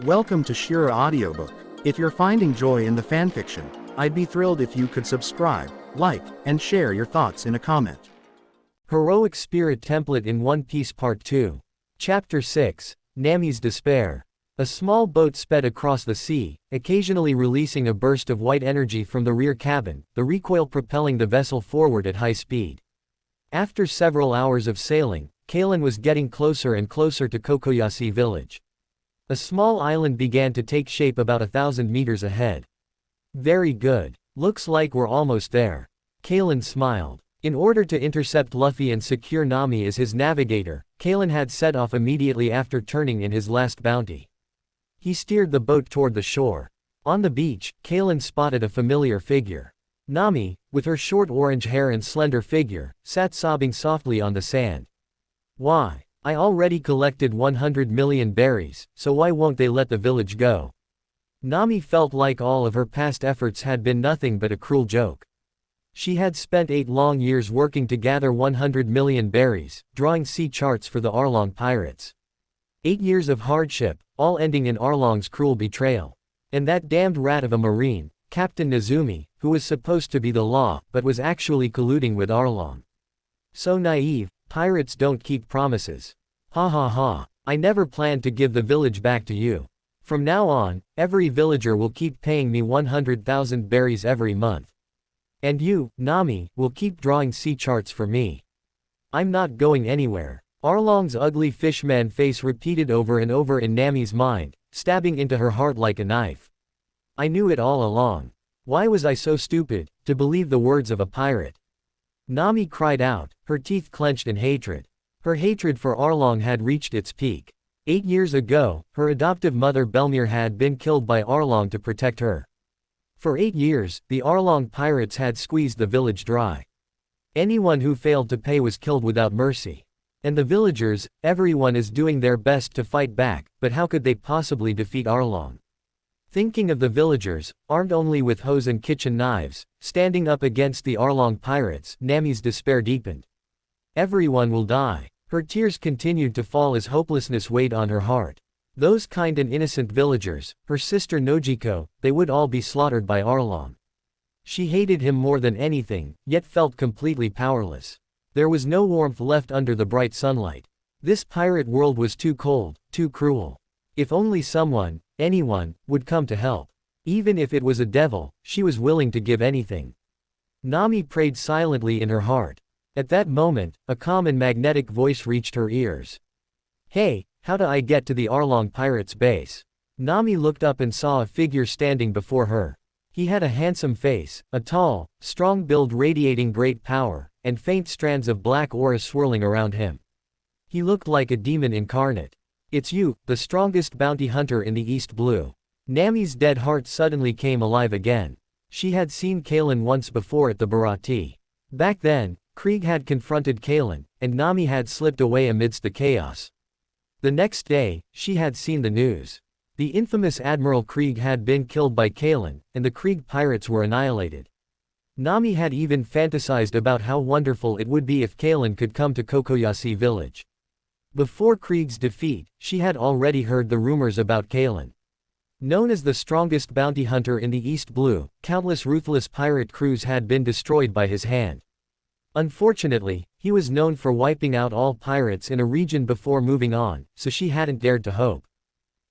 Welcome to Shira Audiobook. If you're finding joy in the fanfiction, I'd be thrilled if you could subscribe, like, and share your thoughts in a comment. Heroic Spirit Template in One Piece Part 2. Chapter 6, Nami's Despair. A small boat sped across the sea, occasionally releasing a burst of white energy from the rear cabin, the recoil propelling the vessel forward at high speed. After several hours of sailing, Kalen was getting closer and closer to Kokoyasi village. A small island began to take shape about 1,000 meters ahead. Very good. Looks like we're almost there. Kalen smiled. In order to intercept Luffy and secure Nami as his navigator, Kalen had set off immediately after turning in his last bounty. He steered the boat toward the shore. On the beach, Kalen spotted a familiar figure. Nami, with her short orange hair and slender figure, sat sobbing softly on the sand. Why? I already collected 100 million berries, so why won't they let the village go? Nami felt like all of her past efforts had been nothing but a cruel joke. She had spent 8 long years working to gather 100 million berries, drawing sea charts for the Arlong pirates. 8 years of hardship, all ending in Arlong's cruel betrayal. And that damned rat of a marine, Captain Nezumi, who was supposed to be the law, but was actually colluding with Arlong. So naive. Pirates don't keep promises. Ha ha ha. I never planned to give the village back to you. From now on, every villager will keep paying me 100,000 berries every month. And you, Nami, will keep drawing sea charts for me. I'm not going anywhere. Arlong's ugly fishman face repeated over and over in Nami's mind, stabbing into her heart like a knife. I knew it all along. Why was I so stupid to believe the words of a pirate? Nami cried out, her teeth clenched in hatred. Her hatred for Arlong had reached its peak. 8 years ago, her adoptive mother Belmir had been killed by Arlong to protect her. For 8 years, the Arlong pirates had squeezed the village dry. Anyone who failed to pay was killed without mercy. And the villagers, everyone is doing their best to fight back, but how could they possibly defeat Arlong? Thinking of the villagers, armed only with hoes and kitchen knives, standing up against the Arlong pirates, Nami's despair deepened. Everyone will die. Her tears continued to fall as hopelessness weighed on her heart. Those kind and innocent villagers, her sister Nojiko, they would all be slaughtered by Arlong. She hated him more than anything, yet felt completely powerless. There was no warmth left under the bright sunlight. This pirate world was too cold, too cruel. If only someone, anyone, would come to help. Even if it was a devil, she was willing to give anything. Nami prayed silently in her heart. At that moment, a calm and magnetic voice reached her ears. Hey, how do I get to the Arlong pirates' base? Nami looked up and saw a figure standing before her. He had a handsome face, a tall, strong build radiating great power, and faint strands of black aura swirling around him. He looked like a demon incarnate. It's you, the strongest bounty hunter in the East Blue. Nami's dead heart suddenly came alive again. She had seen Kalen once before at the Bharati. Back then, Krieg had confronted Kalen, and Nami had slipped away amidst the chaos. The next day, she had seen the news. The infamous Admiral Krieg had been killed by Kalen, and the Krieg pirates were annihilated. Nami had even fantasized about how wonderful it would be if Kalen could come to Kokoyasi village. Before Krieg's defeat, she had already heard the rumors about Kalen. Known as the strongest bounty hunter in the East Blue, countless ruthless pirate crews had been destroyed by his hand. Unfortunately, he was known for wiping out all pirates in a region before moving on, so she hadn't dared to hope.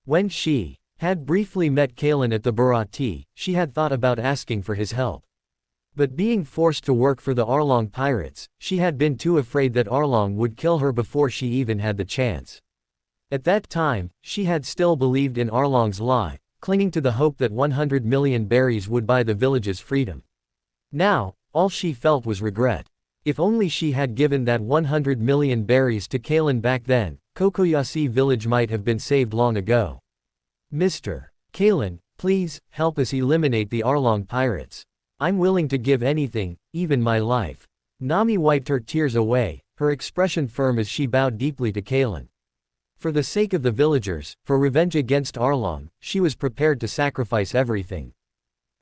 When she had briefly met Kalen at the Bharati, she had thought about asking for his help. But being forced to work for the Arlong pirates, she had been too afraid that Arlong would kill her before she even had the chance. At that time, she had still believed in Arlong's lie, clinging to the hope that 100 million berries would buy the village's freedom. Now, all she felt was regret. If only she had given that 100 million berries to Kalen back then, Kokoyasi village might have been saved long ago. Mr. Kalen, please, help us eliminate the Arlong pirates. I'm willing to give anything, even my life. Nami wiped her tears away, her expression firm as she bowed deeply to Kalen. For the sake of the villagers, for revenge against Arlong, she was prepared to sacrifice everything.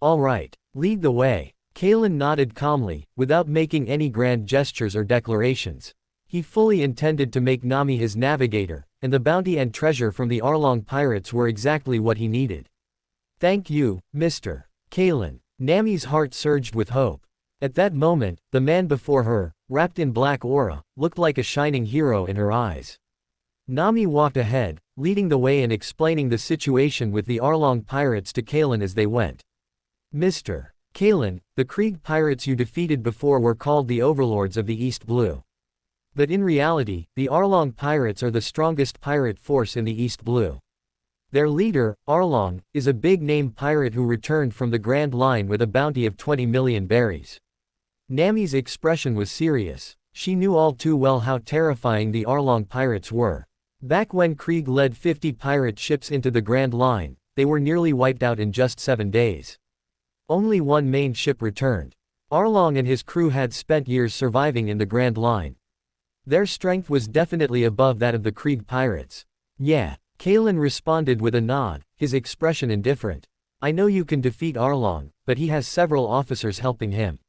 All right, lead the way. Kalen nodded calmly, without making any grand gestures or declarations. He fully intended to make Nami his navigator, and the bounty and treasure from the Arlong pirates were exactly what he needed. "Thank you, Mr. Kalen." Nami's heart surged with hope. At that moment, the man before her, wrapped in black aura, looked like a shining hero in her eyes. Nami walked ahead, leading the way and explaining the situation with the Arlong pirates to Kalen as they went. "Mr. Kalen, the Krieg pirates you defeated before were called the overlords of the East Blue. But in reality, the Arlong pirates are the strongest pirate force in the East Blue. Their leader, Arlong, is a big-name pirate who returned from the Grand Line with a bounty of 20 million berries." Nami's expression was serious. She knew all too well how terrifying the Arlong pirates were. Back when Krieg led 50 pirate ships into the Grand Line, they were nearly wiped out in just 7 days. Only one main ship returned. Arlong and his crew had spent years surviving in the Grand Line. Their strength was definitely above that of the Krieg pirates. "Yeah," Kalen responded with a nod, his expression indifferent. "I know you can defeat Arlong, but he has several officers helping him.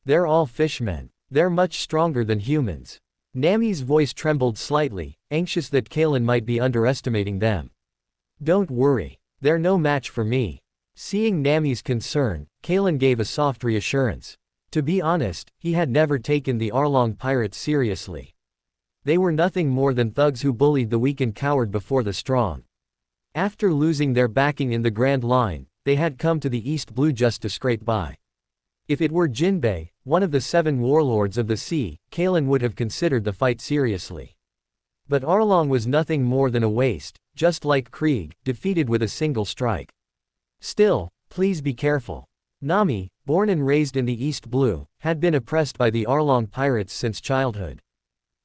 They're all fishmen. They're much stronger than humans." Nami's voice trembled slightly, anxious that Kalen might be underestimating them. "Don't worry. They're no match for me." Seeing Nami's concern, Kalen gave a soft reassurance. To be honest, he had never taken the Arlong pirates seriously. They were nothing more than thugs who bullied the weak and cowered before the strong. After losing their backing in the Grand Line, they had come to the East Blue just to scrape by. If it were Jinbei, one of the 7 warlords of the sea, Kalen would have considered the fight seriously. But Arlong was nothing more than a waste, just like Krieg, defeated with a single strike. Still, please be careful. Nami, born and raised in the East Blue, had been oppressed by the Arlong pirates since childhood.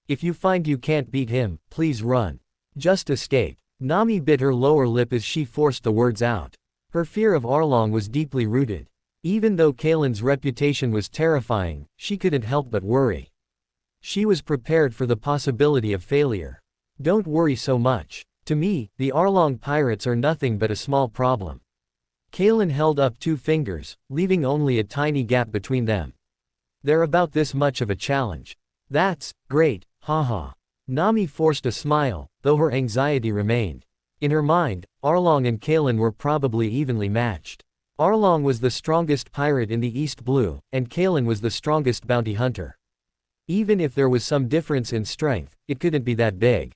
If you find you can't beat him, please run. Just escape. Nami bit her lower lip as she forced the words out. Her fear of Arlong was deeply rooted. Even though Kalen's reputation was terrifying, she couldn't help but worry. She was prepared for the possibility of failure. "Don't worry so much. To me, the Arlong pirates are nothing but a small problem." Kalen held up 2 fingers, leaving only a tiny gap between them. "They're about this much of a challenge." "That's great, haha." Nami forced a smile, though her anxiety remained. In her mind, Arlong and Kalen were probably evenly matched. Arlong was the strongest pirate in the East Blue, and Kalen was the strongest bounty hunter. Even if there was some difference in strength, it couldn't be that big.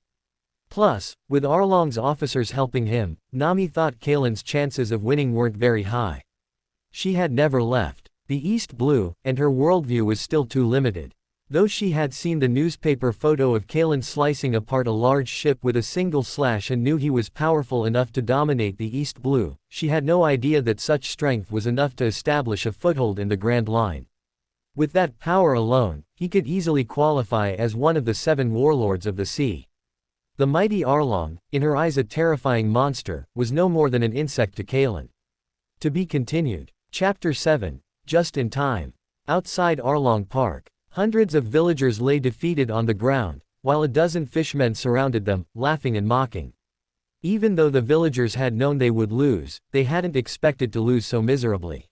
Plus, with Arlong's officers helping him, Nami thought Kalen's chances of winning weren't very high. She had never left the East Blue, and her worldview was still too limited. Though she had seen the newspaper photo of Kalen slicing apart a large ship with a single slash and knew he was powerful enough to dominate the East Blue, she had no idea that such strength was enough to establish a foothold in the Grand Line. With that power alone, he could easily qualify as one of the 7 warlords of the sea. The mighty Arlong, in her eyes a terrifying monster, was no more than an insect to Kalen. To be continued. Chapter 7. Just in time. Outside Arlong Park, hundreds of villagers lay defeated on the ground, while a dozen fishmen surrounded them, laughing and mocking. Even though the villagers had known they would lose, they hadn't expected to lose so miserably.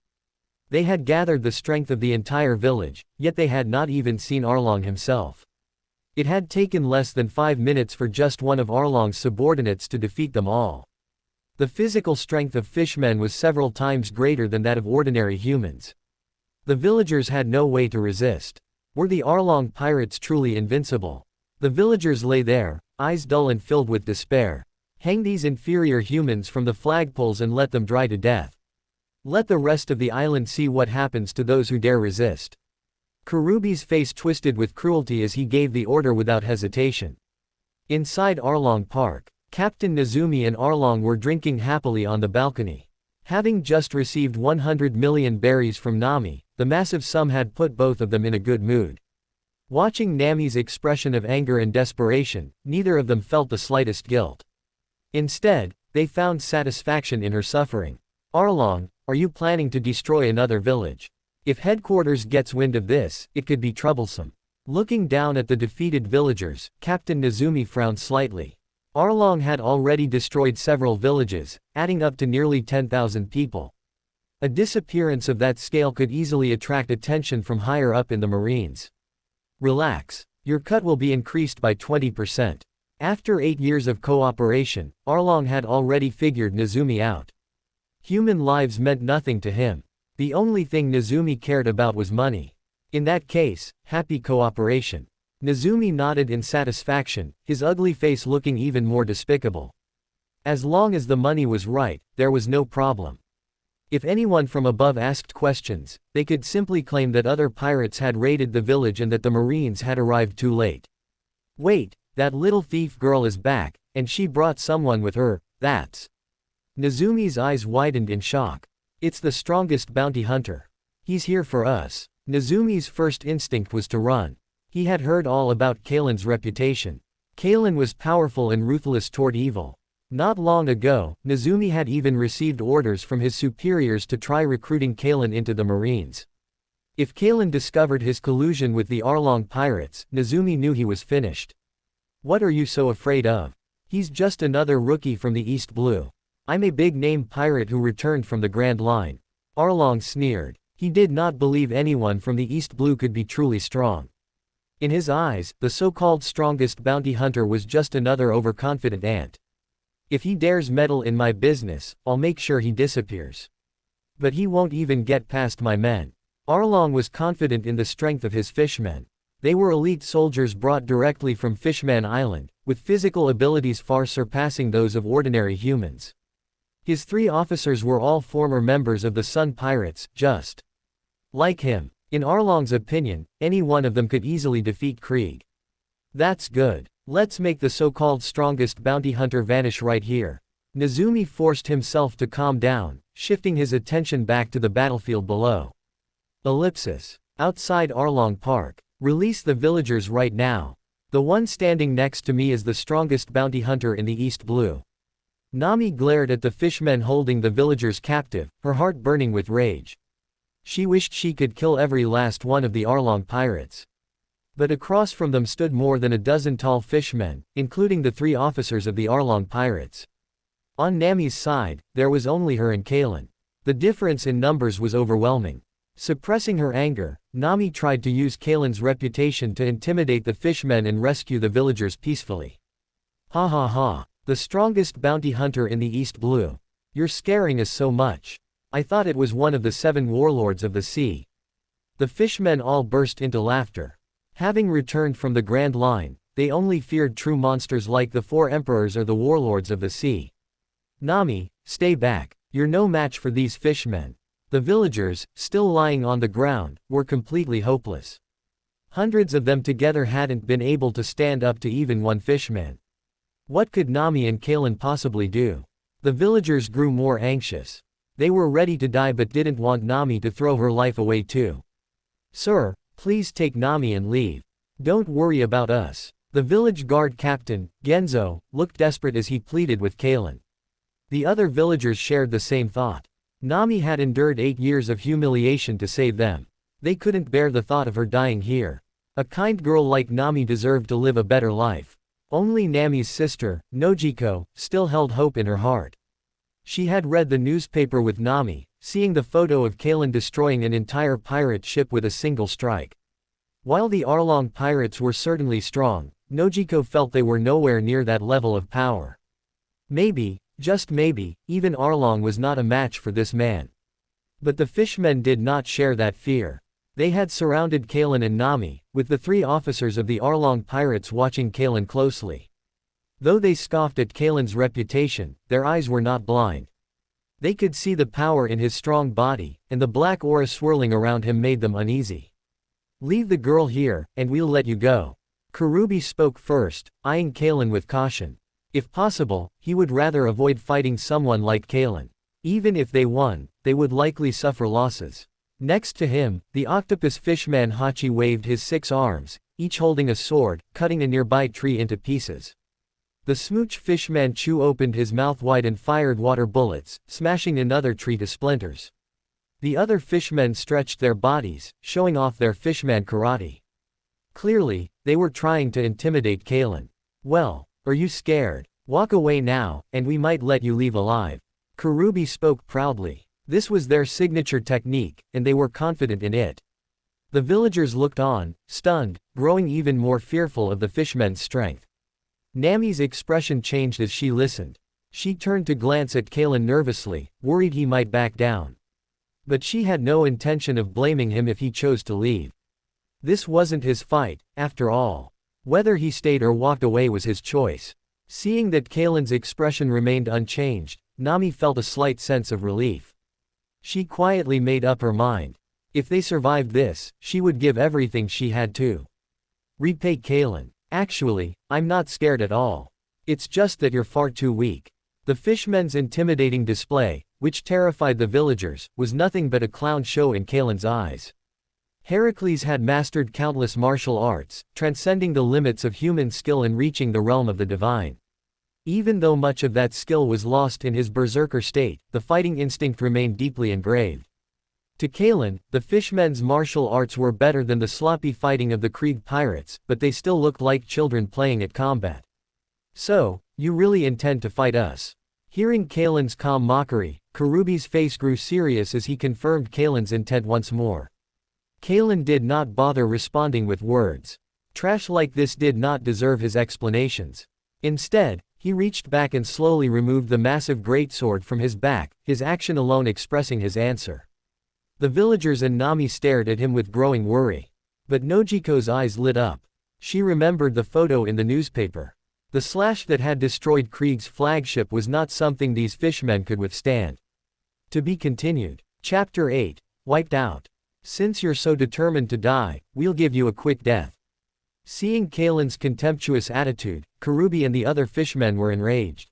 They had gathered the strength of the entire village, yet they had not even seen Arlong himself. It had taken less than 5 minutes for just one of Arlong's subordinates to defeat them all. The physical strength of fishmen was several times greater than that of ordinary humans. The villagers had no way to resist. Were the Arlong pirates truly invincible? The villagers lay there, eyes dull and filled with despair. Hang these inferior humans from the flagpoles and let them dry to death. Let the rest of the island see what happens to those who dare resist. Karubi's face twisted with cruelty as he gave the order without hesitation. Inside Arlong Park, Captain Nezumi and Arlong were drinking happily on the balcony. Having just received 100 million berries from Nami, the massive sum had put both of them in a good mood. Watching Nami's expression of anger and desperation, neither of them felt the slightest guilt. Instead, they found satisfaction in her suffering. "Arlong, are you planning to destroy another village? If headquarters gets wind of this, it could be troublesome." Looking down at the defeated villagers, Captain Nezumi frowned slightly. Arlong had already destroyed several villages, adding up to nearly 10,000 people. A disappearance of that scale could easily attract attention from higher up in the Marines. "Relax. Your cut will be increased by 20%. After 8 years of cooperation, Arlong had already figured Nezumi out. Human lives meant nothing to him. The only thing Nezumi cared about was money. In that case, happy cooperation. Nezumi nodded in satisfaction, his ugly face looking even more despicable. As long as the money was right, there was no problem. If anyone from above asked questions, they could simply claim that other pirates had raided the village and that the Marines had arrived too late. Wait, that little thief girl is back, and she brought someone with her, that's... Nezumi's eyes widened in shock. It's the strongest bounty hunter. He's here for us. Nezumi's first instinct was to run. He had heard all about Kalen's reputation. Kalen was powerful and ruthless toward evil. Not long ago, Nezumi had even received orders from his superiors to try recruiting Kalen into the Marines. If Kalen discovered his collusion with the Arlong pirates, Nezumi knew he was finished. What are you so afraid of? He's just another rookie from the East Blue. I'm a big-name pirate who returned from the Grand Line. Arlong sneered. He did not believe anyone from the East Blue could be truly strong. In his eyes, the so-called strongest bounty hunter was just another overconfident ant. If he dares meddle in my business, I'll make sure he disappears. But he won't even get past my men. Arlong was confident in the strength of his fishmen. They were elite soldiers brought directly from Fishman Island, with physical abilities far surpassing those of ordinary humans. His 3 officers were all former members of the Sun Pirates, just like him. In Arlong's opinion, any one of them could easily defeat Krieg. That's good. Let's make the so-called strongest bounty hunter vanish right here. Nezumi forced himself to calm down, shifting his attention back to the battlefield below. Ellipsis. Outside Arlong Park. Release the villagers right now. The one standing next to me is the strongest bounty hunter in the East Blue. Nami glared at the fishmen holding the villagers captive, her heart burning with rage. She wished she could kill every last one of the Arlong pirates. But across from them stood more than a dozen tall fishmen, including the 3 officers of the Arlong pirates. On Nami's side, there was only her and Kalen. The difference in numbers was overwhelming. Suppressing her anger, Nami tried to use Kalen's reputation to intimidate the fishmen and rescue the villagers peacefully. Ha ha ha. The strongest bounty hunter in the East Blue. You're scaring us so much. I thought it was one of the 7 warlords of the sea. The fishmen all burst into laughter. Having returned from the Grand Line, they only feared true monsters like the 4 emperors or the warlords of the sea. Nami, stay back. You're no match for these fishmen. The villagers, still lying on the ground, were completely hopeless. Hundreds of them together hadn't been able to stand up to even one fishman. What could Nami and Kalen possibly do? The villagers grew more anxious. They were ready to die but didn't want Nami to throw her life away too. Sir, please take Nami and leave. Don't worry about us. The village guard captain, Genzo, looked desperate as he pleaded with Kalen. The other villagers shared the same thought. Nami had endured 8 years of humiliation to save them. They couldn't bear the thought of her dying here. A kind girl like Nami deserved to live a better life. Only Nami's sister, Nojiko, still held hope in her heart. She had read the newspaper with Nami, seeing the photo of Kalen destroying an entire pirate ship with a single strike. While the Arlong pirates were certainly strong, Nojiko felt they were nowhere near that level of power. Maybe, just maybe, even Arlong was not a match for this man. But the fishmen did not share that fear. They had surrounded Kalen and Nami, with the 3 officers of the Arlong pirates watching Kalen closely. Though they scoffed at Kalen's reputation, their eyes were not blind. They could see the power in his strong body, and the black aura swirling around him made them uneasy. Leave the girl here, and we'll let you go. Karubi spoke first, eyeing Kalen with caution. If possible, he would rather avoid fighting someone like Kalen. Even if they won, they would likely suffer losses. Next to him, the octopus fishman Hachi waved his 6 arms, each holding a sword, cutting a nearby tree into pieces. The smooch fishman Chu opened his mouth wide and fired water bullets, smashing another tree to splinters. The other fishmen stretched their bodies, showing off their fishman karate. Clearly, they were trying to intimidate Kalen. Well, are you scared? Walk away now, and we might let you leave alive. Karubi spoke proudly. This was their signature technique, and they were confident in it. The villagers looked on, stunned, growing even more fearful of the fishmen's strength. Nami's expression changed as she listened. She turned to glance at Kalen nervously, worried he might back down. But she had no intention of blaming him if he chose to leave. This wasn't his fight, after all. Whether he stayed or walked away was his choice. Seeing that Kalen's expression remained unchanged, Nami felt a slight sense of relief. She quietly made up her mind. If they survived this, she would give everything she had to repay Kalen. Actually, I'm not scared at all. It's just that you're far too weak. The fishmen's intimidating display, which terrified the villagers, was nothing but a clown show in Kalen's eyes. Heracles had mastered countless martial arts, transcending the limits of human skill and reaching the realm of the divine. Even though much of that skill was lost in his berserker state, the fighting instinct remained deeply engraved. To Kalen, the fishmen's martial arts were better than the sloppy fighting of the Krieg pirates, but they still looked like children playing at combat. So, you really intend to fight us? Hearing Kalen's calm mockery, Karubi's face grew serious as he confirmed Kalen's intent once more. Kalen did not bother responding with words. Trash like this did not deserve his explanations. Instead, he reached back and slowly removed the massive greatsword from his back, his action alone expressing his answer. The villagers and Nami stared at him with growing worry. But Nojiko's eyes lit up. She remembered the photo in the newspaper. The slash that had destroyed Krieg's flagship was not something these fishmen could withstand. To be continued. Chapter 8. Wiped out. Since you're so determined to die, we'll give you a quick death. Seeing Kalen's contemptuous attitude, Karubi and the other fishmen were enraged.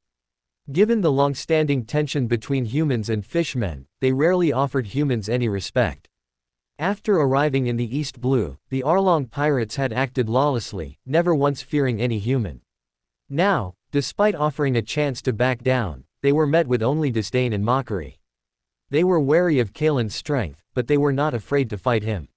Given the long-standing tension between humans and fishmen, they rarely offered humans any respect. After arriving in the East Blue, the Arlong pirates had acted lawlessly, never once fearing any human. Now, despite offering a chance to back down, they were met with only disdain and mockery. They were wary of Kalen's strength, but they were not afraid to fight him.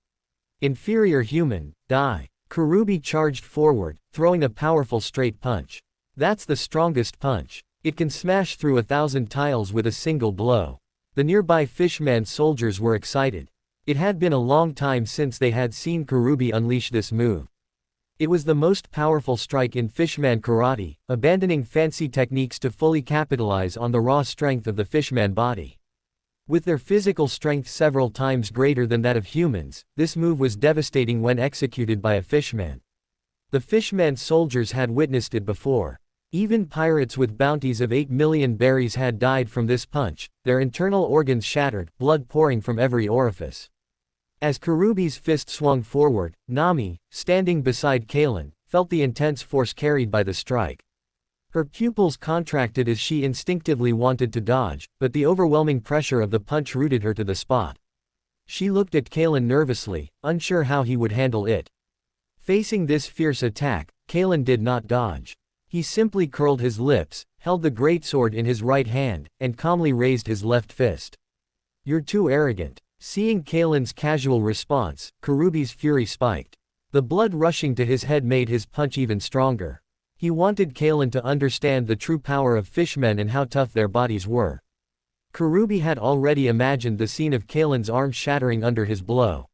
Inferior human, die. Karubi charged forward, throwing a powerful straight punch. That's the strongest punch. It can smash through 1,000 tiles with a single blow. The nearby fishman soldiers were excited. It had been a long time since they had seen Karubi unleash this move. It was the most powerful strike in fishman karate, abandoning fancy techniques to fully capitalize on the raw strength of the fishman body. With their physical strength several times greater than that of humans, this move was devastating when executed by a fishman. The fishman soldiers had witnessed it before. Even pirates with bounties of 8 million berries had died from this punch, their internal organs shattered, blood pouring from every orifice. As Karubi's fist swung forward, Nami, standing beside Kalen, felt the intense force carried by the strike. Her pupils contracted as she instinctively wanted to dodge, but the overwhelming pressure of the punch rooted her to the spot. She looked at Kalen nervously, unsure how he would handle it. Facing this fierce attack, Kalen did not dodge. He simply curled his lips, held the greatsword in his right hand, and calmly raised his left fist. You're too arrogant. Seeing Kalen's casual response, Karubi's fury spiked. The blood rushing to his head made his punch even stronger. He wanted Kalen to understand the true power of fishmen and how tough their bodies were. Karubi had already imagined the scene of Kalen's arm shattering under his blow.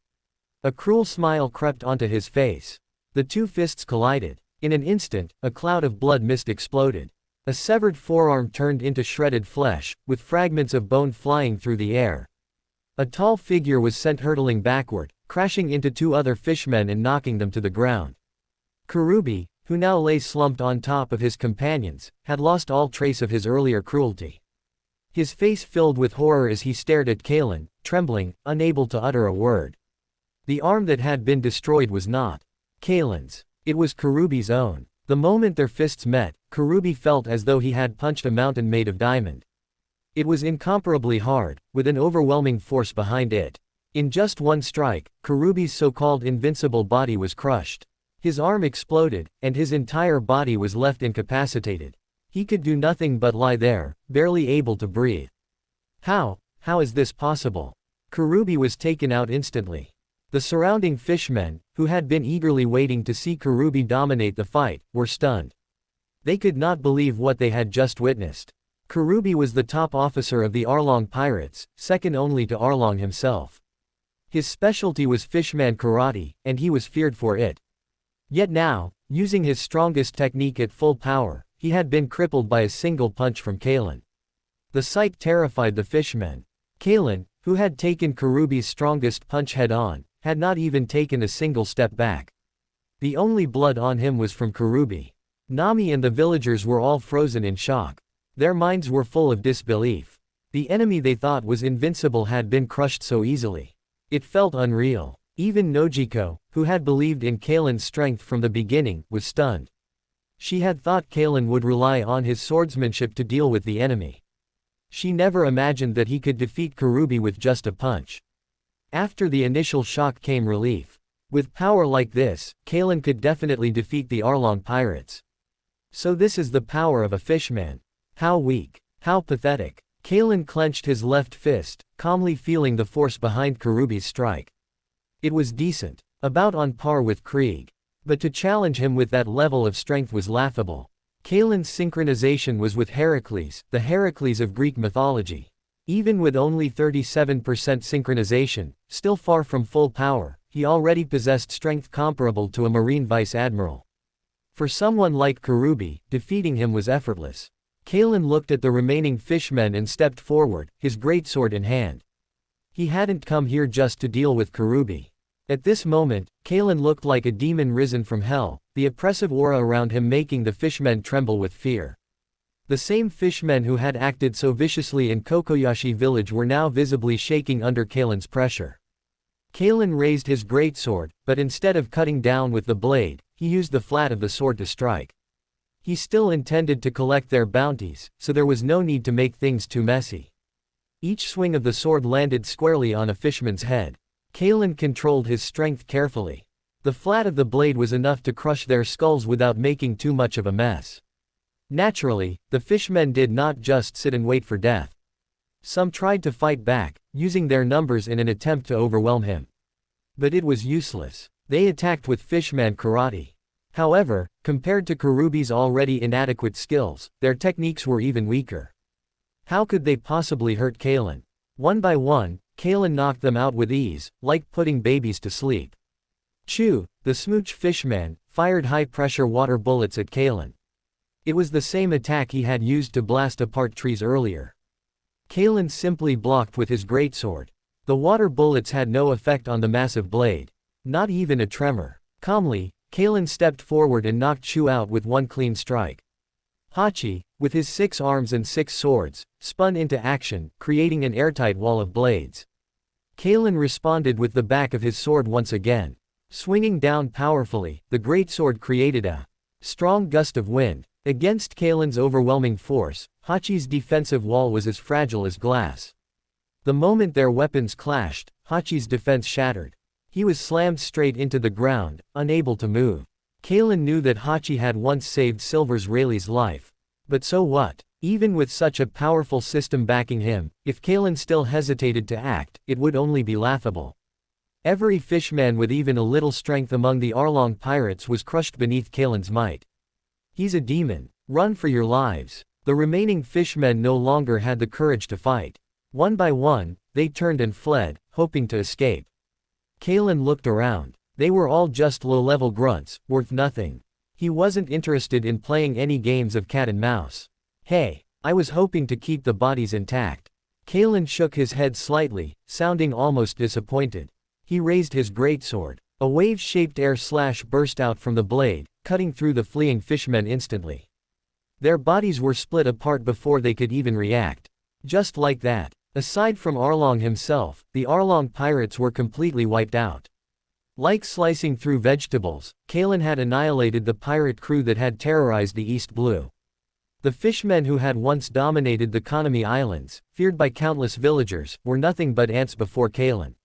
A cruel smile crept onto his face. The two fists collided. In an instant, a cloud of blood mist exploded. A severed forearm turned into shredded flesh, with fragments of bone flying through the air. A tall figure was sent hurtling backward, crashing into two other fishmen and knocking them to the ground. Karubi, who now lay slumped on top of his companions, had lost all trace of his earlier cruelty. His face filled with horror as he stared at Kalen, trembling, unable to utter a word. The arm that had been destroyed was not Kalen's. It was Karubi's own. The moment their fists met, Karubi felt as though he had punched a mountain made of diamond. It was incomparably hard, with an overwhelming force behind it. In just one strike, Karubi's so-called invincible body was crushed. His arm exploded, and his entire body was left incapacitated. He could do nothing but lie there, barely able to breathe. How is this possible? Karubi was taken out instantly. The surrounding fishmen, who had been eagerly waiting to see Karubi dominate the fight, were stunned. They could not believe what they had just witnessed. Karubi was the top officer of the Arlong pirates, second only to Arlong himself. His specialty was fishman karate, and he was feared for it. Yet now, using his strongest technique at full power, he had been crippled by a single punch from Kalen. The sight terrified the fishmen. Kalen, who had taken Karubi's strongest punch head-on, had not even taken a single step back. The only blood on him was from Karubi. Nami and the villagers were all frozen in shock. Their minds were full of disbelief. The enemy they thought was invincible had been crushed so easily. It felt unreal. Even Nojiko, who had believed in Kalen's strength from the beginning, was stunned. She had thought Kalen would rely on his swordsmanship to deal with the enemy. She never imagined that he could defeat Karubi with just a punch. After the initial shock came relief. With power like this, Kalen could definitely defeat the Arlong pirates. So this is the power of a fishman. How weak. How pathetic. Kalen clenched his left fist, calmly feeling the force behind Karubi's strike. It was decent. About on par with Krieg. But to challenge him with that level of strength was laughable. Kalen's synchronization was with Heracles, the Heracles of Greek mythology. Even with only 37% synchronization, still far from full power, he already possessed strength comparable to a Marine vice admiral. For someone like Karubi, defeating him was effortless. Kalen looked at the remaining fishmen and stepped forward, his greatsword in hand. He hadn't come here just to deal with Karubi. At this moment, Kalen looked like a demon risen from hell, the oppressive aura around him making the fishmen tremble with fear. The same fishmen who had acted so viciously in Kokoyashi village were now visibly shaking under Kalen's pressure. Kalen raised his greatsword, but instead of cutting down with the blade, he used the flat of the sword to strike. He still intended to collect their bounties, so there was no need to make things too messy. Each swing of the sword landed squarely on a fishman's head. Kalen controlled his strength carefully. The flat of the blade was enough to crush their skulls without making too much of a mess. Naturally, the fishmen did not just sit and wait for death. Some tried to fight back, using their numbers in an attempt to overwhelm him. But it was useless. They attacked with fishman karate. However, compared to Karubi's already inadequate skills, their techniques were even weaker. How could they possibly hurt Kalen? One by one, Kalen knocked them out with ease, like putting babies to sleep. Chu, the smooch fishman, fired high-pressure water bullets at Kalen. It was the same attack he had used to blast apart trees earlier. Kalen simply blocked with his greatsword. The water bullets had no effect on the massive blade. Not even a tremor. Calmly, Kalen stepped forward and knocked Chu out with one clean strike. Hachi, with his 6 arms and 6 swords, spun into action, creating an airtight wall of blades. Kalen responded with the back of his sword once again. Swinging down powerfully, the greatsword created a strong gust of wind. Against Kalen's overwhelming force, Hachi's defensive wall was as fragile as glass. The moment their weapons clashed, Hachi's defense shattered. He was slammed straight into the ground, unable to move. Kalen knew that Hachi had once saved Silver's Rayleigh's life. But so what? Even with such a powerful system backing him, if Kalen still hesitated to act, it would only be laughable. Every fishman with even a little strength among the Arlong pirates was crushed beneath Kalen's might. He's a demon. Run for your lives. The remaining fishmen no longer had the courage to fight. One by one, they turned and fled, hoping to escape. Kalen looked around. They were all just low-level grunts, worth nothing. He wasn't interested in playing any games of cat and mouse. Hey, I was hoping to keep the bodies intact. Kalen shook his head slightly, sounding almost disappointed. He raised his greatsword. A wave-shaped air slash burst out from the blade, cutting through the fleeing fishmen instantly. Their bodies were split apart before they could even react. Just like that. Aside from Arlong himself, the Arlong pirates were completely wiped out. Like slicing through vegetables, Kalen had annihilated the pirate crew that had terrorized the East Blue. The fishmen who had once dominated the Konami Islands, feared by countless villagers, were nothing but ants before Kalen.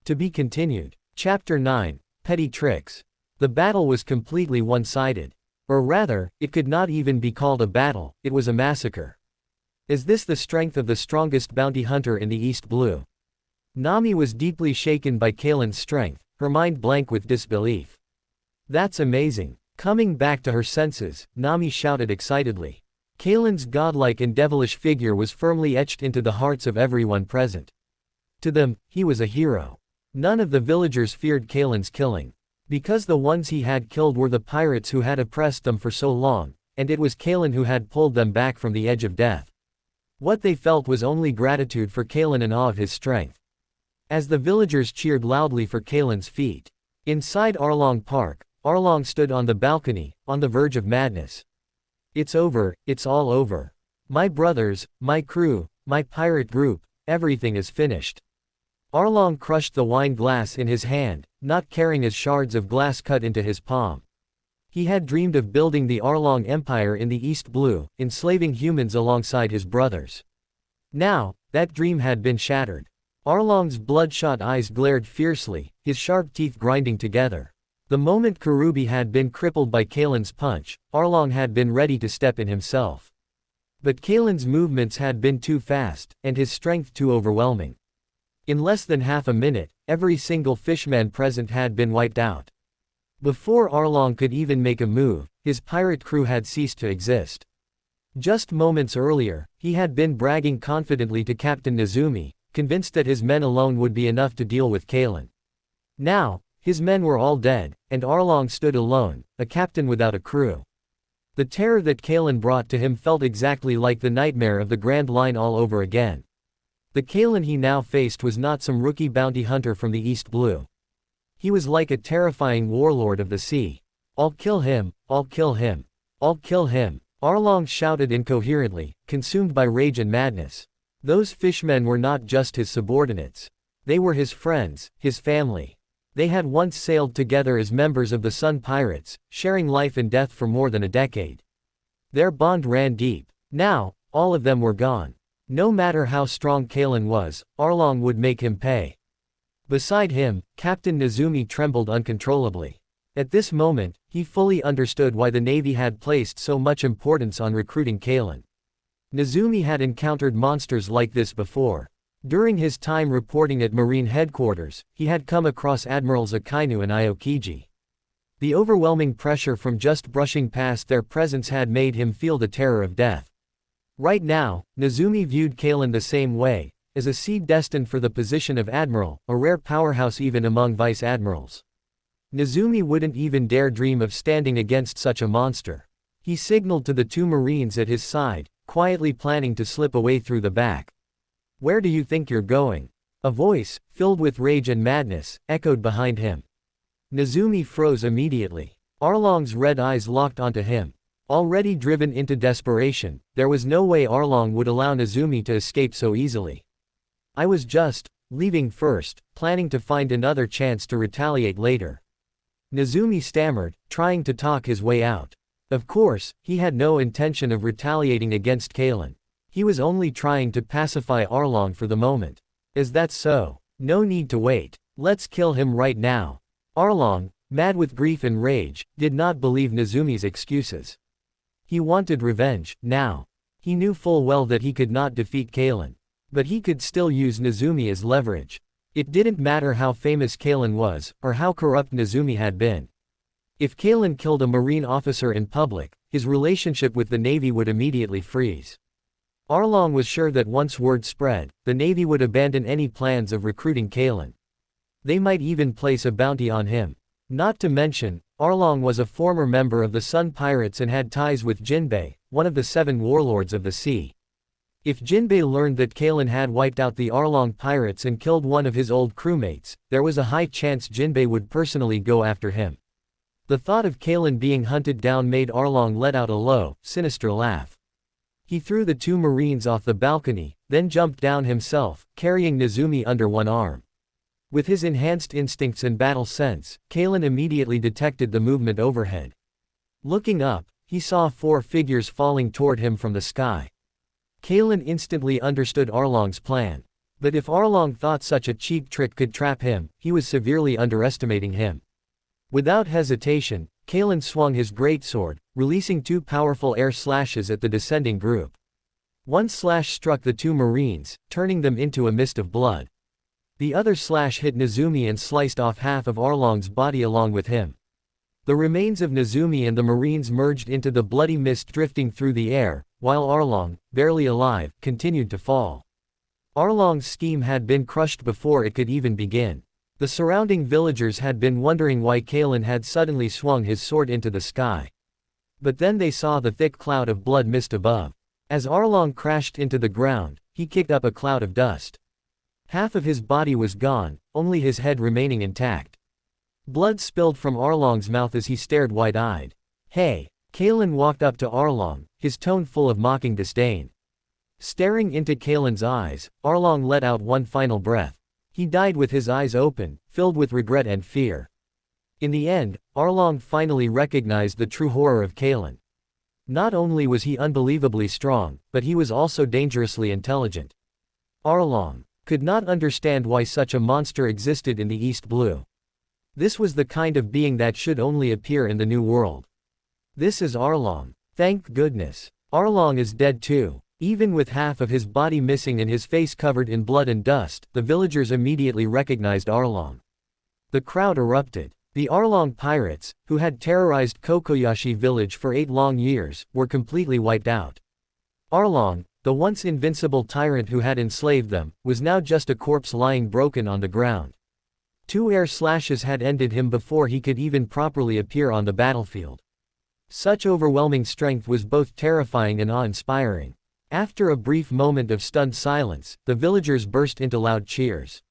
To be continued. Chapter 9, Petty Tricks. The battle was completely one-sided. Or rather, it could not even be called a battle, it was a massacre. Is this the strength of the strongest bounty hunter in the East Blue? Nami was deeply shaken by Kalen's strength, her mind blank with disbelief. That's amazing. Coming back to her senses, Nami shouted excitedly. Kalen's godlike and devilish figure was firmly etched into the hearts of everyone present. To them, he was a hero. None of the villagers feared Kalen's killing. Because the ones he had killed were the pirates who had oppressed them for so long, and it was Kalen who had pulled them back from the edge of death. What they felt was only gratitude for Kalen and awe of his strength. As the villagers cheered loudly for Kalen's feat. Inside Arlong Park, Arlong stood on the balcony, on the verge of madness. It's over, it's all over. My brothers, my crew, my pirate group, everything is finished. Arlong crushed the wine glass in his hand, not caring as shards of glass cut into his palm. He had dreamed of building the Arlong Empire in the East Blue, enslaving humans alongside his brothers. Now, that dream had been shattered. Arlong's bloodshot eyes glared fiercely, his sharp teeth grinding together. The moment Karubi had been crippled by Kalen's punch, Arlong had been ready to step in himself. But Kalen's movements had been too fast, and his strength too overwhelming. In less than half a minute, every single fishman present had been wiped out. Before Arlong could even make a move, his pirate crew had ceased to exist. Just moments earlier, he had been bragging confidently to Captain Nezumi, convinced that his men alone would be enough to deal with Kalen. Now, his men were all dead, and Arlong stood alone, a captain without a crew. The terror that Kalen brought to him felt exactly like the nightmare of the Grand Line all over again. The Kalen he now faced was not some rookie bounty hunter from the East Blue. He was like a terrifying warlord of the sea. I'll kill him, I'll kill him, I'll kill him, Arlong shouted incoherently, consumed by rage and madness. Those fishmen were not just his subordinates. They were his friends, his family. They had once sailed together as members of the Sun Pirates, sharing life and death for more than a decade. Their bond ran deep. Now, all of them were gone. No matter how strong Kalen was, Arlong would make him pay. Beside him, Captain Nezumi trembled uncontrollably. At this moment, he fully understood why the Navy had placed so much importance on recruiting Kalen. Nezumi had encountered monsters like this before. During his time reporting at Marine Headquarters, he had come across Admirals Akainu and Aokiji. The overwhelming pressure from just brushing past their presence had made him feel the terror of death. Right now, Nezumi viewed Kalen the same way, as a seed destined for the position of admiral, a rare powerhouse even among vice admirals. Nezumi wouldn't even dare dream of standing against such a monster. He signaled to the two Marines at his side, quietly planning to slip away through the back. "Where do you think you're going?" A voice, filled with rage and madness, echoed behind him. Nezumi froze immediately. Arlong's red eyes locked onto him. Already driven into desperation, there was no way Arlong would allow Nezumi to escape so easily. "I was just leaving first, planning to find another chance to retaliate later." Nezumi stammered, trying to talk his way out. Of course, he had no intention of retaliating against Kalen. He was only trying to pacify Arlong for the moment. "Is that so? No need to wait. Let's kill him right now." Arlong, mad with grief and rage, did not believe Nezumi's excuses. He wanted revenge, now. He knew full well that he could not defeat Kalen. But he could still use Nezumi as leverage. It didn't matter how famous Kalen was, or how corrupt Nezumi had been. If Kalen killed a Marine officer in public, his relationship with the Navy would immediately freeze. Arlong was sure that once word spread, the Navy would abandon any plans of recruiting Kalen. They might even place a bounty on him. Not to mention, Arlong was a former member of the Sun Pirates and had ties with Jinbei, one of the 7 warlords of the sea. If Jinbei learned that Kalen had wiped out the Arlong pirates and killed one of his old crewmates, there was a high chance Jinbei would personally go after him. The thought of Kalen being hunted down made Arlong let out a low, sinister laugh. He threw the 2 Marines off the balcony, then jumped down himself, carrying Nezumi under one arm. With his enhanced instincts and battle sense, Kalen immediately detected the movement overhead. Looking up, he saw 4 figures falling toward him from the sky. Kalen instantly understood Arlong's plan. But if Arlong thought such a cheap trick could trap him, he was severely underestimating him. Without hesitation, Kalen swung his greatsword, releasing 2 powerful air slashes at the descending group. One slash struck the 2 Marines, turning them into a mist of blood. The other slash hit Nezumi and sliced off half of Arlong's body along with him. The remains of Nezumi and the Marines merged into the bloody mist drifting through the air, while Arlong, barely alive, continued to fall. Arlong's scheme had been crushed before it could even begin. The surrounding villagers had been wondering why Kalen had suddenly swung his sword into the sky. But then they saw the thick cloud of blood mist above. As Arlong crashed into the ground, he kicked up a cloud of dust. Half of his body was gone, only his head remaining intact. Blood spilled from Arlong's mouth as he stared wide-eyed. "Hey!" Kalen walked up to Arlong, his tone full of mocking disdain. Staring into Kalen's eyes, Arlong let out one final breath. He died with his eyes open, filled with regret and fear. In the end, Arlong finally recognized the true horror of Kalen. Not only was he unbelievably strong, but he was also dangerously intelligent. Arlong could not understand why such a monster existed in the East Blue. This was the kind of being that should only appear in the New World. This is Arlong. Thank goodness. Arlong is dead too. Even with half of his body missing and his face covered in blood and dust, the villagers immediately recognized Arlong. The crowd erupted. The Arlong pirates, who had terrorized Kokoyashi village for 8 long years, were completely wiped out. Arlong, the once invincible tyrant who had enslaved them, was now just a corpse lying broken on the ground. 2 air slashes had ended him before he could even properly appear on the battlefield. Such overwhelming strength was both terrifying and awe-inspiring. After a brief moment of stunned silence, the villagers burst into loud cheers.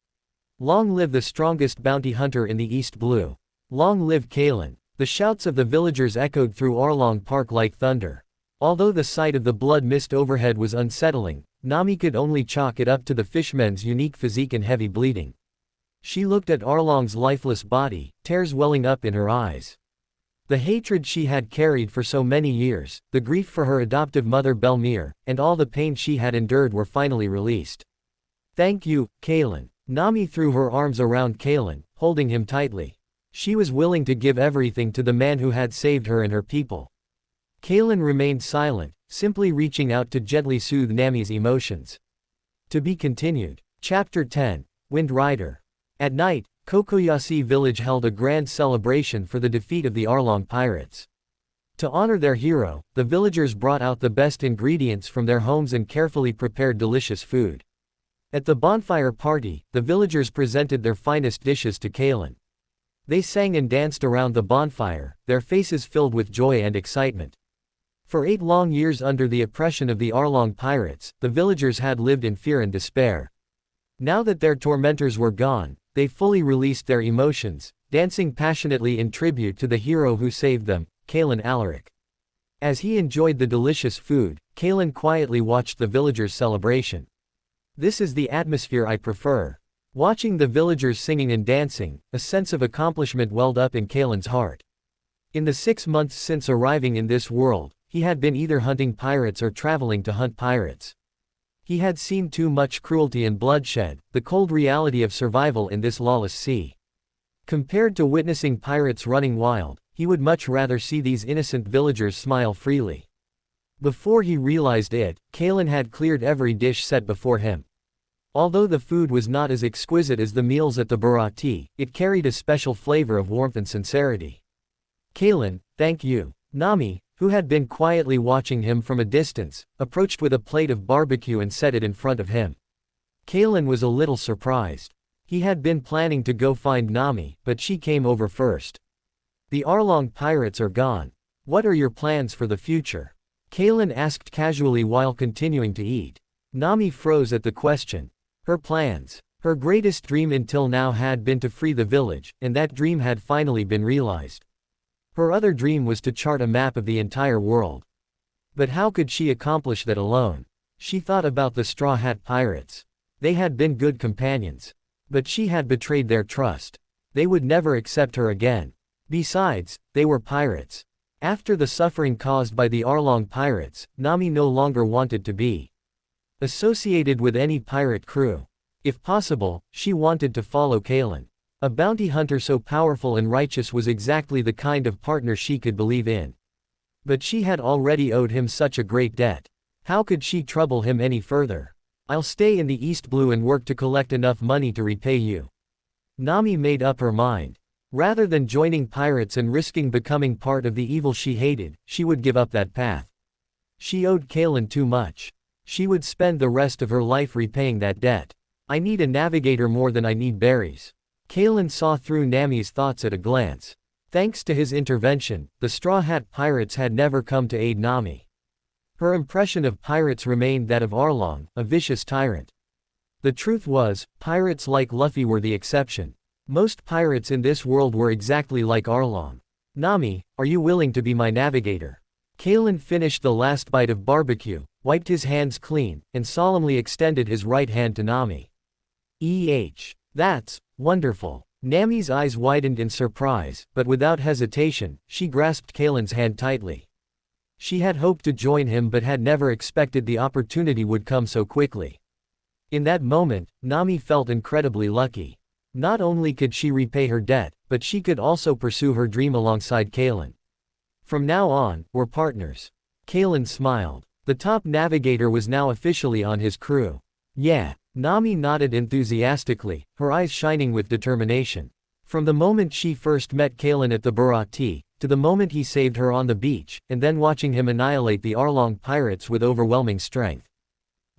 Long live the strongest bounty hunter in the East Blue. Long live Kalen. The shouts of the villagers echoed through Arlong Park like thunder. Although the sight of the blood mist overhead was unsettling, Nami could only chalk it up to the fishman's unique physique and heavy bleeding. She looked at Arlong's lifeless body, tears welling up in her eyes. The hatred she had carried for so many years, the grief for her adoptive mother Belmir, and all the pain she had endured were finally released. "Thank you, Kalen." Nami threw her arms around Kalen, holding him tightly. She was willing to give everything to the man who had saved her and her people. Kalen remained silent, simply reaching out to gently soothe Nami's emotions. To be continued. Chapter 10. Wind Rider. At night, Kokoyashi village held a grand celebration for the defeat of the Arlong pirates. To honor their hero, the villagers brought out the best ingredients from their homes and carefully prepared delicious food. At the bonfire party, the villagers presented their finest dishes to Kalen. They sang and danced around the bonfire, their faces filled with joy and excitement. For 8 long years under the oppression of the Arlong pirates, the villagers had lived in fear and despair. Now that their tormentors were gone, they fully released their emotions, dancing passionately in tribute to the hero who saved them, Kalen Alaric. As he enjoyed the delicious food, Kalen quietly watched the villagers' celebration. "This is the atmosphere I prefer." Watching the villagers singing and dancing, a sense of accomplishment welled up in Kalen's heart. In the 6 months since arriving in this world, he had been either hunting pirates or traveling to hunt pirates. He had seen too much cruelty and bloodshed, the cold reality of survival in this lawless sea. Compared to witnessing pirates running wild, he would much rather see these innocent villagers smile freely. Before he realized it, Kalen had cleared every dish set before him. Although the food was not as exquisite as the meals at the Barati, it carried a special flavor of warmth and sincerity. "Kalen, thank you." Nami, who had been quietly watching him from a distance, approached with a plate of barbecue and set it in front of him. Kalen was a little surprised. He had been planning to go find Nami, but she came over first. "The Arlong pirates are gone. What are your plans for the future?" Kalen asked casually while continuing to eat. Nami froze at the question. Her plans. Her greatest dream until now had been to free the village, and that dream had finally been realized. Her other dream was to chart a map of the entire world. But how could she accomplish that alone? She thought about the Straw Hat Pirates. They had been good companions. But she had betrayed their trust. They would never accept her again. Besides, they were pirates. After the suffering caused by the Arlong pirates, Nami no longer wanted to be associated with any pirate crew. If possible, she wanted to follow Kalen. A bounty hunter so powerful and righteous was exactly the kind of partner she could believe in. But she had already owed him such a great debt. How could she trouble him any further? "I'll stay in the East Blue and work to collect enough money to repay you." Nami made up her mind. Rather than joining pirates and risking becoming part of the evil she hated, she would give up that path. She owed Kalen too much. She would spend the rest of her life repaying that debt. "I need a navigator more than I need berries." Kalen saw through Nami's thoughts at a glance. Thanks to his intervention, the Straw Hat Pirates had never come to aid Nami. Her impression of pirates remained that of Arlong, a vicious tyrant. The truth was, pirates like Luffy were the exception. Most pirates in this world were exactly like Arlong. Nami, are you willing to be my navigator? Kalen finished the last bite of barbecue, wiped his hands clean, and solemnly extended his right hand to Nami. That's wonderful. Nami's eyes widened in surprise, but without hesitation, she grasped Kalen's hand tightly. She had hoped to join him but had never expected the opportunity would come so quickly. In that moment, Nami felt incredibly lucky. Not only could she repay her debt, but she could also pursue her dream alongside Kalen. From now on, we're partners. Kalen smiled. The top navigator was now officially on his crew. Yeah. Nami nodded enthusiastically, her eyes shining with determination. From the moment she first met Kalen at the Barati, to the moment he saved her on the beach, and then watching him annihilate the Arlong pirates with overwhelming strength.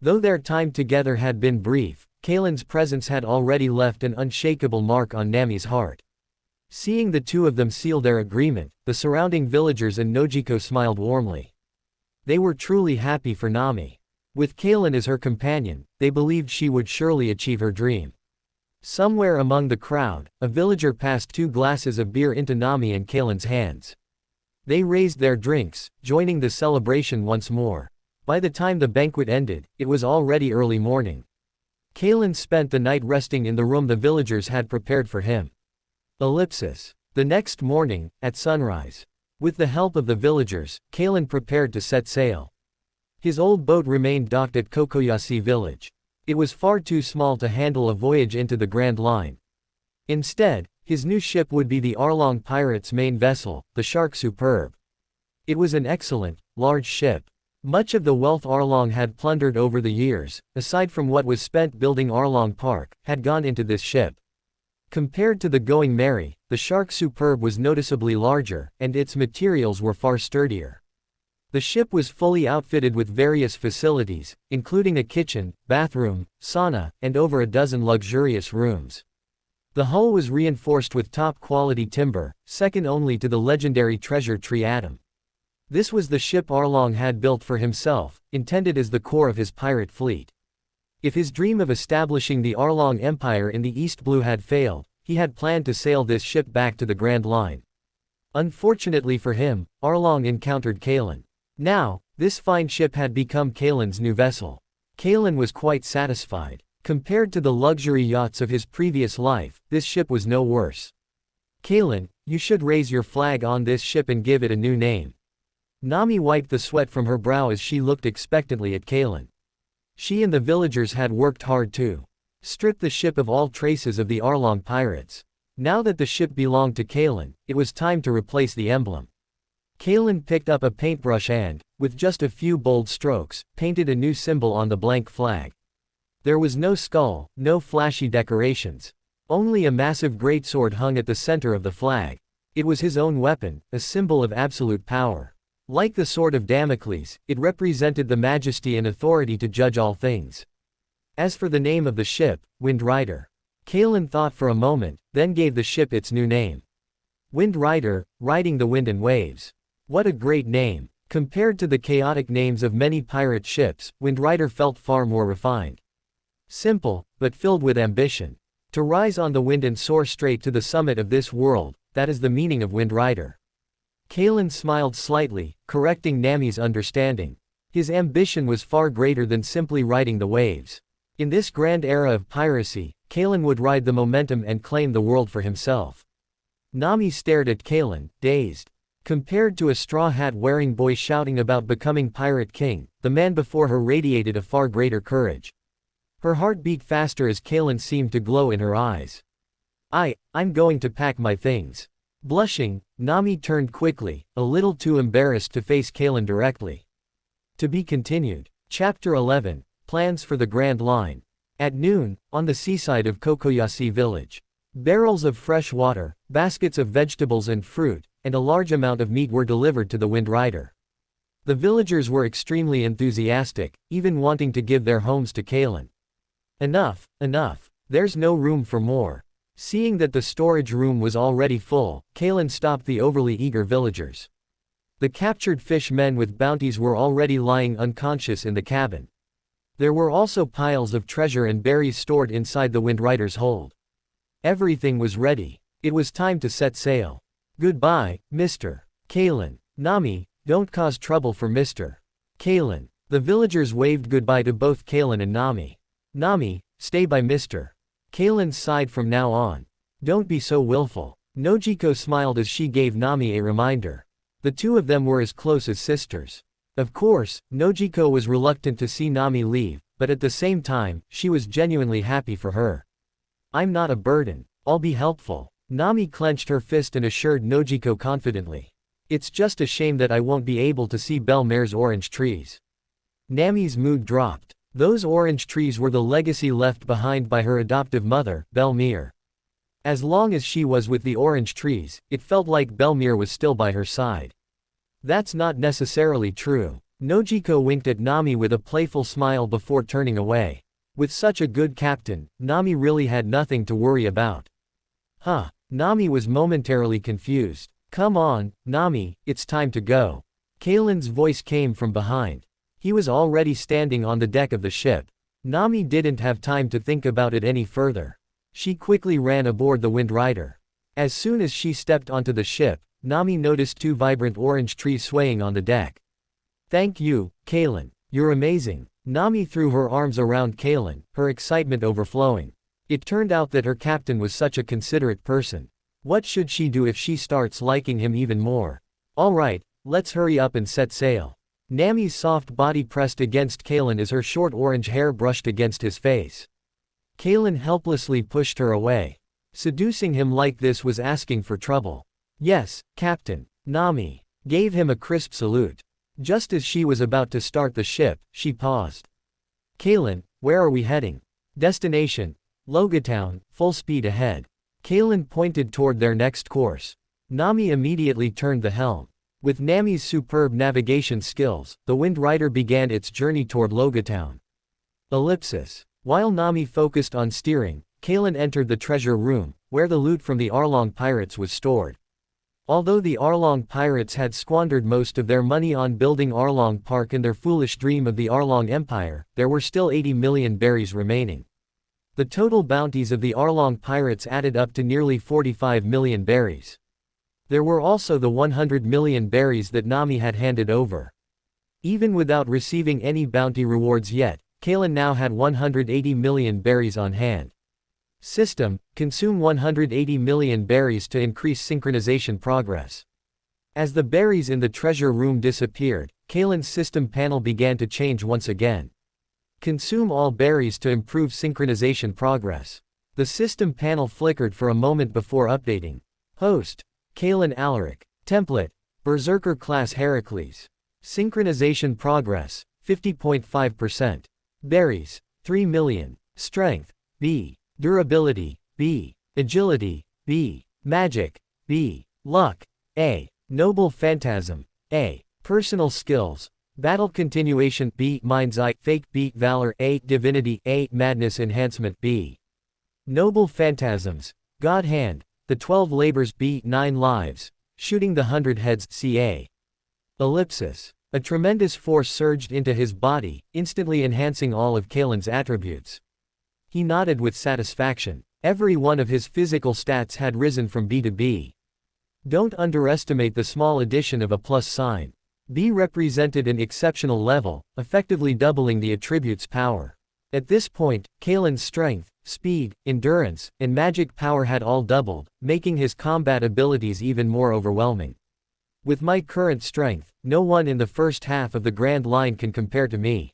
Though their time together had been brief, Kalen's presence had already left an unshakable mark on Nami's heart. Seeing the two of them seal their agreement, the surrounding villagers and Nojiko smiled warmly. They were truly happy for Nami. With Kalen as her companion, they believed she would surely achieve her dream. Somewhere among the crowd, a villager passed 2 glasses of beer into Nami and Kalen's hands. They raised their drinks, joining the celebration once more. By the time the banquet ended, it was already early morning. Kalen spent the night resting in the room the villagers had prepared for him. The next morning, at sunrise. With the help of the villagers, Kalen prepared to set sail. His old boat remained docked at Kokoyashi village. It was far too small to handle a voyage into the Grand Line. Instead, his new ship would be the Arlong Pirates' main vessel, the Shark Superb. It was an excellent, large ship. Much of the wealth Arlong had plundered over the years, aside from what was spent building Arlong Park, had gone into this ship. Compared to the Going Merry, the Shark Superb was noticeably larger, and its materials were far sturdier. The ship was fully outfitted with various facilities, including a kitchen, bathroom, sauna, and over a dozen luxurious rooms. The hull was reinforced with top-quality timber, second only to the legendary treasure tree Atom. This was the ship Arlong had built for himself, intended as the core of his pirate fleet. If his dream of establishing the Arlong Empire in the East Blue had failed, he had planned to sail this ship back to the Grand Line. Unfortunately for him, Arlong encountered Kalen. Now, this fine ship had become Kalen's new vessel. Kalen was quite satisfied. Compared to the luxury yachts of his previous life, this ship was no worse. Kalen, you should raise your flag on this ship and give it a new name. Nami wiped the sweat from her brow as she looked expectantly at Kalen. She and the villagers had worked hard to strip the ship of all traces of the Arlong pirates. Now that the ship belonged to Kalen, it was time to replace the emblem. Kalen picked up a paintbrush and, with just a few bold strokes, painted a new symbol on the blank flag. There was no skull, no flashy decorations. Only a massive greatsword hung at the center of the flag. It was his own weapon, a symbol of absolute power. Like the sword of Damocles, it represented the majesty and authority to judge all things. As for the name of the ship, Wind Rider. Kalen thought for a moment, then gave the ship its new name. Wind Rider, riding the wind and waves. What a great name. Compared to the chaotic names of many pirate ships, Wind Rider felt far more refined. Simple, but filled with ambition. To rise on the wind and soar straight to the summit of this world, that is the meaning of Wind Rider. Kalen smiled slightly, correcting Nami's understanding. His ambition was far greater than simply riding the waves. In this grand era of piracy, Kalen would ride the momentum and claim the world for himself. Nami stared at Kalen, dazed. Compared to a straw hat-wearing boy shouting about becoming Pirate King, the man before her radiated a far greater courage. Her heart beat faster as Kalen seemed to glow in her eyes. I'm going to pack my things. Blushing, Nami turned quickly, a little too embarrassed to face Kalen directly. To be continued. Chapter 11, Plans for the Grand Line. At noon, on the seaside of Kokoyashi village. Barrels of fresh water, baskets of vegetables and fruit, and a large amount of meat were delivered to the Wind Rider. The villagers were extremely enthusiastic, even wanting to give their homes to Kalen. Enough, there's no room for more. Seeing that the storage room was already full, Kalen stopped the overly eager villagers. The captured fish men with bounties were already lying unconscious in the cabin. There were also piles of treasure and berries stored inside the Windrider's hold. Everything was ready. It was time to set sail. Goodbye, Mr. Kalen. Nami, don't cause trouble for Mr. Kalen. The villagers waved goodbye to both Kalen and Nami. Nami, stay by Mr. Kalen's side from now on. Don't be so willful. Nojiko smiled as she gave Nami a reminder. The two of them were as close as sisters. Of course, Nojiko was reluctant to see Nami leave, but at the same time, she was genuinely happy for her. I'm not a burden. I'll be helpful. Nami clenched her fist and assured Nojiko confidently. It's just a shame that I won't be able to see Belmare's orange trees. Nami's mood dropped. Those orange trees were the legacy left behind by her adoptive mother, Belmere. As long as she was with the orange trees, it felt like Belmere was still by her side. That's not necessarily true. Nojiko winked at Nami with a playful smile before turning away. With such a good captain, Nami really had nothing to worry about. Huh. Nami was momentarily confused. Come on, Nami, it's time to go. Kalen's voice came from behind. He was already standing on the deck of the ship. Nami didn't have time to think about it any further. She quickly ran aboard the Windrider. As soon as she stepped onto the ship, Nami noticed two vibrant orange trees swaying on the deck. Thank you, Kalen. You're amazing. Nami threw her arms around Kalen, her excitement overflowing. It turned out that her captain was such a considerate person. What should she do if she starts liking him even more? Alright, let's hurry up and set sail. Nami's soft body pressed against Kalen as her short orange hair brushed against his face. Kalen helplessly pushed her away. Seducing him like this was asking for trouble. Yes, Captain. Nami gave him a crisp salute. Just as she was about to start the ship, she paused. Kalen, where are we heading? Destination: Logatown, full speed ahead. Kalen pointed toward their next course. Nami immediately turned the helm. With Nami's superb navigation skills, the Windrider began its journey toward Logatown. Ellipsis. While Nami focused on steering, Kalen entered the treasure room, where the loot from the Arlong pirates was stored. Although the Arlong pirates had squandered most of their money on building Arlong Park in their foolish dream of the Arlong Empire, there were still 80 million berries remaining. The total bounties of the Arlong pirates added up to nearly 45 million berries. There were also the 100 million berries that Nami had handed over. Even without receiving any bounty rewards yet, Kalen now had 180 million berries on hand. System: consume 180 million berries to increase synchronization progress. As the berries in the treasure room disappeared, Kalen's system panel began to change once again. Consume all berries to improve synchronization progress. The system panel flickered for a moment before updating. Host: Kalen Alaric. Template: Berserker class Heracles. Synchronization progress: 50.5%. Berries: 3 million. Strength: B. Durability: B. Agility: B. Magic: B. Luck: A. Noble Phantasm: A. Personal skills: Battle Continuation: B. Mind's Eye: Fake: B. Valor: A. Divinity: A. Madness Enhancement: B. Noble Phantasms: God Hand: The 12 Labors: B. 9 Lives: Shooting the 100 Heads: CA. Ellipsis. A tremendous force surged into his body, instantly enhancing all of Kalen's attributes. He nodded with satisfaction. Every one of his physical stats had risen from B to B. Don't underestimate the small addition of a plus sign. B represented an exceptional level, effectively doubling the attribute's power. At this point, Kalen's strength, speed, endurance, and magic power had all doubled, making his combat abilities even more overwhelming. With my current strength, no one in the first half of the Grand Line can compare to me.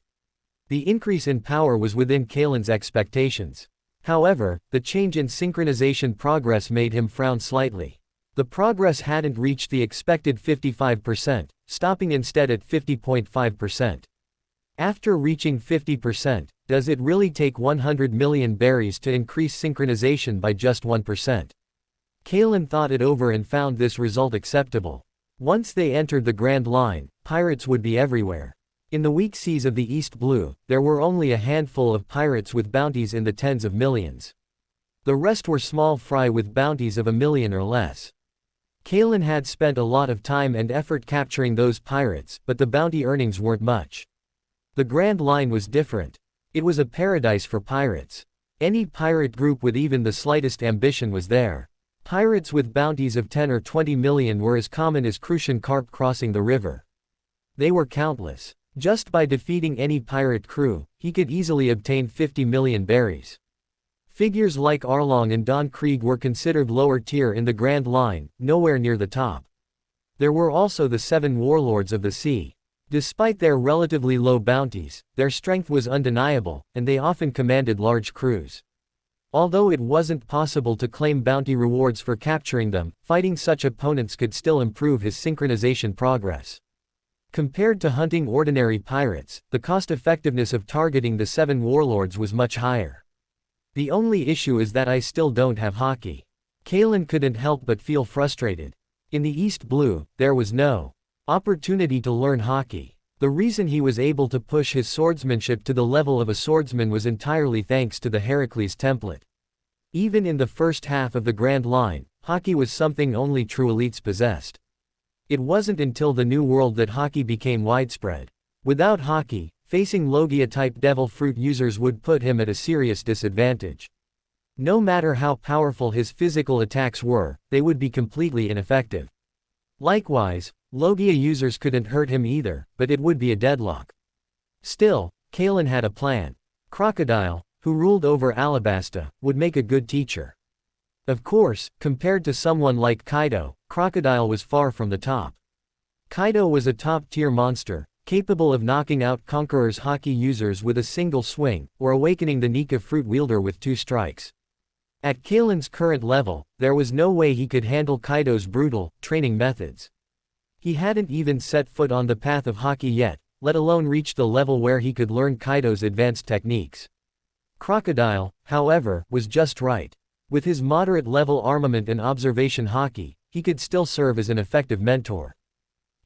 The increase in power was within Kalen's expectations. However, the change in synchronization progress made him frown slightly. The progress hadn't reached the expected 55%, stopping instead at 50.5%. After reaching 50%, does it really take 100 million berries to increase synchronization by just 1%? Kalen thought it over and found this result acceptable. Once they entered the Grand Line, pirates would be everywhere. In the weak seas of the East Blue, there were only a handful of pirates with bounties in the tens of millions. The rest were small fry with bounties of 1 million or less. Kalen had spent a lot of time and effort capturing those pirates, but the bounty earnings weren't much. The Grand Line was different. It was a paradise for pirates. Any pirate group with even the slightest ambition was there. Pirates with bounties of 10 or 20 million were as common as crucian carp crossing the river. They were countless. Just by defeating any pirate crew, he could easily obtain 50 million berries. Figures like Arlong and Don Krieg were considered lower tier in the Grand Line, nowhere near the top. There were also the 7 warlords of the sea. Despite their relatively low bounties, their strength was undeniable, and they often commanded large crews. Although it wasn't possible to claim bounty rewards for capturing them, fighting such opponents could still improve his synchronization progress. Compared to hunting ordinary pirates, the cost-effectiveness of targeting the 7 warlords was much higher. The only issue is that I still don't have hockey. Kalen couldn't help but feel frustrated. In the East Blue, there was no opportunity to learn hockey. The reason he was able to push his swordsmanship to the level of a swordsman was entirely thanks to the Heracles template. Even in the first half of the Grand Line, hockey was something only true elites possessed. It wasn't until the New World that hockey became widespread. Without hockey, facing Logia-type devil fruit users would put him at a serious disadvantage. No matter how powerful his physical attacks were, they would be completely ineffective. Likewise, Logia users couldn't hurt him either, but it would be a deadlock. Still, Kalen had a plan. Crocodile, who ruled over Alabasta, would make a good teacher. Of course, compared to someone like Kaido, Crocodile was far from the top. Kaido was a top-tier monster, capable of knocking out Conqueror's hockey users with a single swing, or awakening the Nika fruit wielder with 2 strikes. At Kalen's current level, there was no way he could handle Kaido's brutal, training methods. He hadn't even set foot on the path of hockey yet, let alone reach the level where he could learn Kaido's advanced techniques. Crocodile, however, was just right. With his moderate-level armament and observation hockey, he could still serve as an effective mentor.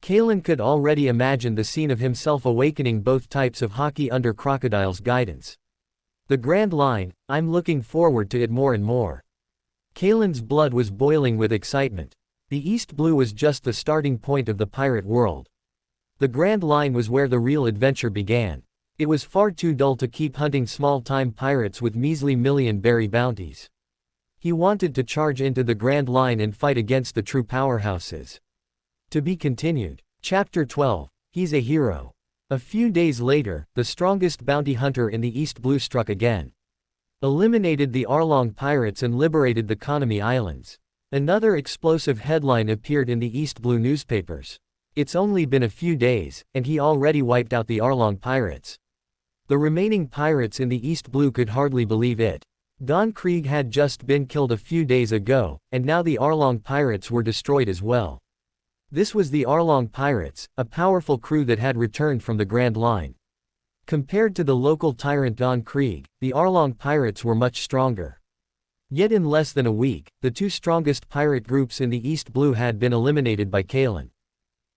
Kalen could already imagine the scene of himself awakening both types of hockey under Crocodile's guidance. The Grand Line, I'm looking forward to it more and more. Kalen's blood was boiling with excitement. The East Blue was just the starting point of the pirate world. The Grand Line was where the real adventure began. It was far too dull to keep hunting small-time pirates with measly million berry bounties. He wanted to charge into the Grand Line and fight against the true powerhouses. To be continued. Chapter 12, He's a Hero. A few days later, the strongest bounty hunter in the East Blue struck again. Eliminated the Arlong pirates and liberated the Konami Islands. Another explosive headline appeared in the East Blue newspapers. It's only been a few days, and he already wiped out the Arlong pirates. The remaining pirates in the East Blue could hardly believe it. Don Krieg had just been killed a few days ago, and now the Arlong pirates were destroyed as well. This was the Arlong pirates, a powerful crew that had returned from the Grand Line. Compared to the local tyrant Don Krieg, the Arlong pirates were much stronger. Yet in less than a week, the 2 strongest pirate groups in the East Blue had been eliminated by Kalen.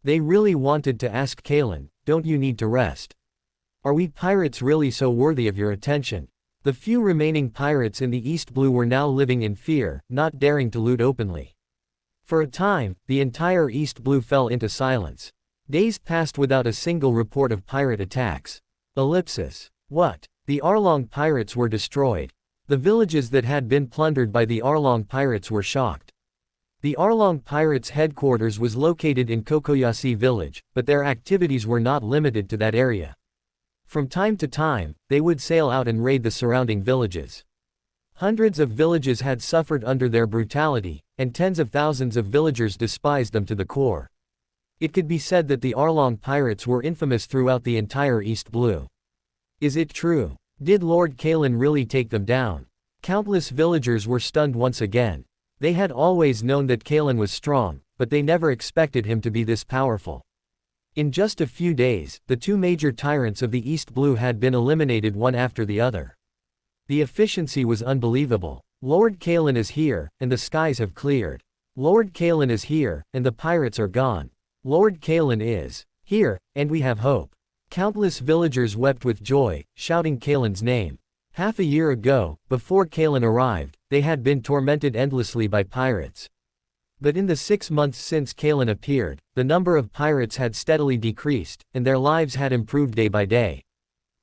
They really wanted to ask Kalen, don't you need to rest? Are we pirates really so worthy of your attention? The few remaining pirates in the East Blue were now living in fear, not daring to loot openly. For a time, the entire East Blue fell into silence. Days passed without a single report of pirate attacks. Ellipsis. What? The Arlong pirates were destroyed. The villages that had been plundered by the Arlong pirates were shocked. The Arlong pirates' headquarters was located in Kokoyasi village, but their activities were not limited to that area. From time to time, they would sail out and raid the surrounding villages. Hundreds of villages had suffered under their brutality, and tens of thousands of villagers despised them to the core. It could be said that the Arlong pirates were infamous throughout the entire East Blue. Is it true? Did Lord Kalen really take them down? Countless villagers were stunned once again. They had always known that Kalen was strong, but they never expected him to be this powerful. In just a few days, the 2 major tyrants of the East Blue had been eliminated one after the other. The efficiency was unbelievable. Lord Kalen is here, and the skies have cleared. Lord Kalen is here, and the pirates are gone. Lord Kalen is here, and we have hope. Countless villagers wept with joy, shouting Kalen's name. Half a year ago, before Kalen arrived, they had been tormented endlessly by pirates. But in the 6 months since Kalen appeared, the number of pirates had steadily decreased, and their lives had improved day by day.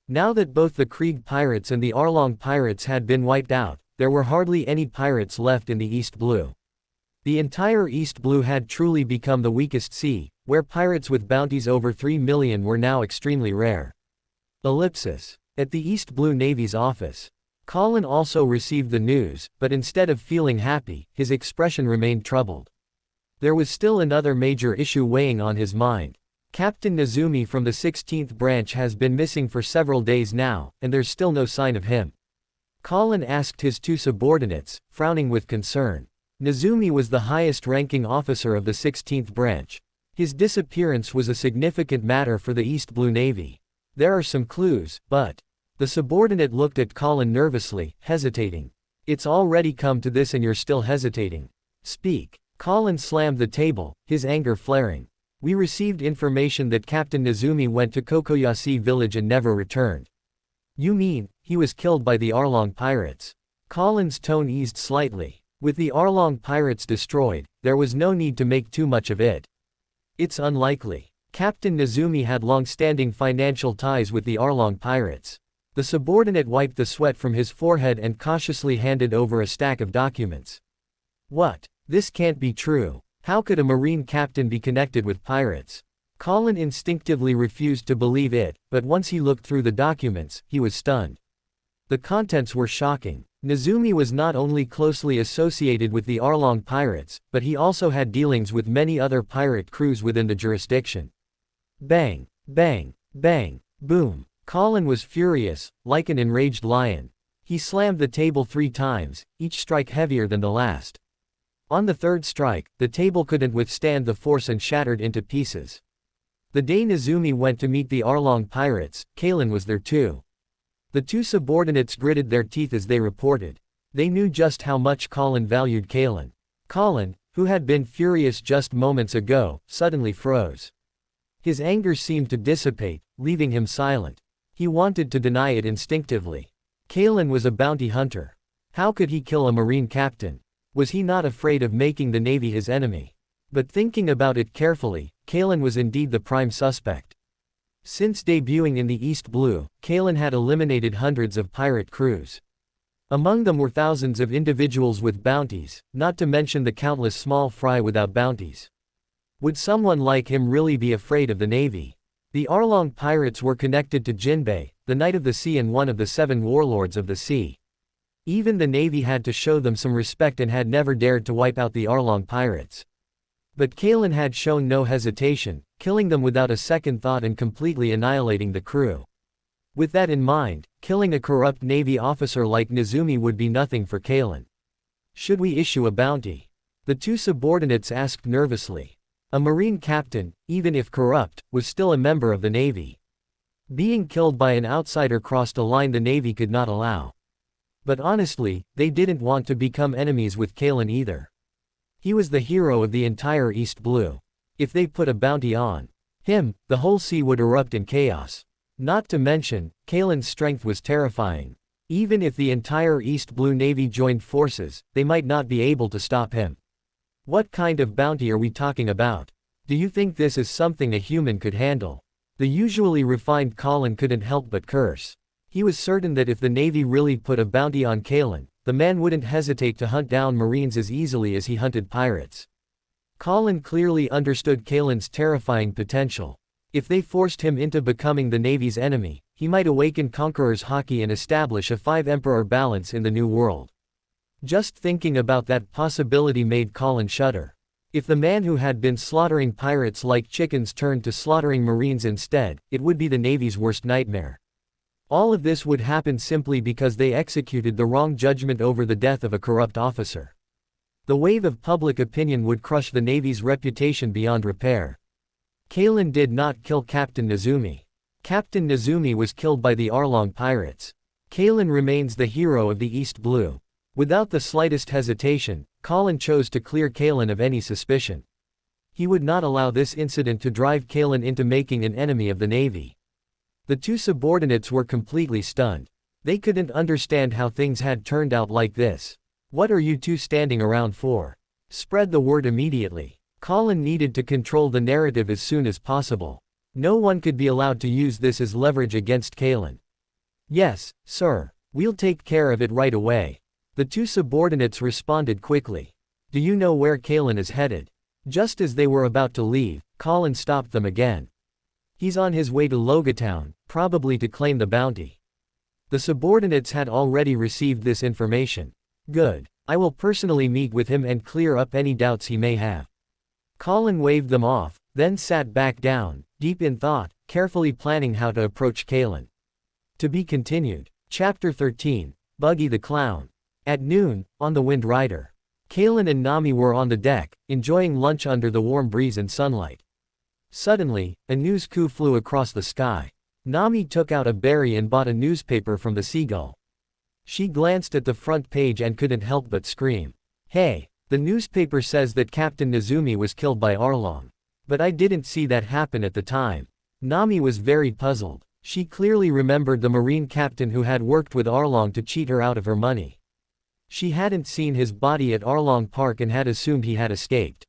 Now that both the Krieg pirates and the Arlong pirates had been wiped out, there were hardly any pirates left in the East Blue. The entire East Blue had truly become the weakest sea, where pirates with bounties over 3 million were now extremely rare. Ellipsis. At the East Blue Navy's office. Colin also received the news, but instead of feeling happy, his expression remained troubled. There was still another major issue weighing on his mind. Captain Nezumi from the 16th branch has been missing for several days now, and there's still no sign of him. Colin asked his 2 subordinates, frowning with concern. Nezumi was the highest-ranking officer of the 16th branch. His disappearance was a significant matter for the East Blue Navy. There are some clues, but... The subordinate looked at Colin nervously, hesitating. It's already come to this and you're still hesitating. Speak. Colin slammed the table, his anger flaring. We received information that Captain Nezumi went to Kokoyasi village and never returned. You mean, he was killed by the Arlong pirates? Colin's tone eased slightly. With the Arlong pirates destroyed, there was no need to make too much of it. It's unlikely. Captain Nezumi had long-standing financial ties with the Arlong pirates. The subordinate wiped the sweat from his forehead and cautiously handed over a stack of documents. What? This can't be true. How could a Marine captain be connected with pirates? Colin instinctively refused to believe it, but once he looked through the documents, he was stunned. The contents were shocking. Nezumi was not only closely associated with the Arlong pirates, but he also had dealings with many other pirate crews within the jurisdiction. Bang, bang, bang, boom. Colin was furious, like an enraged lion. He slammed the table 3 times, each strike heavier than the last. On the 3rd strike, the table couldn't withstand the force and shattered into pieces. The day Nezumi went to meet the Arlong pirates, Kalen was there too. The 2 subordinates gritted their teeth as they reported. They knew just how much Colin valued Kalen. Colin, who had been furious just moments ago, suddenly froze. His anger seemed to dissipate, leaving him silent. He wanted to deny it instinctively. Kalen was a bounty hunter. How could he kill a Marine captain? Was he not afraid of making the Navy his enemy? But thinking about it carefully, Kalen was indeed the prime suspect. Since debuting in the East Blue, Kalen had eliminated hundreds of pirate crews. Among them were thousands of individuals with bounties, not to mention the countless small fry without bounties. Would someone like him really be afraid of the Navy? The Arlong pirates were connected to Jinbei, the Knight of the Sea and one of the 7 warlords of the sea. Even the Navy had to show them some respect and had never dared to wipe out the Arlong pirates. But Kalen had shown no hesitation, killing them without a second thought and completely annihilating the crew. With that in mind, killing a corrupt Navy officer like Nezumi would be nothing for Kalen. Should we issue a bounty? The 2 subordinates asked nervously. A Marine captain, even if corrupt, was still a member of the Navy. Being killed by an outsider crossed a line the Navy could not allow. But honestly, they didn't want to become enemies with Kalen either. He was the hero of the entire East Blue. If they put a bounty on him, the whole sea would erupt in chaos. Not to mention, Kalen's strength was terrifying. Even if the entire East Blue Navy joined forces, they might not be able to stop him. What kind of bounty are we talking about? Do you think this is something a human could handle? The usually refined Colin couldn't help but curse. He was certain that if the Navy really put a bounty on Kalen, the man wouldn't hesitate to hunt down Marines as easily as he hunted pirates. Colin clearly understood Kalen's terrifying potential. If they forced him into becoming the Navy's enemy, he might awaken Conqueror's Haki and establish a 5-emperor balance in the New World. Just thinking about that possibility made Colin shudder. If the man who had been slaughtering pirates like chickens turned to slaughtering Marines instead, it would be the Navy's worst nightmare. All of this would happen simply because they executed the wrong judgment over the death of a corrupt officer. The wave of public opinion would crush the Navy's reputation beyond repair. Kalen did not kill Captain Nezumi. Captain Nezumi was killed by the Arlong pirates. Kalen remains the hero of the East Blue. Without the slightest hesitation, Colin chose to clear Kalen of any suspicion. He would not allow this incident to drive Kalen into making an enemy of the Navy. The 2 subordinates were completely stunned. They couldn't understand how things had turned out like this. What are you two standing around for? Spread the word immediately. Colin needed to control the narrative as soon as possible. No one could be allowed to use this as leverage against Kalen. Yes, sir. We'll take care of it right away. The two subordinates responded quickly. Do you know where Kalen is headed? Just as they were about to leave, Colin stopped them again. He's on his way to Logatown, probably to claim the bounty. The subordinates had already received this information. Good. I will personally meet with him and clear up any doubts he may have. Colin waved them off, then sat back down, deep in thought, carefully planning how to approach Kalen. To be continued. Chapter 13. Buggy the Clown. At noon, on the Wind Rider, Kalen and Nami were on the deck, enjoying lunch under the warm breeze and sunlight. Suddenly, a news coup flew across the sky. Nami took out a berry and bought a newspaper from the seagull. She glanced at the front page and couldn't help but scream. Hey, the newspaper says that Captain Nezumi was killed by Arlong. But I didn't see that happen at the time. Nami was very puzzled. She clearly remembered the Marine captain who had worked with Arlong to cheat her out of her money. She hadn't seen his body at Arlong Park and had assumed he had escaped.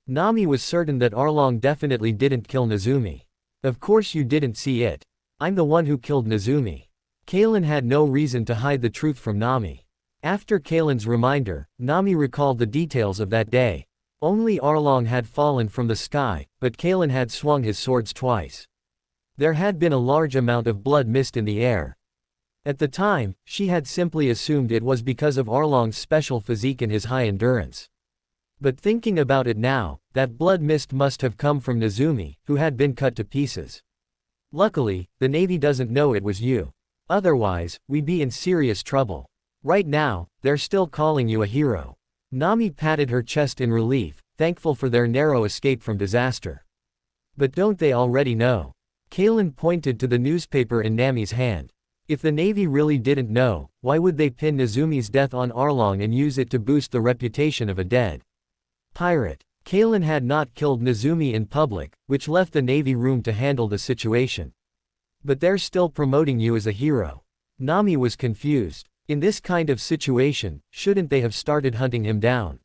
Nami was certain that Arlong definitely didn't kill Nezumi. Of course you didn't see it. I'm the one who killed Nezumi. Kalen had no reason to hide the truth from Nami. After Kalen's reminder, Nami recalled the details of that day. Only Arlong had fallen from the sky, but Kalen had swung his swords twice. There had been a large amount of blood mist in the air. At the time, she had simply assumed it was because of Arlong's special physique and his high endurance. But thinking about it now, that blood mist must have come from Nezumi, who had been cut to pieces. Luckily, the Navy doesn't know it was you. Otherwise, we'd be in serious trouble. Right now, they're still calling you a hero. Nami patted her chest in relief, thankful for their narrow escape from disaster. But don't they already know? Kalen pointed to the newspaper in Nami's hand. If the Navy really didn't know, why would they pin Nezumi's death on Arlong and use it to boost the reputation of a dead pirate? Kalen had not killed Nezumi in public, which left the Navy room to handle the situation. But they're still promoting you as a hero. Nami was confused. In this kind of situation, shouldn't they have started hunting him down?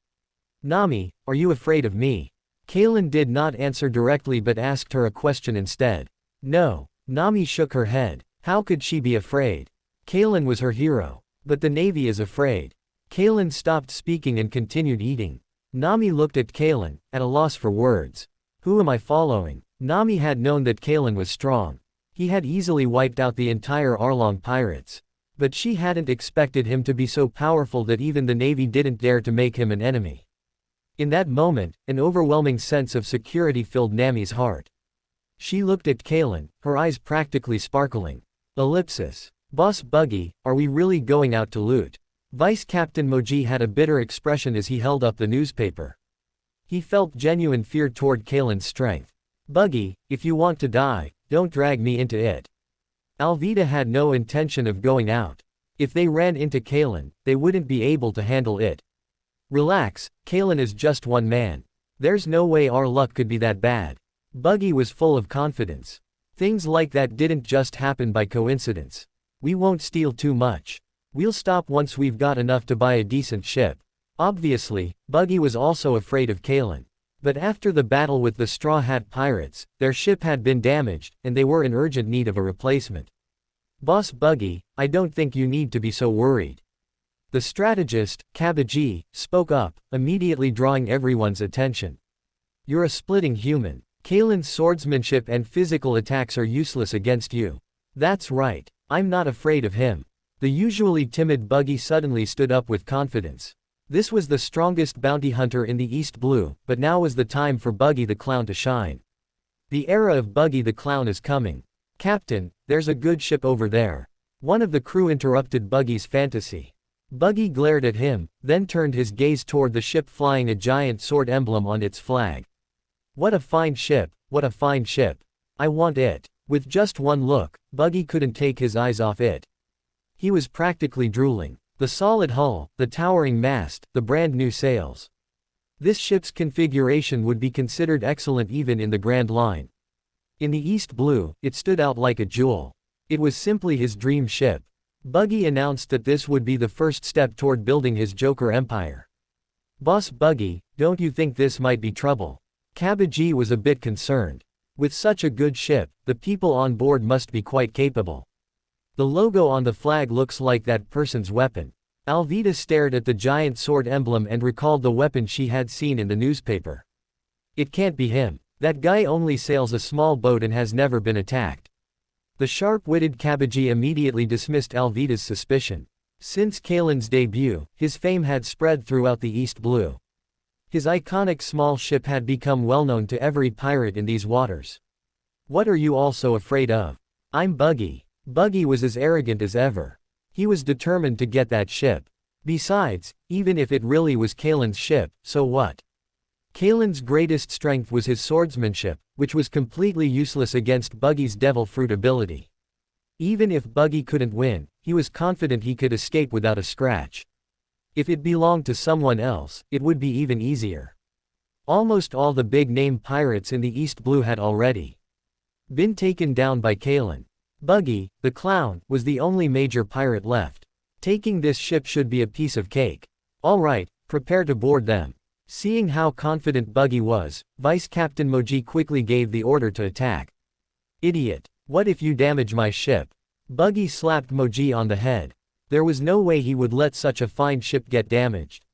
Nami, are you afraid of me? Kalen did not answer directly but asked her a question instead. No. Nami shook her head. How could she be afraid? Kalen was her hero. But the Navy is afraid. Kalen stopped speaking and continued eating. Nami looked at Kalen, at a loss for words. Who am I following? Nami had known that Kalen was strong. He had easily wiped out the entire Arlong pirates. But she hadn't expected him to be so powerful that even the Navy didn't dare to make him an enemy. In that moment, an overwhelming sense of security filled Nami's heart. She looked at Kalen, her eyes practically sparkling. Ellipsis. Boss Buggy, are we really going out to loot? Vice Captain Moji had a bitter expression as he held up the newspaper. He felt genuine fear toward Kalen's strength. Buggy, if you want to die, don't drag me into it. Alvida had no intention of going out. If they ran into Kalen, they wouldn't be able to handle it. Relax, Kalen is just one man. There's no way our luck could be that bad. Buggy was full of confidence. Things like that didn't just happen by coincidence. We won't steal too much. We'll stop once we've got enough to buy a decent ship. Obviously, Buggy was also afraid of Kalen. But after the battle with the Straw Hat Pirates, their ship had been damaged, and they were in urgent need of a replacement. Boss Buggy, I don't think you need to be so worried. The strategist, Kabaji, spoke up, immediately drawing everyone's attention. You're a splitting human. Kalen's swordsmanship and physical attacks are useless against you. That's right. I'm not afraid of him. The usually timid Buggy suddenly stood up with confidence. This was the strongest bounty hunter in the East Blue, but now was the time for Buggy the Clown to shine. The era of Buggy the Clown is coming. Captain, there's a good ship over there. One of the crew interrupted Buggy's fantasy. Buggy glared at him, then turned his gaze toward the ship flying a giant sword emblem on its flag. What a fine ship, what a fine ship. I want it. With just one look, Buggy couldn't take his eyes off it. He was practically drooling. The solid hull, the towering mast, the brand new sails. This ship's configuration would be considered excellent even in the Grand Line. In the East Blue, it stood out like a jewel. It was simply his dream ship. Buggy announced that this would be the first step toward building his Joker empire. Boss Buggy, don't you think this might be trouble? Cabbagee was a bit concerned. With such a good ship, the people on board must be quite capable. The logo on the flag looks like that person's weapon. Alvida stared at the giant sword emblem and recalled the weapon she had seen in the newspaper. It can't be him. That guy only sails a small boat and has never been attacked. The sharp-witted Cabbagee immediately dismissed Alvida's suspicion. Since Kalen's debut, his fame had spread throughout the East Blue. His iconic small ship had become well-known to every pirate in these waters. What are you all so afraid of? I'm Buggy. Buggy was as arrogant as ever. He was determined to get that ship. Besides, even if it really was Kalen's ship, so what? Kalen's greatest strength was his swordsmanship, which was completely useless against Buggy's devil fruit ability. Even if Buggy couldn't win, he was confident he could escape without a scratch. If it belonged to someone else, it would be even easier. Almost all the big-name pirates in the East Blue had already been taken down by Kalen. Buggy, the clown, was the only major pirate left. Taking this ship should be a piece of cake. All right, prepare to board them. Seeing how confident Buggy was, Vice Captain Moji quickly gave the order to attack. Idiot. What if you damage my ship? Buggy slapped Moji on the head. There was no way he would let such a fine ship get damaged.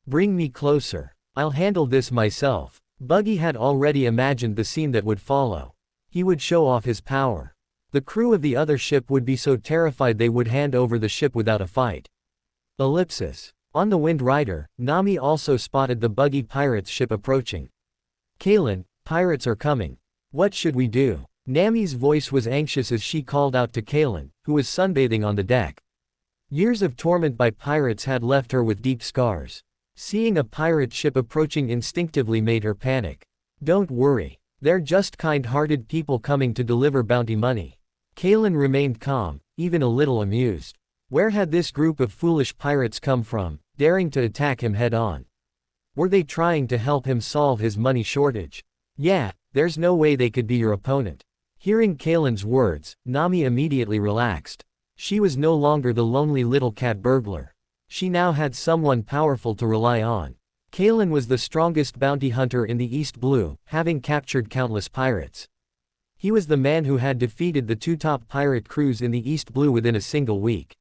Bring me closer. I'll handle this myself. Buggy had already imagined the scene that would follow. He would show off his power. The crew of the other ship would be so terrified they would hand over the ship without a fight. Ellipsis. On the Wind Rider, Nami also spotted the Buggy pirates ship approaching. Kalen, pirates are coming. What should we do? Nami's voice was anxious as she called out to Kalen, who was sunbathing on the deck. Years of torment by pirates had left her with deep scars. Seeing a pirate ship approaching instinctively made her panic. Don't worry. They're just kind-hearted people coming to deliver bounty money. Kalen remained calm, even a little amused. Where had this group of foolish pirates come from, daring to attack him head-on? Were they trying to help him solve his money shortage? Yeah, there's no way they could be your opponent. Hearing Kalen's words, Nami immediately relaxed. She was no longer the lonely little cat burglar. She now had someone powerful to rely on. Kalen was the strongest bounty hunter in the East Blue, having captured countless pirates. He was the man who had defeated the two top pirate crews in the East Blue within a single week.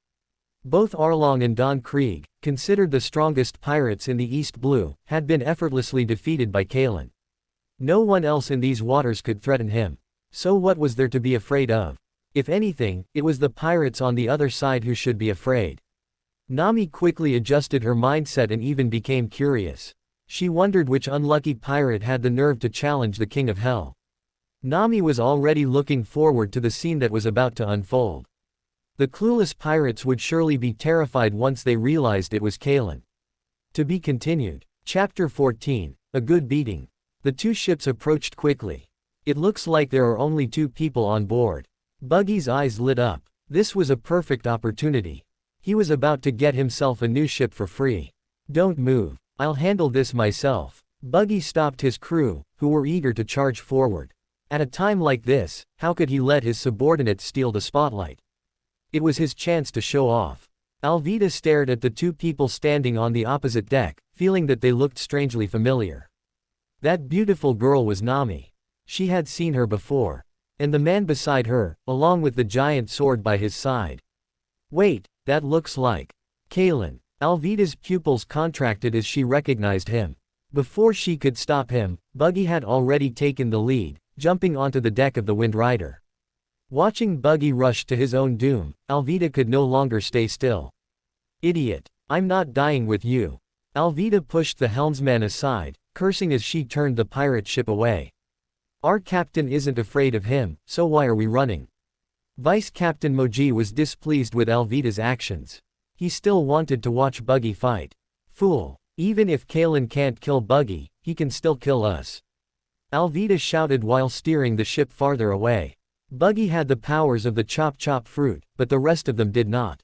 Both Arlong and Don Krieg, considered the strongest pirates in the East Blue, had been effortlessly defeated by Kalen. No one else in these waters could threaten him. So what was there to be afraid of? If anything, it was the pirates on the other side who should be afraid. Nami quickly adjusted her mindset and even became curious. She wondered which unlucky pirate had the nerve to challenge the King of Hell. Nami was already looking forward to the scene that was about to unfold. The clueless pirates would surely be terrified once they realized it was Kalen. To be continued. Chapter 14, A Good Beating. The two ships approached quickly. It looks like there are only two people on board. Buggy's eyes lit up. This was a perfect opportunity. He was about to get himself a new ship for free. Don't move. I'll handle this myself. Buggy stopped his crew, who were eager to charge forward. At a time like this, how could he let his subordinates steal the spotlight? It was his chance to show off. Alvida stared at the two people standing on the opposite deck, feeling that they looked strangely familiar. That beautiful girl was Nami. She had seen her before. And the man beside her, along with the giant sword by his side. Wait, that looks like Kalen. Alvida's pupils contracted as she recognized him. Before she could stop him, Buggy had already taken the lead, jumping onto the deck of the Wind Rider. Watching Buggy rush to his own doom, Alvida could no longer stay still. Idiot. I'm not dying with you. Alvida pushed the helmsman aside, cursing as she turned the pirate ship away. Our captain isn't afraid of him, so why are we running? Vice Captain Moji was displeased with Alvida's actions. He still wanted to watch Buggy fight. Fool. Even if Kalen can't kill Buggy, he can still kill us. Alvida shouted while steering the ship farther away. Buggy had the powers of the chop-chop fruit, but the rest of them did not.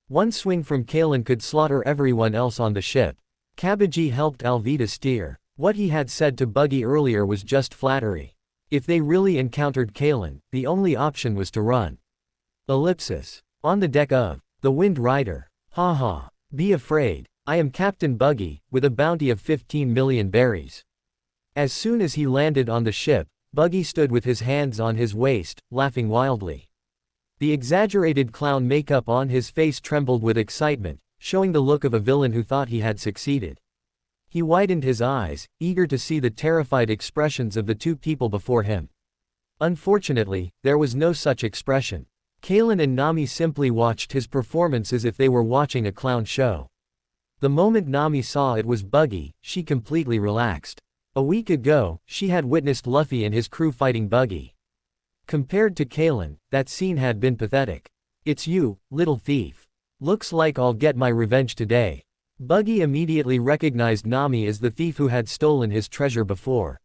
One swing from Kalen could slaughter everyone else on the ship. Cabbagee helped Alvida steer. What he had said to Buggy earlier was just flattery. If they really encountered Kalen, the only option was to run. Ellipsis. On the deck of the Wind Rider. Ha ha. Be afraid. I am Captain Buggy, with a bounty of 15 million berries. As soon as he landed on the ship, Buggy stood with his hands on his waist, laughing wildly. The exaggerated clown makeup on his face trembled with excitement, showing the look of a villain who thought he had succeeded. He widened his eyes, eager to see the terrified expressions of the two people before him. Unfortunately, there was no such expression. Kalen and Nami simply watched his performance as if they were watching a clown show. The moment Nami saw it was Buggy, she completely relaxed. A week ago, she had witnessed Luffy and his crew fighting Buggy. Compared to Kalen, that scene had been pathetic. It's you, little thief. Looks like I'll get my revenge today. Buggy immediately recognized Nami as the thief who had stolen his treasure before.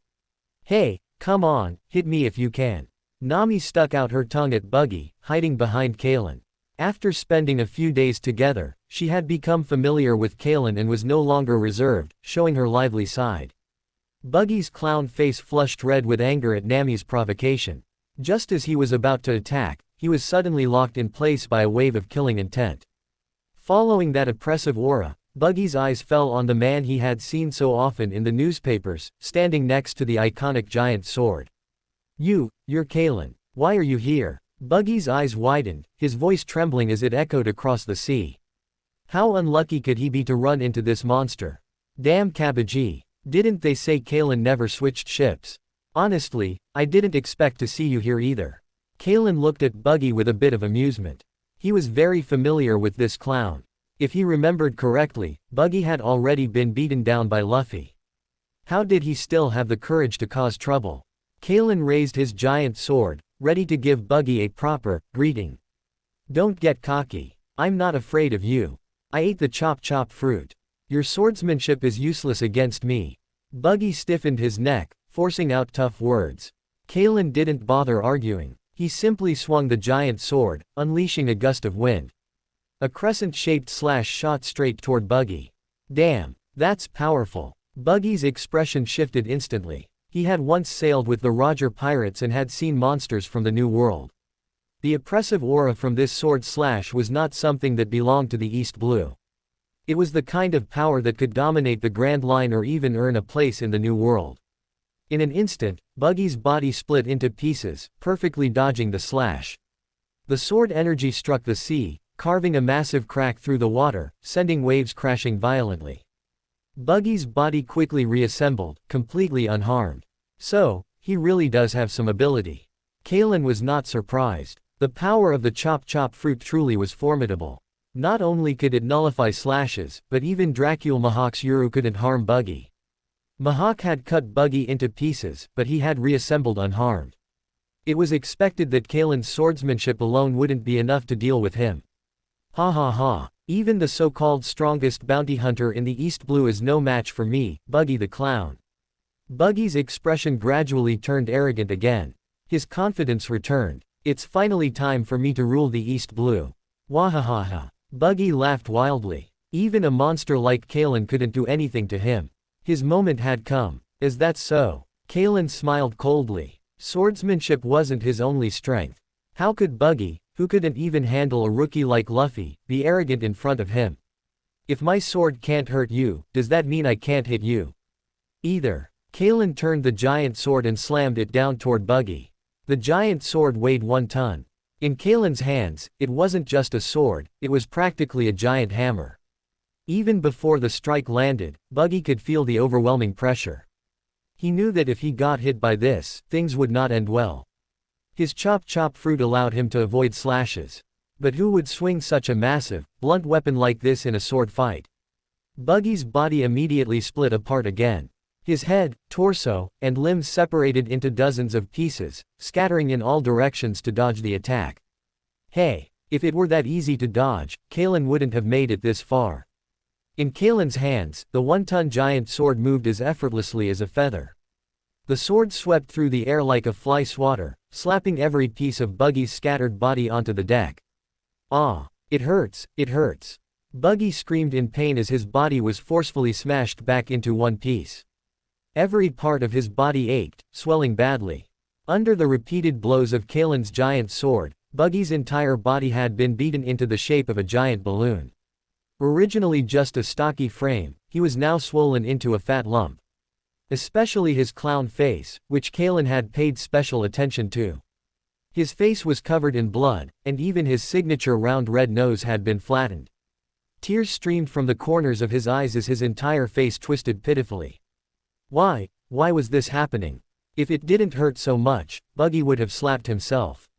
Hey, come on, hit me if you can. Nami stuck out her tongue at Buggy, hiding behind Kalen. After spending a few days together, she had become familiar with Kalen and was no longer reserved, showing her lively side. Buggy's clown face flushed red with anger at Nami's provocation. Just as he was about to attack, he was suddenly locked in place by a wave of killing intent. Following that oppressive aura, Buggy's eyes fell on the man he had seen so often in the newspapers, standing next to the iconic giant sword. You're Kalen. Why are you here? Buggy's eyes widened, his voice trembling as it echoed across the sea. How unlucky could he be to run into this monster? Damn Kabaji. Didn't they say Kalen never switched ships? Honestly, I didn't expect to see you here either. Kalen looked at Buggy with a bit of amusement. He was very familiar with this clown. If he remembered correctly, Buggy had already been beaten down by Luffy. How did he still have the courage to cause trouble? Kalen raised his giant sword, ready to give Buggy a proper greeting. Don't get cocky. I'm not afraid of you. I ate the chop fruit. Your swordsmanship is useless against me. Buggy stiffened his neck, forcing out tough words. Kalen didn't bother arguing. He simply swung the giant sword, unleashing a gust of wind. A crescent-shaped slash shot straight toward Buggy. Damn, that's powerful. Buggy's expression shifted instantly. He had once sailed with the Roger pirates and had seen monsters from the New World. The oppressive aura from this sword slash was not something that belonged to the East Blue. It was the kind of power that could dominate the Grand Line or even earn a place in the New World. In an instant, Buggy's body split into pieces, perfectly dodging the slash. The sword energy struck the sea, carving a massive crack through the water, sending waves crashing violently. Buggy's body quickly reassembled, completely unharmed. So, he really does have some ability. Kalen was not surprised. The power of the chop fruit truly was formidable. Not only could it nullify slashes, but even Dracul Mahawk's Yuru couldn't harm Buggy. Mahawk had cut Buggy into pieces, but he had reassembled unharmed. It was expected that Kalen's swordsmanship alone wouldn't be enough to deal with him. Ha ha ha. Even the so-called strongest bounty hunter in the East Blue is no match for me, Buggy the Clown. Buggy's expression gradually turned arrogant again. His confidence returned. It's finally time for me to rule the East Blue. Wahahaha. Buggy laughed wildly. Even a monster like Kalen couldn't do anything to him. His moment had come. Is that so? Kalen smiled coldly. Swordsmanship wasn't his only strength. How could Buggy, who couldn't even handle a rookie like Luffy, be arrogant in front of him? If my sword can't hurt you, does that mean I can't hit you? Either. Kalen turned the giant sword and slammed it down toward Buggy. The giant sword weighed 1 ton. In Kalen's hands, it wasn't just a sword, it was practically a giant hammer. Even before the strike landed, Buggy could feel the overwhelming pressure. He knew that if he got hit by this, things would not end well. His chop fruit allowed him to avoid slashes. But who would swing such a massive, blunt weapon like this in a sword fight? Buggy's body immediately split apart again. His head, torso, and limbs separated into dozens of pieces, scattering in all directions to dodge the attack. Hey, if it were that easy to dodge, Kalen wouldn't have made it this far. In Kalen's hands, the 1-ton giant sword moved as effortlessly as a feather. The sword swept through the air like a fly swatter, slapping every piece of Buggy's scattered body onto the deck. Ah, it hurts, it hurts. Buggy screamed in pain as his body was forcefully smashed back into one piece. Every part of his body ached, swelling badly. Under the repeated blows of Kalen's giant sword, Buggy's entire body had been beaten into the shape of a giant balloon. Originally just a stocky frame, he was now swollen into a fat lump. Especially his clown face, which Kalen had paid special attention to. His face was covered in blood, and even his signature round red nose had been flattened. Tears streamed from the corners of his eyes as his entire face twisted pitifully. Why was this happening? If it didn't hurt so much, Buggy would have slapped himself.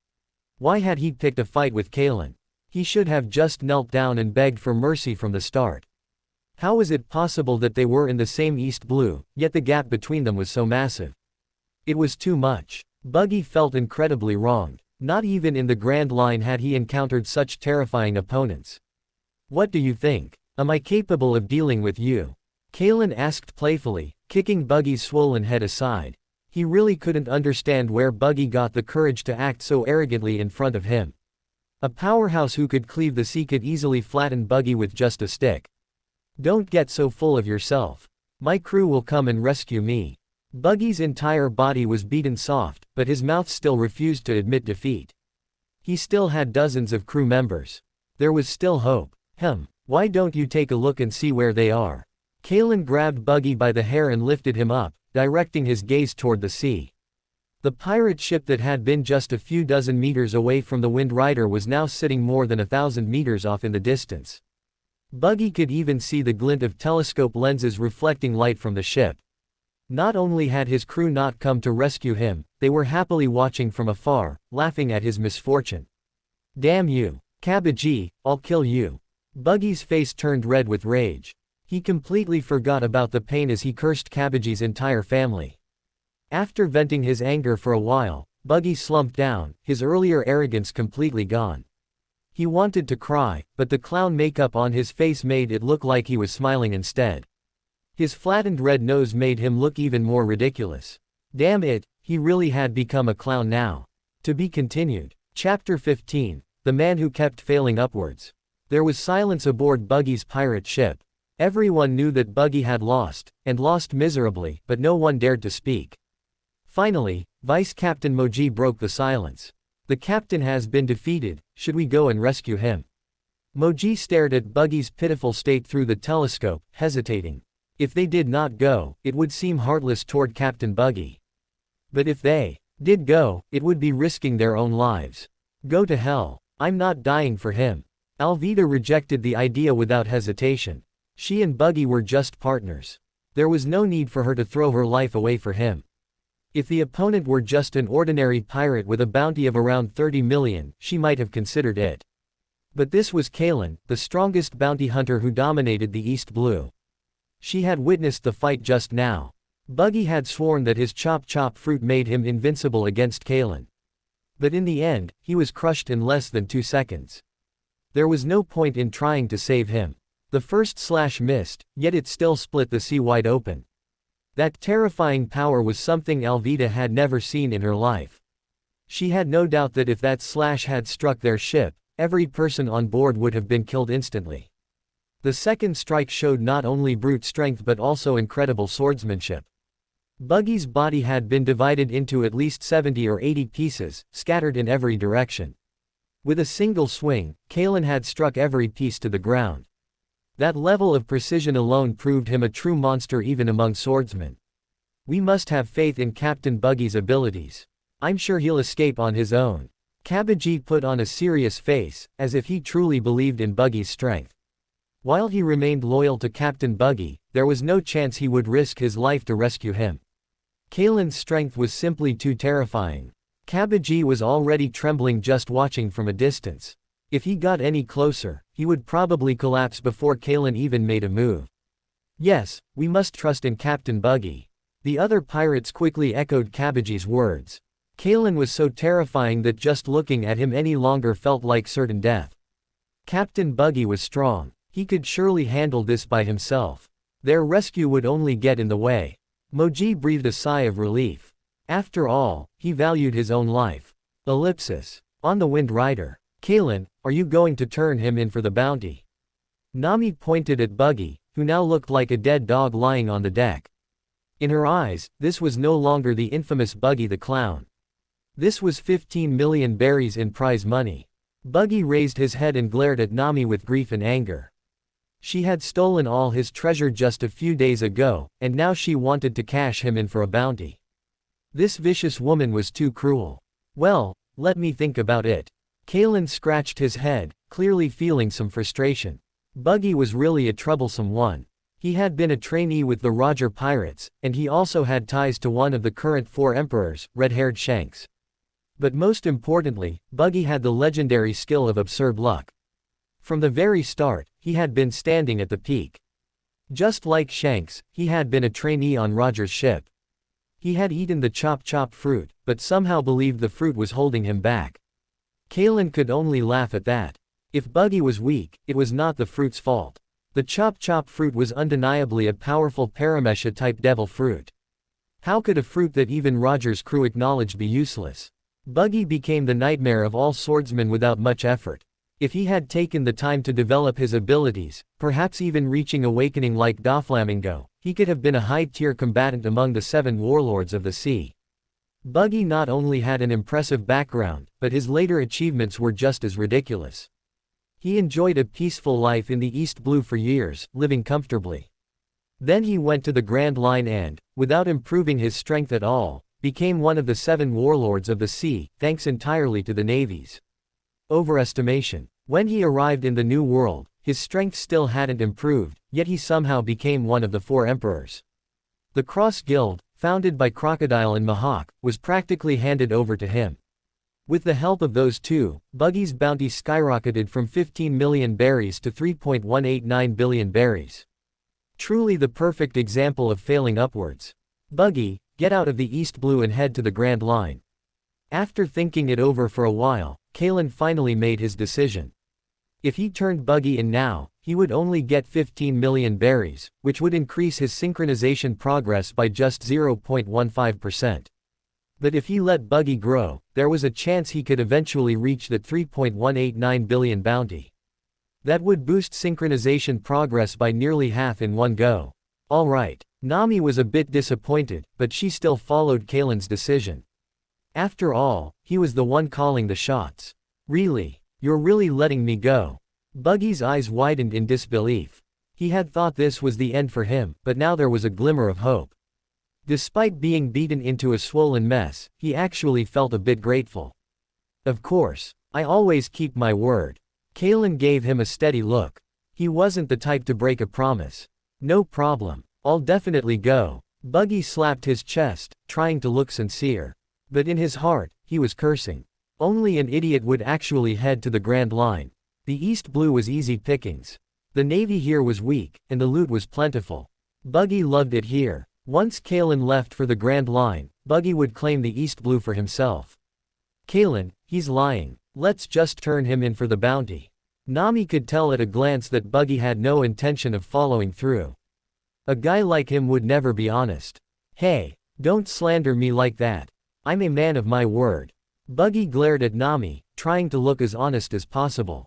Why had he picked a fight with Kalen? He should have just knelt down and begged for mercy from the start. How was it possible that they were in the same East Blue, yet the gap between them was so massive? It was too much. Buggy felt incredibly wronged. Not even in the Grand Line had he encountered such terrifying opponents. What do you think? Am I capable of dealing with you? Kalen asked playfully, kicking Buggy's swollen head aside. He really couldn't understand where Buggy got the courage to act so arrogantly in front of him. A powerhouse who could cleave the sea could easily flatten Buggy with just a stick. Don't get so full of yourself. My crew will come and rescue me. Buggy's entire body was beaten soft, but his mouth still refused to admit defeat. He still had dozens of crew members. There was still hope. Why don't you take a look and see where they are? Kalen grabbed Buggy by the hair and lifted him up, directing his gaze toward the sea. The pirate ship that had been just a few dozen meters away from the Wind Rider was now sitting more than 1,000 meters off in the distance. Buggy could even see the glint of telescope lenses reflecting light from the ship. Not only had his crew not come to rescue him, they were happily watching from afar, laughing at his misfortune. Damn you, Cabbagee, I'll kill you. Buggy's face turned red with rage. He completely forgot about the pain as he cursed Cabbagee's entire family. After venting his anger for a while, Buggy slumped down, his earlier arrogance completely gone. He wanted to cry, but the clown makeup on his face made it look like he was smiling instead. His flattened red nose made him look even more ridiculous. Damn it, he really had become a clown now. To be continued. Chapter 15, The Man Who Kept Failing Upwards. There was silence aboard Buggy's pirate ship. Everyone knew that Buggy had lost, and lost miserably, but no one dared to speak. Finally, Vice Captain Moji broke the silence. The captain has been defeated, should we go and rescue him? Moji stared at Buggy's pitiful state through the telescope, hesitating. If they did not go, it would seem heartless toward Captain Buggy. But if they did go, it would be risking their own lives. Go to hell. I'm not dying for him. Alvida rejected the idea without hesitation. She and Buggy were just partners. There was no need for her to throw her life away for him. If the opponent were just an ordinary pirate with a bounty of around 30 million, she might have considered it. But this was Kalen, the strongest bounty hunter who dominated the East Blue. She had witnessed the fight just now. Buggy had sworn that his chop fruit made him invincible against Kalen. But in the end, he was crushed in less than 2 seconds. There was no point in trying to save him. The first slash missed, yet it still split the sea wide open. That terrifying power was something Alvida had never seen in her life. She had no doubt that if that slash had struck their ship, every person on board would have been killed instantly. The second strike showed not only brute strength but also incredible swordsmanship. Buggy's body had been divided into at least 70 or 80 pieces, scattered in every direction. With a single swing, Kalen had struck every piece to the ground. That level of precision alone proved him a true monster even among swordsmen. We must have faith in Captain Buggy's abilities. I'm sure he'll escape on his own. Cabbagee put on a serious face, as if he truly believed in Buggy's strength. While he remained loyal to Captain Buggy, there was no chance he would risk his life to rescue him. Kalen's strength was simply too terrifying. Cabbagee was already trembling just watching from a distance. If he got any closer, he would probably collapse before Kalen even made a move. Yes, we must trust in Captain Buggy. The other pirates quickly echoed Cabbagee's words. Kalen was so terrifying that just looking at him any longer felt like certain death. Captain Buggy was strong. He could surely handle this by himself. Their rescue would only get in the way. Moji breathed a sigh of relief. After all, he valued his own life. Ellipsis. On the Wind Rider. Kalen, are you going to turn him in for the bounty? Nami pointed at Buggy, who now looked like a dead dog lying on the deck. In her eyes, this was no longer the infamous Buggy the Clown. This was 15 million berries in prize money. Buggy raised his head and glared at Nami with grief and anger. She had stolen all his treasure just a few days ago, and now she wanted to cash him in for a bounty. This vicious woman was too cruel. Well, let me think about it. Kalen scratched his head, clearly feeling some frustration. Buggy was really a troublesome one. He had been a trainee with the Roger Pirates, and he also had ties to one of the current 4 emperors, red-haired Shanks. But most importantly, Buggy had the legendary skill of absurd luck. From the very start, he had been standing at the peak. Just like Shanks, he had been a trainee on Roger's ship. He had eaten the chop fruit, but somehow believed the fruit was holding him back. Kalen could only laugh at that. If Buggy was weak, it was not the fruit's fault. The chop fruit was undeniably a powerful Paramesha-type devil fruit. How could a fruit that even Roger's crew acknowledged be useless? Buggy became the nightmare of all swordsmen without much effort. If he had taken the time to develop his abilities, perhaps even reaching awakening like Doflamingo, he could have been a high-tier combatant among the 7 warlords of the sea. Buggy not only had an impressive background, but his later achievements were just as ridiculous. He enjoyed a peaceful life in the East Blue for years, living comfortably. Then he went to the Grand Line and, without improving his strength at all, became one of the 7 warlords of the sea, thanks entirely to the navy's overestimation. When he arrived in the New World, his strength still hadn't improved, yet he somehow became one of the 4 emperors. The Cross Guild, founded by Crocodile and Mahawk, was practically handed over to him. With the help of those 2, Buggy's bounty skyrocketed from 15 million berries to 3.189 billion berries. Truly the perfect example of failing upwards. Buggy, get out of the East Blue and head to the Grand Line. After thinking it over for a while, Kalen finally made his decision. If he turned Buggy in now, he would only get 15 million berries, which would increase his synchronization progress by just 0.15%. But if he let Buggy grow, there was a chance he could eventually reach the 3.189 billion bounty. That would boost synchronization progress by nearly half in one go. Alright, Nami was a bit disappointed, but she still followed Kalen's decision. After all, he was the one calling the shots. Really? You're really letting me go? Buggy's eyes widened in disbelief. He had thought this was the end for him, but now there was a glimmer of hope. Despite being beaten into a swollen mess, he actually felt a bit grateful. Of course, I always keep my word. Kalen gave him a steady look. He wasn't the type to break a promise. No problem. I'll definitely go. Buggy slapped his chest, trying to look sincere. But in his heart, he was cursing. Only an idiot would actually head to the Grand Line. The East Blue was easy pickings. The Navy here was weak, and the loot was plentiful. Buggy loved it here. Once Kalen left for the Grand Line, Buggy would claim the East Blue for himself. Kalen, he's lying. Let's just turn him in for the bounty. Nami could tell at a glance that Buggy had no intention of following through. A guy like him would never be honest. Hey, don't slander me like that. I'm a man of my word. Buggy glared at Nami, trying to look as honest as possible.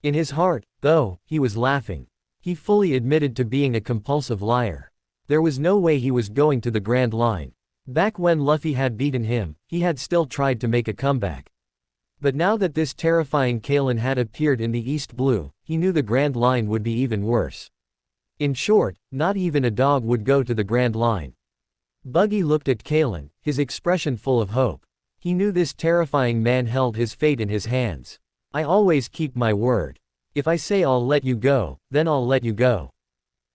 In his heart, though, he was laughing. He fully admitted to being a compulsive liar. There was no way he was going to the Grand Line. Back when Luffy had beaten him, he had still tried to make a comeback. But now that this terrifying Kalen had appeared in the East Blue, he knew the Grand Line would be even worse. In short, not even a dog would go to the Grand Line. Buggy looked at Kalen, his expression full of hope. He knew this terrifying man held his fate in his hands. I always keep my word. If I say I'll let you go, then I'll let you go.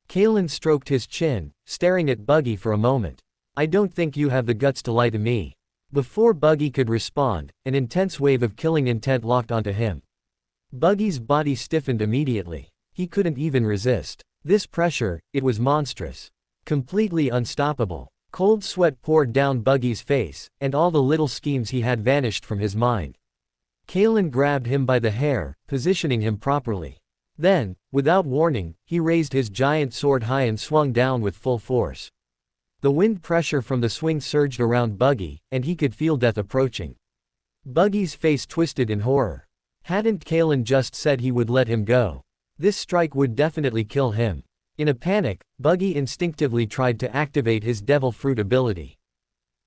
Kalen stroked his chin, staring at Buggy for a moment. I don't think you have the guts to lie to me. Before Buggy could respond, an intense wave of killing intent locked onto him. Buggy's body stiffened immediately. He couldn't even resist. This pressure, it was monstrous. Completely unstoppable. Cold sweat poured down Buggy's face, and all the little schemes he had vanished from his mind. Kalen grabbed him by the hair, positioning him properly. Then, without warning, he raised his giant sword high and swung down with full force. The wind pressure from the swing surged around Buggy, and he could feel death approaching. Buggy's face twisted in horror. Hadn't Kalen just said he would let him go? This strike would definitely kill him. In a panic, Buggy instinctively tried to activate his devil fruit ability.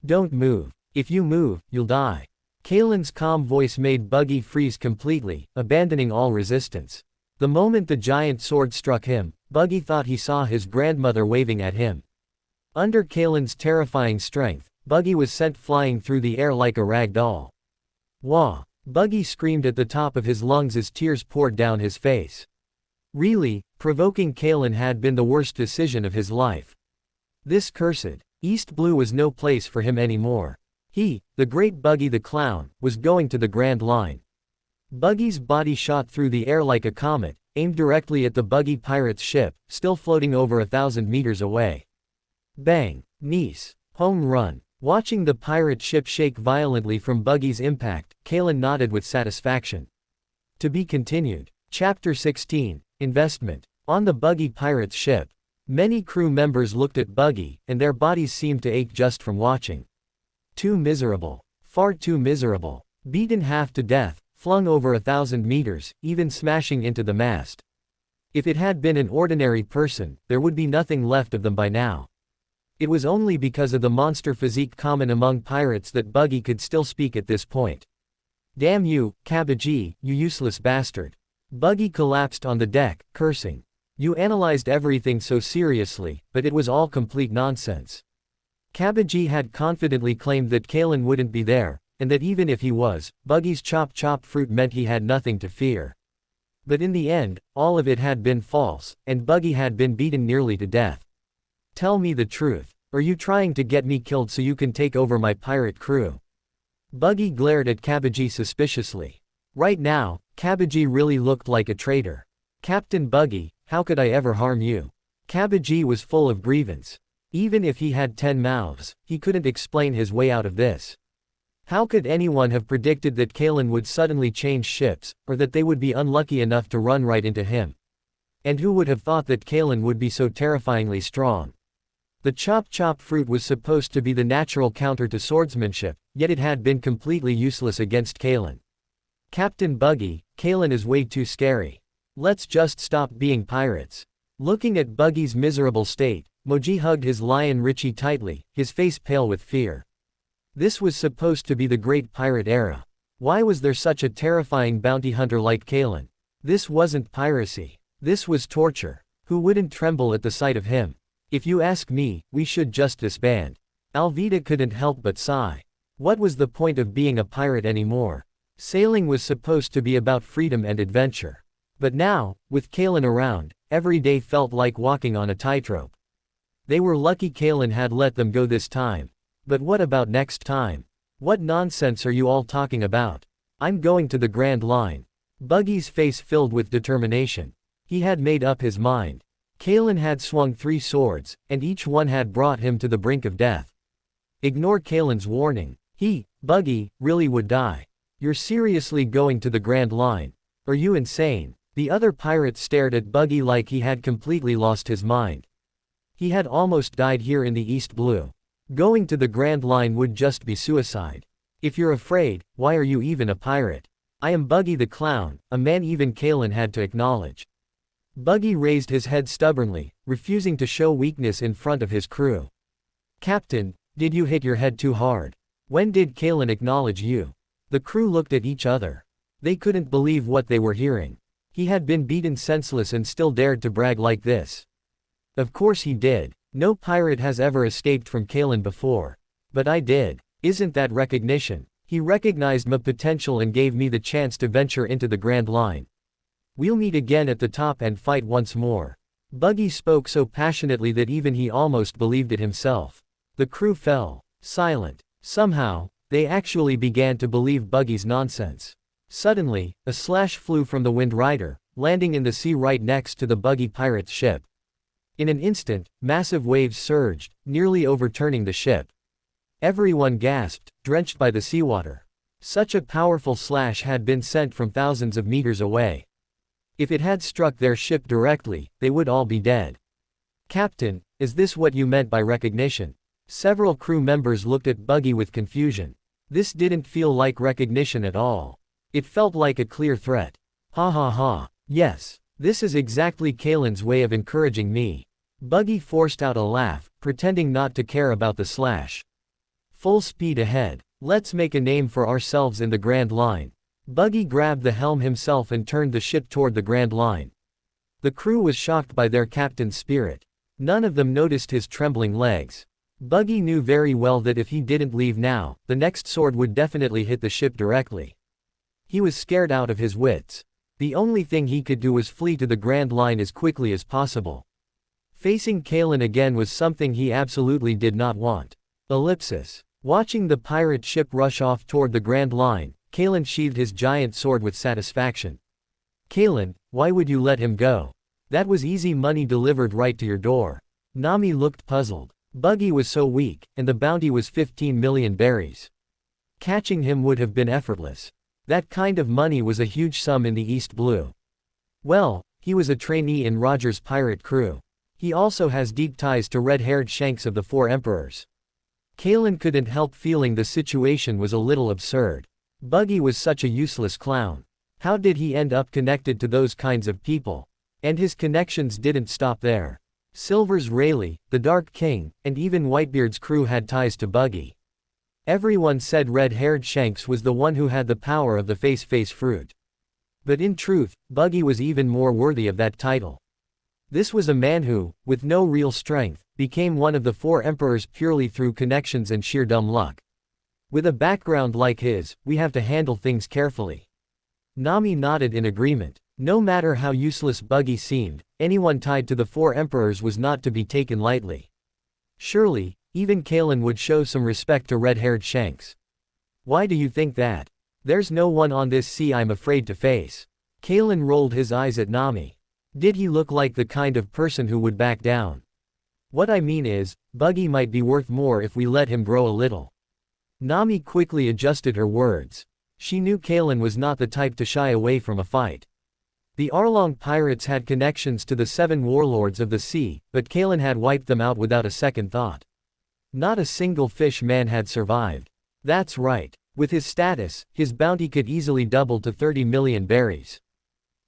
Don't move. If you move, you'll die. Kalen's calm voice made Buggy freeze completely, abandoning all resistance. The moment the giant sword struck him, Buggy thought he saw his grandmother waving at him. Under Kalen's terrifying strength, Buggy was sent flying through the air like a rag doll. Wah! Buggy screamed at the top of his lungs as tears poured down his face. Really, provoking Kalen had been the worst decision of his life. This cursed East Blue was no place for him anymore. He, the great Buggy the Clown, was going to the Grand Line. Buggy's body shot through the air like a comet, aimed directly at the Buggy pirate's ship, still floating over 1,000 meters away. Bang! Nice! Home run! Watching the pirate ship shake violently from Buggy's impact, Kalen nodded with satisfaction. To be continued. Chapter 16, Investment. On the Buggy pirate's ship. Many crew members looked at Buggy, and their bodies seemed to ache just from watching. Too miserable. Far too miserable. Beaten half to death, flung over 1,000 meters, even smashing into the mast. If it had been an ordinary person, there would be nothing left of them by now. It was only because of the monster physique common among pirates that Buggy could still speak at this point. Damn you, Cabbagee, you useless bastard. Buggy collapsed on the deck, cursing. You analyzed everything so seriously, but it was all complete nonsense. Cabbagee had confidently claimed that Kalen wouldn't be there, and that even if he was, Buggy's chop fruit meant he had nothing to fear. But in the end, all of it had been false, and Buggy had been beaten nearly to death. Tell me the truth. Are you trying to get me killed so you can take over my pirate crew? Buggy glared at Cabbagee suspiciously. Right now, Cabbagee really looked like a traitor. Captain Buggy, how could I ever harm you? Cabbagee was full of grievance. Even if he had 10 mouths, he couldn't explain his way out of this. How could anyone have predicted that Kalen would suddenly change ships, or that they would be unlucky enough to run right into him? And who would have thought that Kalen would be so terrifyingly strong? The chop fruit was supposed to be the natural counter to swordsmanship, yet it had been completely useless against Kalen. Captain Buggy, Kalen is way too scary. Let's just stop being pirates. Looking at Buggy's miserable state, Moji hugged his lion Richie tightly, his face pale with fear. This was supposed to be the great pirate era. Why was there such a terrifying bounty hunter like Kalen? This wasn't piracy. This was torture. Who wouldn't tremble at the sight of him? If you ask me, we should just disband. Alvida couldn't help but sigh. What was the point of being a pirate anymore? Sailing was supposed to be about freedom and adventure. But now, with Kalen around, every day felt like walking on a tightrope. They were lucky Kalen had let them go this time. But what about next time? What nonsense are you all talking about? I'm going to the Grand Line. Buggy's face filled with determination. He had made up his mind. Kalen had swung 3 swords, and each one had brought him to the brink of death. Ignore Kalen's warning. He, Buggy, really would die. You're seriously going to the Grand Line? Are you insane? The other pirates stared at Buggy like he had completely lost his mind. He had almost died here in the East Blue. Going to the Grand Line would just be suicide. If you're afraid, why are you even a pirate? I am Buggy the Clown, a man even Kalen had to acknowledge. Buggy raised his head stubbornly, refusing to show weakness in front of his crew. Captain, did you hit your head too hard? When did Kalen acknowledge you? The crew looked at each other. They couldn't believe what they were hearing. He had been beaten senseless and still dared to brag like this. Of course he did. No pirate has ever escaped from Kalen before. But I did. Isn't that recognition? He recognized my potential and gave me the chance to venture into the Grand Line. We'll meet again at the top and fight once more. Buggy spoke so passionately that even he almost believed it himself. The crew fell silent. Somehow, they actually began to believe Buggy's nonsense. Suddenly, a slash flew from the Wind Rider, landing in the sea right next to the Buggy pirate's ship. In an instant, massive waves surged, nearly overturning the ship. Everyone gasped, drenched by the seawater. Such a powerful slash had been sent from thousands of meters away. If it had struck their ship directly, they would all be dead. Captain, is this what you meant by recognition? Several crew members looked at Buggy with confusion. This didn't feel like recognition at all. It felt like a clear threat. Ha ha ha. Yes, this is exactly Kalen's way of encouraging me. Buggy forced out a laugh, pretending not to care about the slash. Full speed ahead. Let's make a name for ourselves in the Grand Line. Buggy grabbed the helm himself and turned the ship toward the Grand Line. The crew was shocked by their captain's spirit. None of them noticed his trembling legs. Buggy knew very well that if he didn't leave now, the next sword would definitely hit the ship directly. He was scared out of his wits. The only thing he could do was flee to the Grand Line as quickly as possible. Facing Kalen again was something he absolutely did not want. Ellipsis. Watching the pirate ship rush off toward the Grand Line, Kalen sheathed his giant sword with satisfaction. Kalen, why would you let him go? That was easy money delivered right to your door. Nami looked puzzled. Buggy was so weak, and the bounty was 15 million berries. Catching him would have been effortless. That kind of money was a huge sum in the East Blue. Well, he was a trainee in Roger's pirate crew. He also has deep ties to red-haired Shanks of the Four Emperors. Kalen couldn't help feeling the situation was a little absurd. Buggy was such a useless clown. How did he end up connected to those kinds of people? And his connections didn't stop there. Silver's Rayleigh, the Dark King, and even Whitebeard's crew had ties to Buggy. Everyone said red-haired Shanks was the one who had the power of the face fruit. But in truth, Buggy was even more worthy of that title. This was a man who, with no real strength, became one of the Four Emperors purely through connections and sheer dumb luck. With a background like his, we have to handle things carefully. Nami nodded in agreement. No matter how useless Buggy seemed, anyone tied to the Four Emperors was not to be taken lightly. Surely, even Kalen would show some respect to red-haired Shanks. Why do you think that? There's no one on this sea I'm afraid to face. Kalen rolled his eyes at Nami. Did he look like the kind of person who would back down? What I mean is, Buggy might be worth more if we let him grow a little. Nami quickly adjusted her words. She knew Kalen was not the type to shy away from a fight. The Arlong pirates had connections to the 7 warlords of the sea, but Kalen had wiped them out without a second thought. Not a single fish man had survived. That's right. With his status, his bounty could easily double to 30 million berries.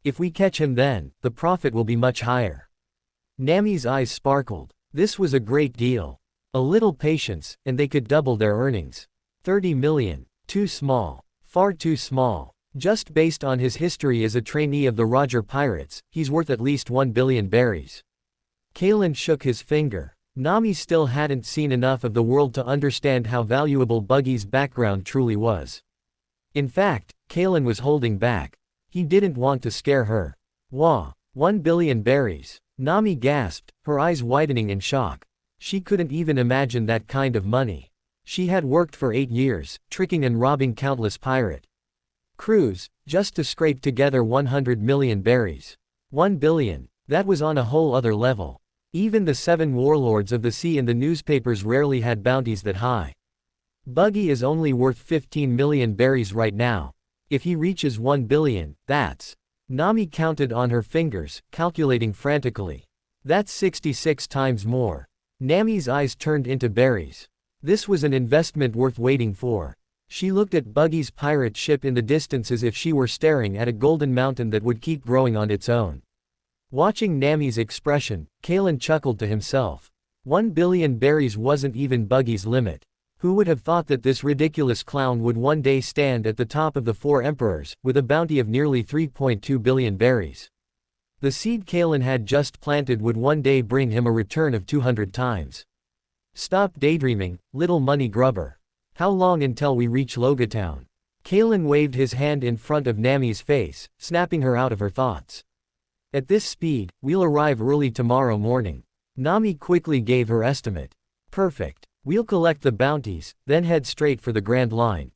If we catch him then, the profit will be much higher. Nami's eyes sparkled. This was a great deal. A little patience, and they could double their earnings. 30 million. Too small. Far too small. Just based on his history as a trainee of the Roger Pirates, he's worth at least 1 billion berries. Kalen shook his finger. Nami still hadn't seen enough of the world to understand how valuable Buggy's background truly was. In fact, Kalen was holding back. He didn't want to scare her. Wah! 1 billion berries. Nami gasped, her eyes widening in shock. She couldn't even imagine that kind of money. She had worked for 8 years, tricking and robbing countless pirate crews, just to scrape together 100 million berries. 1 billion. That was on a whole other level. Even the 7 warlords of the sea in the newspapers rarely had bounties that high. Buggy is only worth 15 million berries right now. If he reaches 1 billion, that's... Nami counted on her fingers, calculating frantically. That's 66 times more. Nami's eyes turned into berries. This was an investment worth waiting for. She looked at Buggy's pirate ship in the distance as if she were staring at a golden mountain that would keep growing on its own. Watching Nami's expression, Kalen chuckled to himself. 1 billion berries wasn't even Buggy's limit. Who would have thought that this ridiculous clown would one day stand at the top of the 4 emperors, with a bounty of nearly 3.2 billion berries? The seed Kalen had just planted would one day bring him a return of 200 times. Stop daydreaming, little money grubber. How long until we reach Logatown? Kalen waved his hand in front of Nami's face, snapping her out of her thoughts. At this speed, we'll arrive early tomorrow morning. Nami quickly gave her estimate. Perfect. We'll collect the bounties, then head straight for the Grand Line.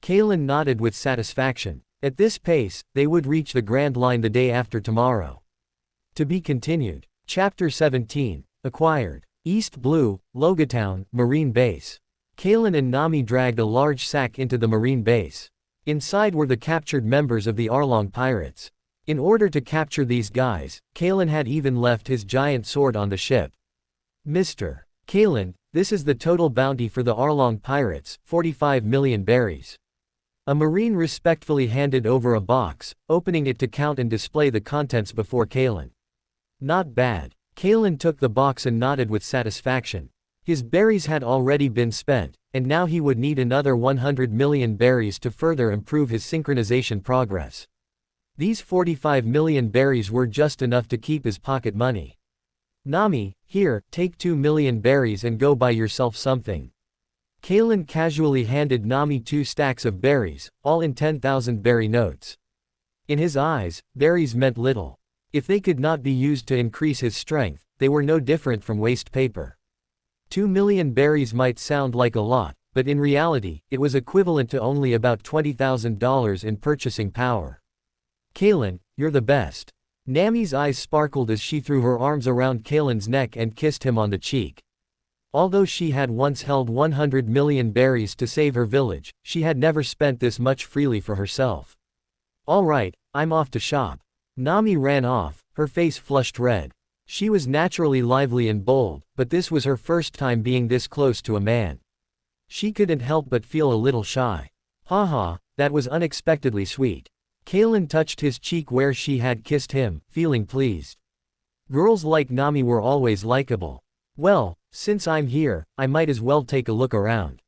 Kalen nodded with satisfaction. At this pace, they would reach the Grand Line the day after tomorrow. To be continued. Chapter 17. Acquired. East Blue, Logatown, Marine Base. Kalen and Nami dragged a large sack into the Marine Base. Inside were the captured members of the Arlong pirates. In order to capture these guys, Kalen had even left his giant sword on the ship. Mr. Kalen, this is the total bounty for the Arlong pirates, 45 million berries. A Marine respectfully handed over a box, opening it to count and display the contents before Kalen. Not bad. Kalen took the box and nodded with satisfaction. His berries had already been spent, and now he would need another 100 million berries to further improve his synchronization progress. These 45 million berries were just enough to keep his pocket money. Nami, here, take 2 million berries and go buy yourself something. Kalen casually handed Nami 2 stacks of berries, all in 10,000 berry notes. In his eyes, berries meant little. If they could not be used to increase his strength, they were no different from waste paper. 2 million berries might sound like a lot, but in reality, it was equivalent to only about $20,000 in purchasing power. Kalen, you're the best. Nami's eyes sparkled as she threw her arms around Kalen's neck and kissed him on the cheek. Although she had once held 100 million berries to save her village, she had never spent this much freely for herself. All right, I'm off to shop. Nami ran off, her face flushed red. She was naturally lively and bold, but this was her first time being this close to a man. She couldn't help but feel a little shy. Haha, that was unexpectedly sweet. Kalen touched his cheek where she had kissed him, feeling pleased. Girls like Nami were always likable. Well, since I'm here, I might as well take a look around.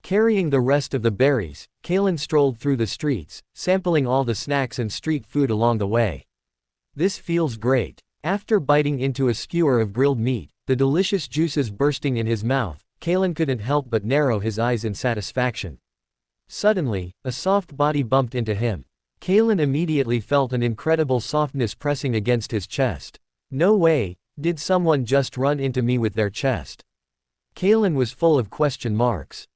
Carrying the rest of the berries, Kalen strolled through the streets, sampling all the snacks and street food along the way. This feels great. After biting into a skewer of grilled meat, the delicious juices bursting in his mouth, Kalen couldn't help but narrow his eyes in satisfaction. Suddenly, a soft body bumped into him. Kalen immediately felt an incredible softness pressing against his chest. No way, did someone just run into me with their chest? Kalen was full of question marks.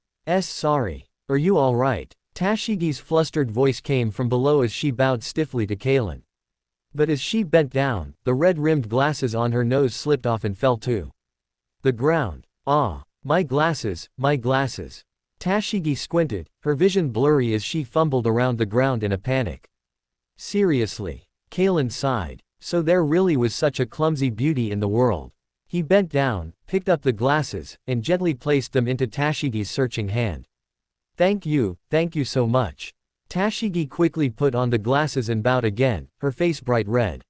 Sorry. Are you alright? Tashigi's flustered voice came from below as she bowed stiffly to Kalen. But as she bent down, the red-rimmed glasses on her nose slipped off and fell to the ground. Ah, my glasses, my glasses. Tashigi squinted, her vision blurry as she fumbled around the ground in a panic. Seriously. Kalen sighed. So there really was such a clumsy beauty in the world. He bent down, picked up the glasses, and gently placed them into Tashigi's searching hand. Thank you so much. Tashigi quickly put on the glasses and bowed again, her face bright red.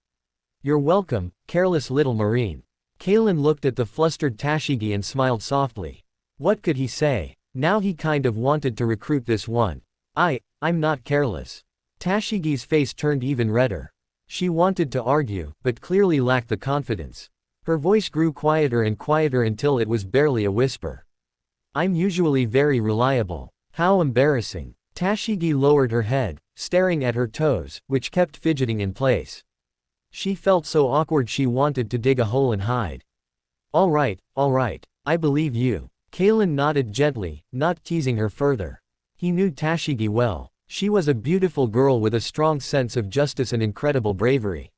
You're welcome, careless little marine. Kalen looked at the flustered Tashigi and smiled softly. What could he say? Now he kind of wanted to recruit this one. I'm not careless. Tashigi's face turned even redder. She wanted to argue, but clearly lacked the confidence. Her voice grew quieter and quieter until it was barely a whisper. I'm usually very reliable. How embarrassing. Tashigi lowered her head, staring at her toes, which kept fidgeting in place. She felt so awkward she wanted to dig a hole and hide. All right, I believe you. Kalen nodded gently, not teasing her further. He knew Tashigi well. She was a beautiful girl with a strong sense of justice and incredible bravery.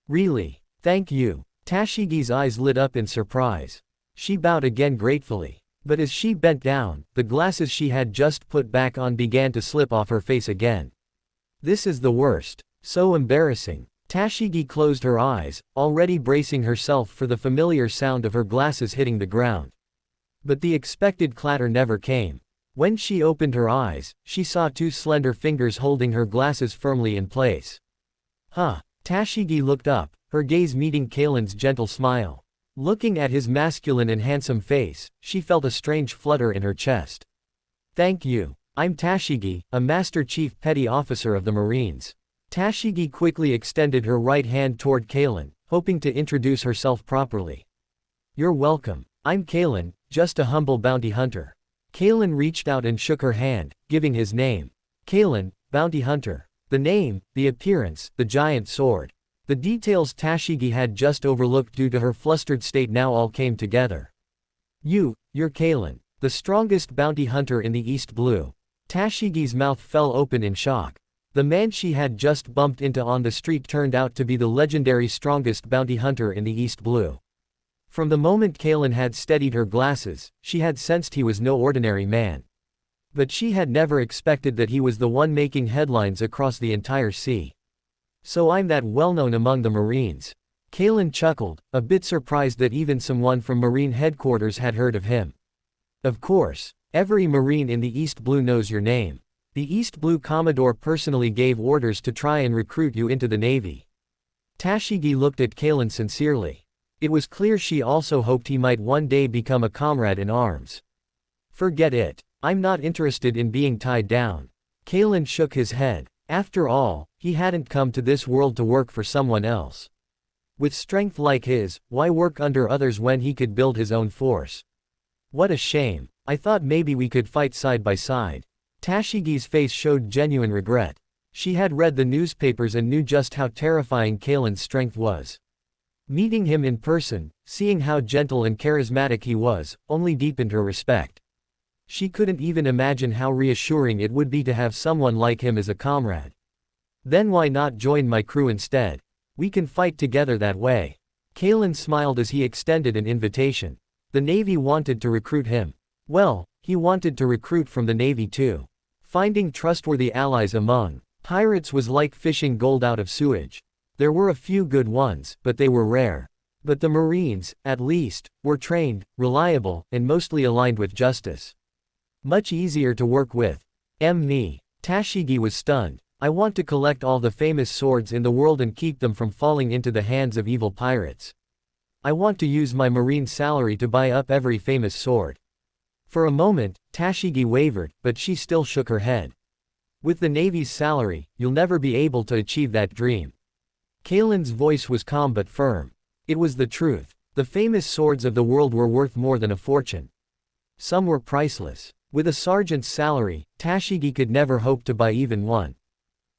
Really? Thank you. Tashigi's eyes lit up in surprise. She bowed again gratefully. But as she bent down, the glasses she had just put back on began to slip off her face again. This is the worst. So embarrassing. Tashigi closed her eyes, already bracing herself for the familiar sound of her glasses hitting the ground. But the expected clatter never came. When she opened her eyes, she saw 2 slender fingers holding her glasses firmly in place. Huh. Tashigi looked up, her gaze meeting Kalen's gentle smile. Looking at his masculine and handsome face, she felt a strange flutter in her chest. Thank you. I'm Tashigi, a Master Chief Petty Officer of the Marines. Tashigi quickly extended her right hand toward Kalen, hoping to introduce herself properly. You're welcome. I'm Kalen, just a humble bounty hunter. Kalen reached out and shook her hand, giving his name. Kalen, bounty hunter. The name, the appearance, the giant sword. The details Tashigi had just overlooked due to her flustered state now all came together. You're Kalen, the strongest bounty hunter in the East Blue. Tashigi's mouth fell open in shock. The man she had just bumped into on the street turned out to be the legendary strongest bounty hunter in the East Blue. From the moment Kalen had steadied her glasses, she had sensed he was no ordinary man. But she had never expected that he was the one making headlines across the entire sea. So I'm that well-known among the Marines. Kalen chuckled, a bit surprised that even someone from Marine headquarters had heard of him. Of course, every Marine in the East Blue knows your name. The East Blue Commodore personally gave orders to try and recruit you into the Navy. Tashigi looked at Kalen sincerely. It was clear she also hoped he might one day become a comrade in arms. Forget it. I'm not interested in being tied down. Kalen shook his head. After all, he hadn't come to this world to work for someone else. With strength like his, why work under others when he could build his own force? What a shame. I thought maybe we could fight side by side. Tashigi's face showed genuine regret. She had read the newspapers and knew just how terrifying Kalen's strength was. Meeting him in person, seeing how gentle and charismatic he was, only deepened her respect. She couldn't even imagine how reassuring it would be to have someone like him as a comrade. Then why not join my crew instead? We can fight together that way. Kalen smiled as he extended an invitation. The Navy wanted to recruit him. Well, he wanted to recruit from the Navy too. Finding trustworthy allies among pirates was like fishing gold out of sewage. There were a few good ones, but they were rare. But the Marines, at least, were trained, reliable, and mostly aligned with justice. Much easier to work with. Me. Tashigi was stunned. I want to collect all the famous swords in the world and keep them from falling into the hands of evil pirates. I want to use my marine salary to buy up every famous sword. For a moment, Tashigi wavered, but she still shook her head. With the Navy's salary, you'll never be able to achieve that dream. Kalen's voice was calm but firm. It was the truth. The famous swords of the world were worth more than a fortune. Some were priceless. With a sergeant's salary, Tashigi could never hope to buy even one.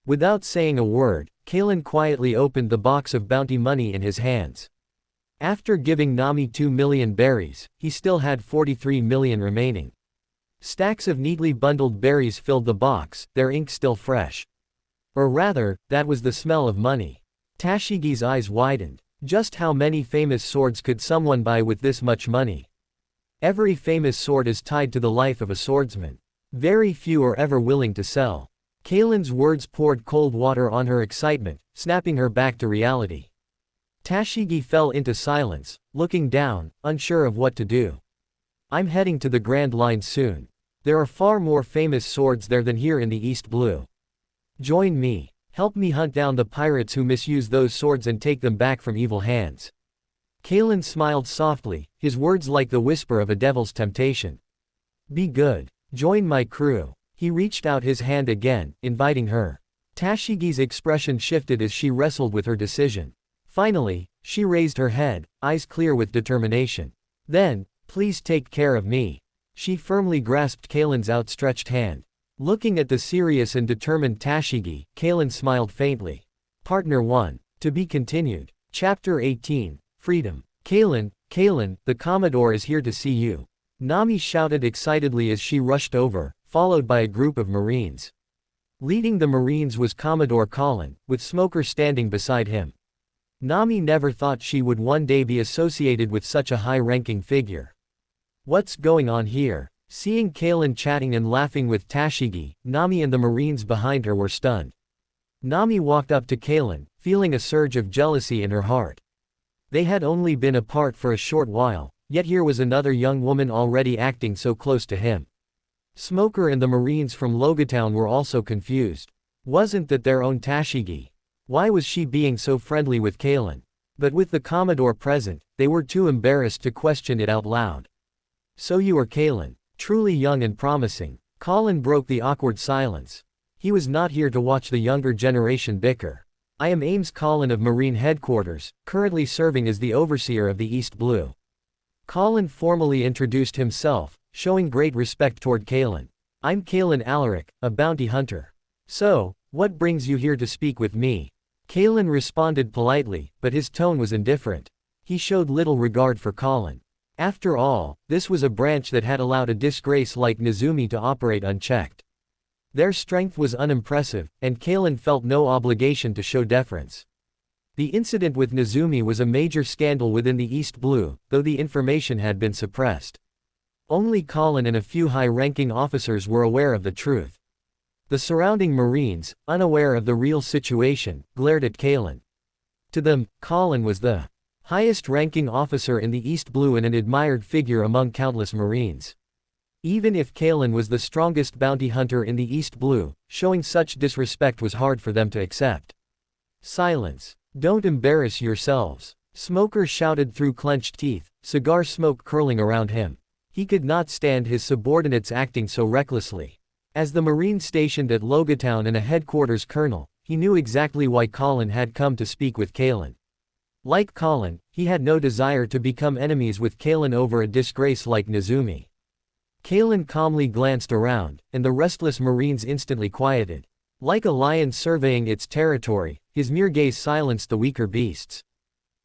Without saying a word, Kalen quietly opened the box of bounty money in his hands. After giving Nami 2 million berries, he still had 43 million remaining. Stacks of neatly bundled berries filled the box, their ink still fresh. Or rather, that was the smell of money. Tashigi's eyes widened. Just how many famous swords could someone buy with this much money? Every famous sword is tied to the life of a swordsman. Very few are ever willing to sell. Kalen's words poured cold water on her excitement, snapping her back to reality. Tashigi fell into silence, looking down, unsure of what to do. I'm heading to the Grand Line soon. There are far more famous swords there than here in the East Blue. Join me. Help me hunt down the pirates who misuse those swords and take them back from evil hands. Kalen smiled softly, his words like the whisper of a devil's temptation. Be good. Join my crew. He reached out his hand again, inviting her. Tashigi's expression shifted as she wrestled with her decision. Finally, she raised her head, eyes clear with determination. Then, please take care of me. She firmly grasped Kalen's outstretched hand. Looking at the serious and determined Tashigi, Kalen smiled faintly. Partner 1. To be continued. Chapter 18. Freedom. Kalen, the Commodore is here to see you. Nami shouted excitedly as she rushed over, followed by a group of Marines. Leading the Marines was Commodore Colin, with Smoker standing beside him. Nami never thought she would one day be associated with such a high-ranking figure. What's going on here? Seeing Kalen chatting and laughing with Tashigi, Nami and the Marines behind her were stunned. Nami walked up to Kalen, feeling a surge of jealousy in her heart. They had only been apart for a short while, yet here was another young woman already acting so close to him. Smoker and the Marines from Logatown were also confused. Wasn't that their own Tashigi? Why was she being so friendly with Kalen? But with the Commodore present, they were too embarrassed to question it out loud. So you are Kalen. Truly young and promising. Colin broke the awkward silence. He was not here to watch the younger generation bicker. I am Ames Colin of Marine Headquarters, currently serving as the overseer of the East Blue. Colin formally introduced himself, showing great respect toward Kalen. I'm Kalen Alaric, a bounty hunter. So, what brings you here to speak with me? Kalen responded politely, but his tone was indifferent. He showed little regard for Colin. After all, this was a branch that had allowed a disgrace like Nezumi to operate unchecked. Their strength was unimpressive, and Kalen felt no obligation to show deference. The incident with Nezumi was a major scandal within the East Blue, though the information had been suppressed. Only Colin and a few high-ranking officers were aware of the truth. The surrounding Marines, unaware of the real situation, glared at Kalen. To them, Colin was the highest-ranking officer in the East Blue and an admired figure among countless Marines. Even if Kalen was the strongest bounty hunter in the East Blue, showing such disrespect was hard for them to accept. Silence. Don't embarrass yourselves. Smoker shouted through clenched teeth, cigar smoke curling around him. He could not stand his subordinates acting so recklessly. As the Marine stationed at Logatown and a headquarters colonel, he knew exactly why Colin had come to speak with Kalen. Like Colin, he had no desire to become enemies with Kalen over a disgrace like Nezumi. Kalen calmly glanced around, and the restless Marines instantly quieted. Like a lion surveying its territory, his mere gaze silenced the weaker beasts.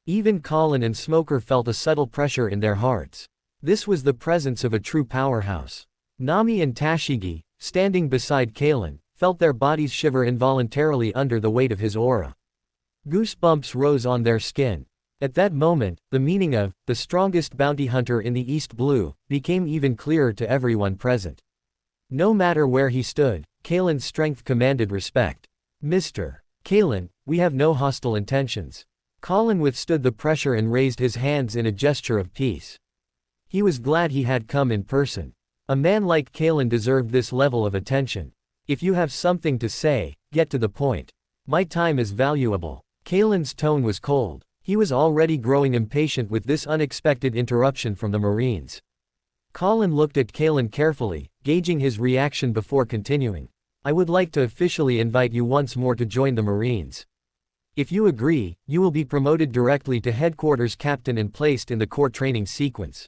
Even Colin and Smoker felt a subtle pressure in their hearts. This was the presence of a true powerhouse. Nami and Tashigi, standing beside Kalen, felt their bodies shiver involuntarily under the weight of his aura. Goosebumps rose on their skin. At that moment, the meaning of the strongest bounty hunter in the East Blue became even clearer to everyone present. No matter where he stood, Kalen's strength commanded respect. Mr. Kalen, we have no hostile intentions. Colin withstood the pressure and raised his hands in a gesture of peace. He was glad he had come in person. A man like Kalen deserved this level of attention. If you have something to say, get to the point. My time is valuable. Kalen's tone was cold. He was already growing impatient with this unexpected interruption from the Marines. Colin looked at Kalen carefully, gauging his reaction before continuing. I would like to officially invite you once more to join the Marines. If you agree, you will be promoted directly to headquarters captain and placed in the core training sequence.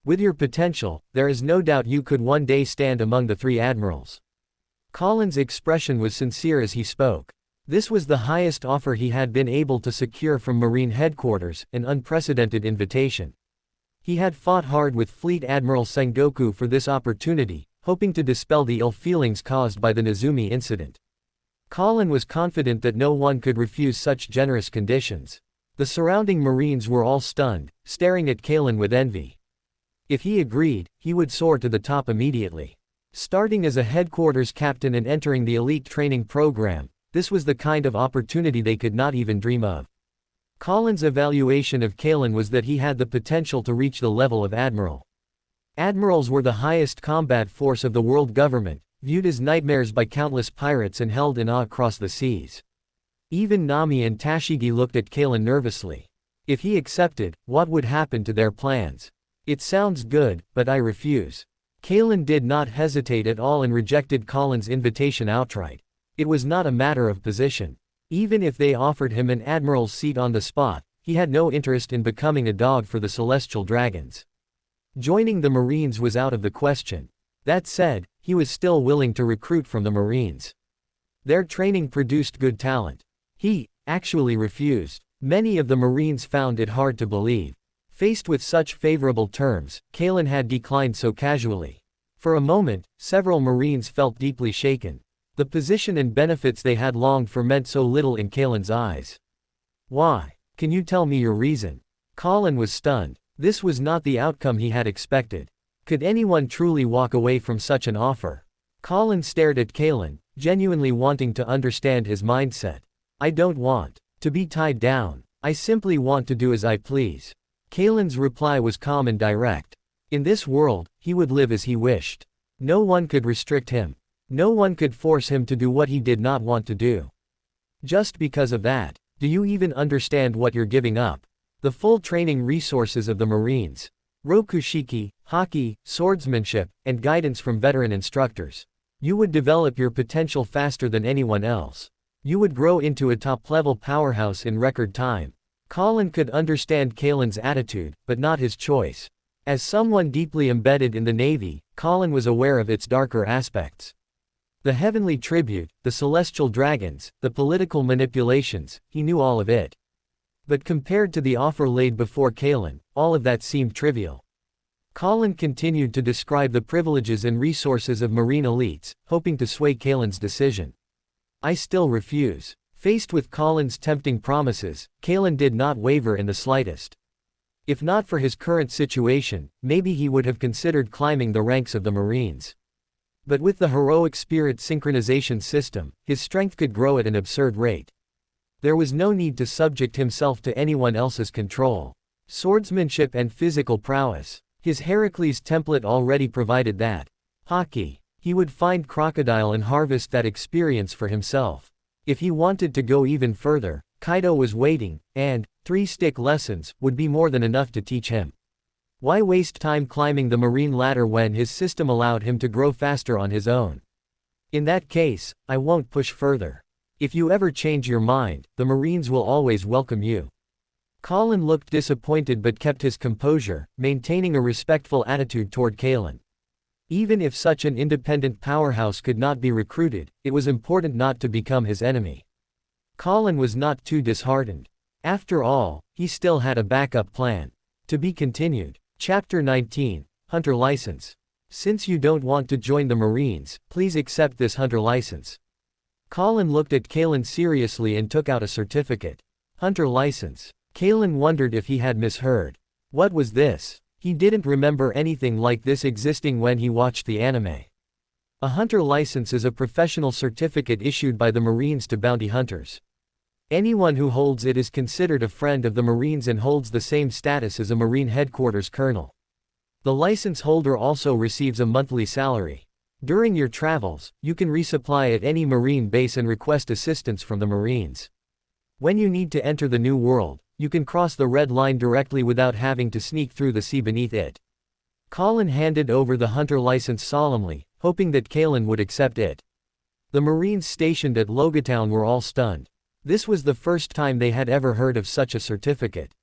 With your potential, there is no doubt you could one day stand among the 3 admirals. Colin's expression was sincere as he spoke. This was the highest offer he had been able to secure from Marine headquarters, an unprecedented invitation. He had fought hard with Fleet Admiral Sengoku for this opportunity, hoping to dispel the ill feelings caused by the Nezumi incident. Colin was confident that no one could refuse such generous conditions. The surrounding Marines were all stunned, staring at Kalen with envy. If he agreed, he would soar to the top immediately. Starting as a headquarters captain and entering the elite training program, this was the kind of opportunity they could not even dream of. Colin's evaluation of Kalen was that he had the potential to reach the level of admiral. Admirals were the highest combat force of the world government, viewed as nightmares by countless pirates and held in awe across the seas. Even Nami and Tashigi looked at Kalen nervously. If he accepted, what would happen to their plans? It sounds good, but I refuse. Kalen did not hesitate at all and rejected Colin's invitation outright. It was not a matter of position. Even if they offered him an admiral's seat on the spot, he had no interest in becoming a dog for the Celestial Dragons. Joining the Marines was out of the question. That said, he was still willing to recruit from the Marines. Their training produced good talent. He actually refused. Many of the Marines found it hard to believe. Faced with such favorable terms, Kalen had declined so casually. For a moment, several Marines felt deeply shaken. The position and benefits they had longed for meant so little in Kalen's eyes. Why? Can you tell me your reason? Colin was stunned. This was not the outcome he had expected. Could anyone truly walk away from such an offer? Colin stared at Kalen, genuinely wanting to understand his mindset. I don't want to be tied down. I simply want to do as I please. Kalen's reply was calm and direct. In this world, he would live as he wished. No one could restrict him. No one could force him to do what he did not want to do. Just because of that, do you even understand what you're giving up? The full training resources of the Marines. Rokushiki, hockey, swordsmanship, and guidance from veteran instructors. You would develop your potential faster than anyone else. You would grow into a top-level powerhouse in record time. Colin could understand Kalen's attitude, but not his choice. As someone deeply embedded in the Navy, Colin was aware of its darker aspects. The heavenly tribute, the celestial dragons, the political manipulations, he knew all of it. But compared to the offer laid before Kalen, all of that seemed trivial. Colin continued to describe the privileges and resources of Marine elites, hoping to sway Kalen's decision. I still refuse. Faced with Colin's tempting promises, Kalen did not waver in the slightest. If not for his current situation, maybe he would have considered climbing the ranks of the Marines. But with the heroic spirit synchronization system, his strength could grow at an absurd rate. There was no need to subject himself to anyone else's control. Swordsmanship and physical prowess. His Heracles template already provided that. Hockey. He would find Crocodile and harvest that experience for himself. If he wanted to go even further, Kaido was waiting, and 3-stick lessons would be more than enough to teach him. Why waste time climbing the Marine ladder when his system allowed him to grow faster on his own? In that case, I won't push further. If you ever change your mind, the Marines will always welcome you. Colin looked disappointed but kept his composure, maintaining a respectful attitude toward Kalen. Even if such an independent powerhouse could not be recruited, it was important not to become his enemy. Colin was not too disheartened. After all, he still had a backup plan. To be continued. Chapter 19, Hunter License. Since you don't want to join the Marines, please accept this Hunter License. Colin looked at Kalen seriously and took out a certificate. Hunter License. Kalen wondered if he had misheard. What was this? He didn't remember anything like this existing when he watched the anime. A Hunter License is a professional certificate issued by the Marines to bounty hunters. Anyone who holds it is considered a friend of the Marines and holds the same status as a Marine headquarters colonel. The license holder also receives a monthly salary. During your travels, you can resupply at any Marine base and request assistance from the Marines. When you need to enter the New World, you can cross the red line directly without having to sneak through the sea beneath it. Colin handed over the Hunter License solemnly, hoping that Kalen would accept it. The Marines stationed at Logatown were all stunned. This was the first time they had ever heard of such a certificate.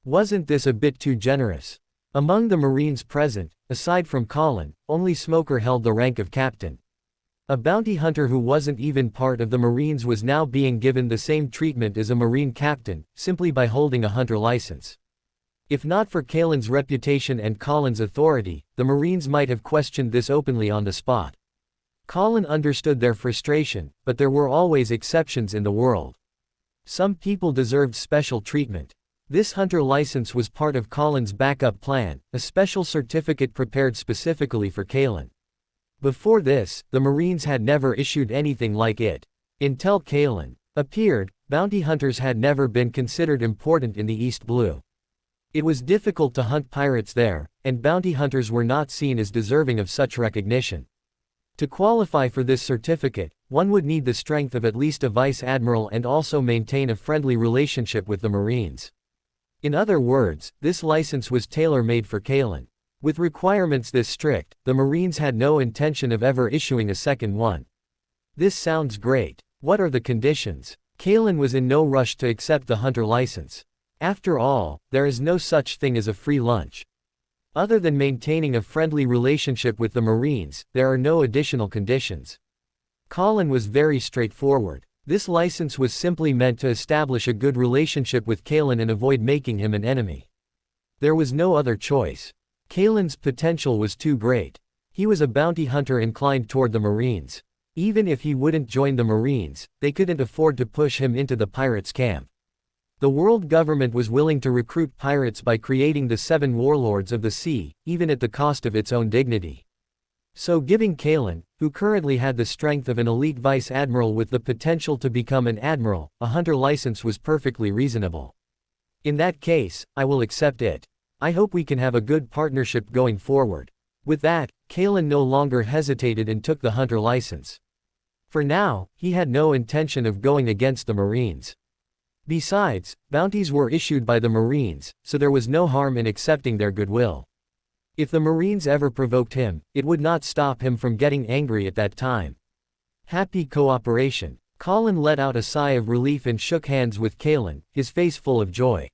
Wasn't this a bit too generous? Among the Marines present, aside from Colin, only Smoker held the rank of captain. A bounty hunter who wasn't even part of the Marines was now being given the same treatment as a Marine captain, simply by holding a Hunter License. If not for Kalen's reputation and Colin's authority, the Marines might have questioned this openly on the spot. Colin understood their frustration, but there were always exceptions in the world. Some people deserved special treatment. This Hunter License was part of Colin's backup plan, a special certificate prepared specifically for Kalen. Before this, the Marines had never issued anything like it. Until Kalen appeared, bounty hunters had never been considered important in the East Blue. It was difficult to hunt pirates there, and bounty hunters were not seen as deserving of such recognition. To qualify for this certificate, one would need the strength of at least a vice admiral and also maintain a friendly relationship with the Marines. In other words, this license was tailor-made for Kalen. With requirements this strict, the Marines had no intention of ever issuing a second one. This sounds great. What are the conditions? Kalen was in no rush to accept the Hunter License. After all, there is no such thing as a free lunch. Other than maintaining a friendly relationship with the Marines, there are no additional conditions. Colin was very straightforward. This license was simply meant to establish a good relationship with Kalen and avoid making him an enemy. There was no other choice. Kalen's potential was too great. He was a bounty hunter inclined toward the Marines. Even if he wouldn't join the Marines, they couldn't afford to push him into the pirates' camp. The world government was willing to recruit pirates by creating the 7 warlords of the sea, even at the cost of its own dignity. So giving Kalen, who currently had the strength of an elite vice admiral with the potential to become an admiral, a Hunter License was perfectly reasonable. In that case, I will accept it. I hope we can have a good partnership going forward. With that, Kalen no longer hesitated and took the Hunter License. For now, he had no intention of going against the Marines. Besides, bounties were issued by the Marines, so there was no harm in accepting their goodwill. If the Marines ever provoked him, it would not stop him from getting angry at that time. Happy cooperation. Colin let out a sigh of relief and shook hands with Kalen, his face full of joy.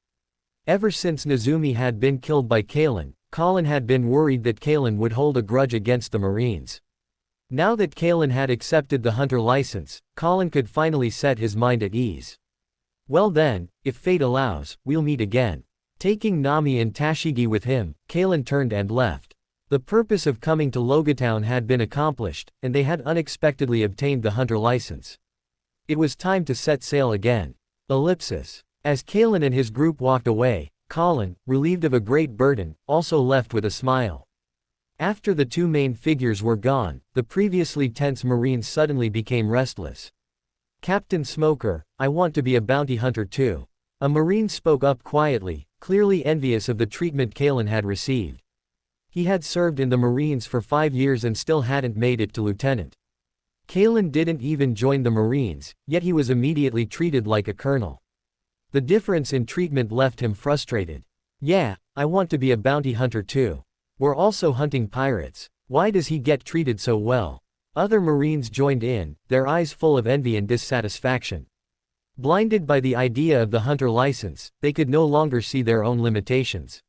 Ever since Nezumi had been killed by Kalen, Colin had been worried that Kalen would hold a grudge against the Marines. Now that Kalen had accepted the Hunter License, Colin could finally set his mind at ease. Well then, if fate allows, we'll meet again. Taking Nami and Tashigi with him, Kalen turned and left. The purpose of coming to Logatown had been accomplished, and they had unexpectedly obtained the Hunter License. It was time to set sail again. Ellipsis. As Kalen and his group walked away, Colin, relieved of a great burden, also left with a smile. After the 2 main figures were gone, the previously tense Marines suddenly became restless. Captain Smoker, I want to be a bounty hunter too. A Marine spoke up quietly, clearly envious of the treatment Kalen had received. He had served in the Marines for 5 years and still hadn't made it to lieutenant. Kalen didn't even join the Marines, yet he was immediately treated like a colonel. The difference in treatment left him frustrated. Yeah, I want to be a bounty hunter too. We're also hunting pirates. Why does he get treated so well? Other Marines joined in, their eyes full of envy and dissatisfaction. Blinded by the idea of the hunter license, they could no longer see their own limitations.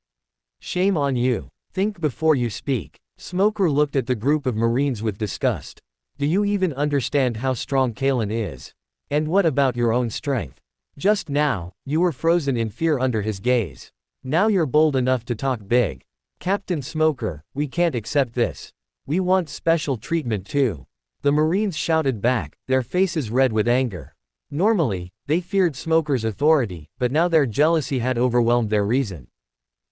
Shame on you. Think before you speak. Smoker looked at the group of Marines with disgust. Do you even understand how strong Kalen is? And what about your own strength? Just now, you were frozen in fear under his gaze. Now you're bold enough to talk big. Captain Smoker, we can't accept this. We want special treatment too. The Marines shouted back, their faces red with anger. Normally, they feared Smoker's authority, but now their jealousy had overwhelmed their reason.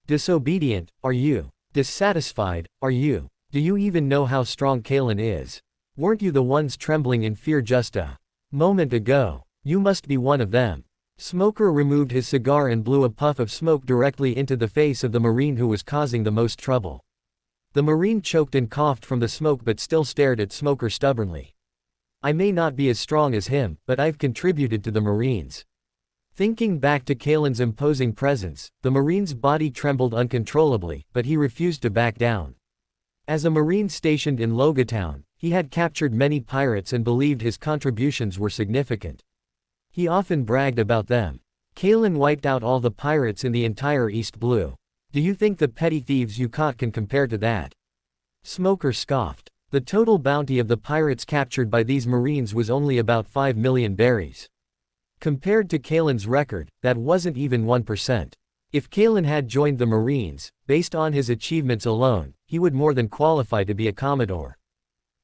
Disobedient, are you? Dissatisfied, are you? Do you even know how strong Kalen is? Weren't you the ones trembling in fear just a moment ago? You must be one of them. Smoker removed his cigar and blew a puff of smoke directly into the face of the Marine who was causing the most trouble. The Marine choked and coughed from the smoke but still stared at Smoker stubbornly. I may not be as strong as him, but I've contributed to the Marines. Thinking back to Kalen's imposing presence, the Marine's body trembled uncontrollably, but he refused to back down. As a Marine stationed in Logatown, he had captured many pirates and believed his contributions were significant. He often bragged about them. Kalen wiped out all the pirates in the entire East Blue. Do you think the petty thieves you caught can compare to that? Smoker scoffed. The total bounty of the pirates captured by these Marines was only about 5 million berries. Compared to Kalen's record, that wasn't even 1%. If Kalen had joined the Marines, based on his achievements alone, he would more than qualify to be a Commodore.